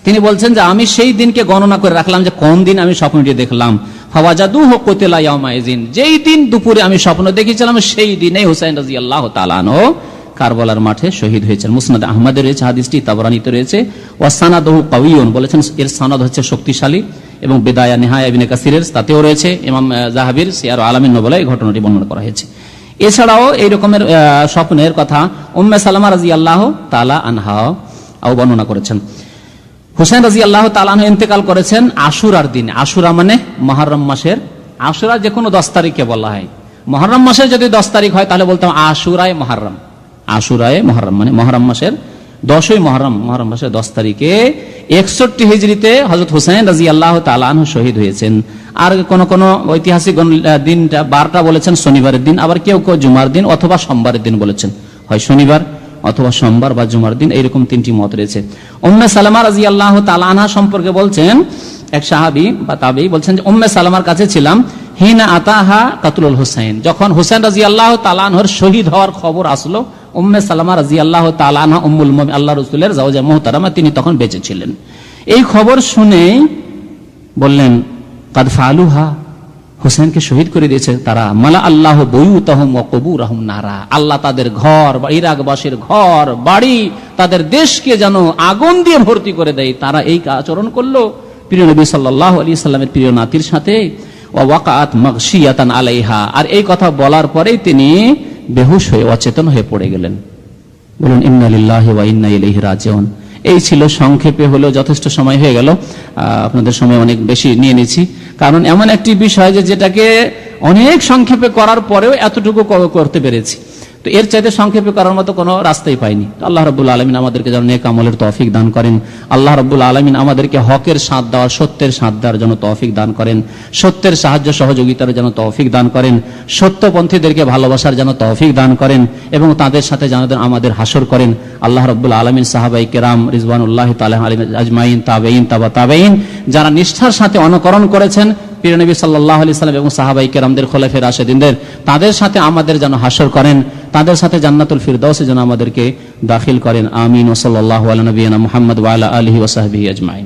তিনি বলছেন যে আমি সেই দিনকে গণনা করে রাখলাম যে কোন দিন আমি স্বপ্নটি দেখলাম। ফাওয়াজাদুহু কুতিলা ইয়াউমাইযিন, যেই দিন দুপুরে আমি স্বপ্ন দেখেছিলাম সেই দিনেই হুসাইন রাদিয়াল্লাহু তাআলা আনহু কারবালার মাঠে শহীদ হয়েছেন। মুসনাদ আহমদে রয়েছে হাদিসটি, তাবরানীতে রয়েছে। ওয়া সানাদুহু কাওয়িয়ুন, বলেছেন এর সনদ হচ্ছে শক্তিশালী, এবং বিদায়া নিহায়া ইবনে কাসিরের তাতেও রয়েছে। ইমাম যাহাবীর সিয়ার আলামিন নুবালায় এই ঘটনাটি বর্ণনা করা হয়েছে। এছাড়াও এই রকমের স্বপ্নের কথা উম্মে সালামা রাদিয়াল্লাহু তাআলা আনহাও বর্ণনা করেছেন। হুসাইন রাদিয়াল্লাহু তাআলা আনহু ইন্তেকাল করেছেন আশুরার দিন। আশুরা মানে মুহররম মাসের, আশুরা যে কোনো 10 তারিখে বলা হয়। মুহররম মাসের যদি 10 তারিখ হয় তাহলে বলতাম আশুরায়ে মুহররম। আশুরায়ে মুহররম মানে মুহররম মাসের 10ই মুহররম, মুহররম মাসের 10 তারিখে 61 হিজরিতে হযরত হুসাইন রাদিয়াল্লাহু তাআলা আনহু শহীদ হয়েছেন। আর কোন ঐতিহাসিক দিনটা বারটা বলেছেন শনিবারের দিন, আবার কেউ জুমার দিন অথবা সোমবারের দিন বলেছেন, হয় শনিবার অথবা সোমবার বা জুমার দিন, এইরকম তিনটি মত রয়েছে। উম্মে সালামা রাদিয়াল্লাহু তাআলা আনহা সম্পর্কে বলছেন এক সাহাবী বা তাবেঈ, বলছেন যে উম্মে সালামার কাছে ছিলাম, হিনা আতাহা কাতলুল হুসাইন, যখন হুসাইন রাদিয়াল্লাহু তাআলা আনহুর শহীদ হওয়ার খবর আসলো, উম্মে সালামা রাদিয়াল্লাহু তাআলা আনহা উম্মুল মুমিনিন আল্লাহ রাসূলের জাওজা মুহতারামা, তিনি তখন বেঁচে ছিলেন। এই খবর শুনে বললেন কাদ ফালুহা, হুসাইনকে শহীদ করে দিয়েছে তারা। মালা আল্লাহ বুয়ুতাহুম ওয়া কুবুরাহুম নারা, আল্লাহ তাদের ঘর, ইরাকবাসীর ঘর বাড়ি, তাদের দেশকে যেন আগুন দিয়ে ভর্তি করে দেয়। তারা এই আচরণ করলো প্রিয় নবী সাল্লাল্লাহু আলাইহি সাল্লামের প্রিয় নাতির সাথে। ওয়া ওয়াকাআত মাগশিয়াতান আলাইহা, আর এই কথা বলার পরেই তিনি বেহুশ হয়ে অচেতন হয়ে পড়ে গেলেন। বলুন ইন্না লিল্লাহি ওয়া ইন্না ইলাইহি রাজিউন। এই ছিল সংক্ষেপে, হলেও যথেষ্ট সময় হয়ে গেল, আপনাদের সময় অনেক বেশি নিয়ে নিয়েছি, কারণ এমন একটি বিষয় যেটাকে অনেক সংক্ষেপে করার পরেও এতটুকু করতে পেরেছি। তো এর চাইতে সংক্ষেপে করার মতো কোনো রাস্তাই পাইনি। আল্লাহ রাব্বুল আলামিন আমাদেরকে যেন নেক আমলের তৌফিক দান করেন। আল্লাহ রাব্বুল আলামিন আমাদেরকে হকের সাথ দেওয়ার, সত্যের সাথ দেওয়ার জন্য তৌফিক দান করেন, সত্যের সাহায্য সহযোগিতার জন্য তৌফিক দান করেন, সত্যপন্থীদেরকে ভালোবাসার জন্য তৌফিক দান করেন এবং তাদের সাথে যেন আমাদের হাসর করেন। আল্লাহ রাব্বুল আলামিন সাহাবায়ে কেরাম রিজওয়ানুল্লাহি তাআলা আলাইহিম আজমাইন, তাবেঈন, তাবা তাবেঈন, যারা নিষ্ঠার সাথে অনুকরণ করেছেন প্রিয় নবী সাল্লাল্লাহু আলাইহি সাল্লাম এবং সাহাবায়ে কেরামদের, খোলাফায়ে রাশিদিনদের, তাদের সাথে আমাদের যেন হাসর করেন, তাদের সাথে জান্নাতুল ফিরদাউসে যেন আমাদেরকে দাখিল করেন। আমিন। ওয়া সাল্লাল্লাহু আলা নবিয়িনা মুহাম্মদ ওয়া আলা আলিহি ওয়া সাহবিহি আজমাইন।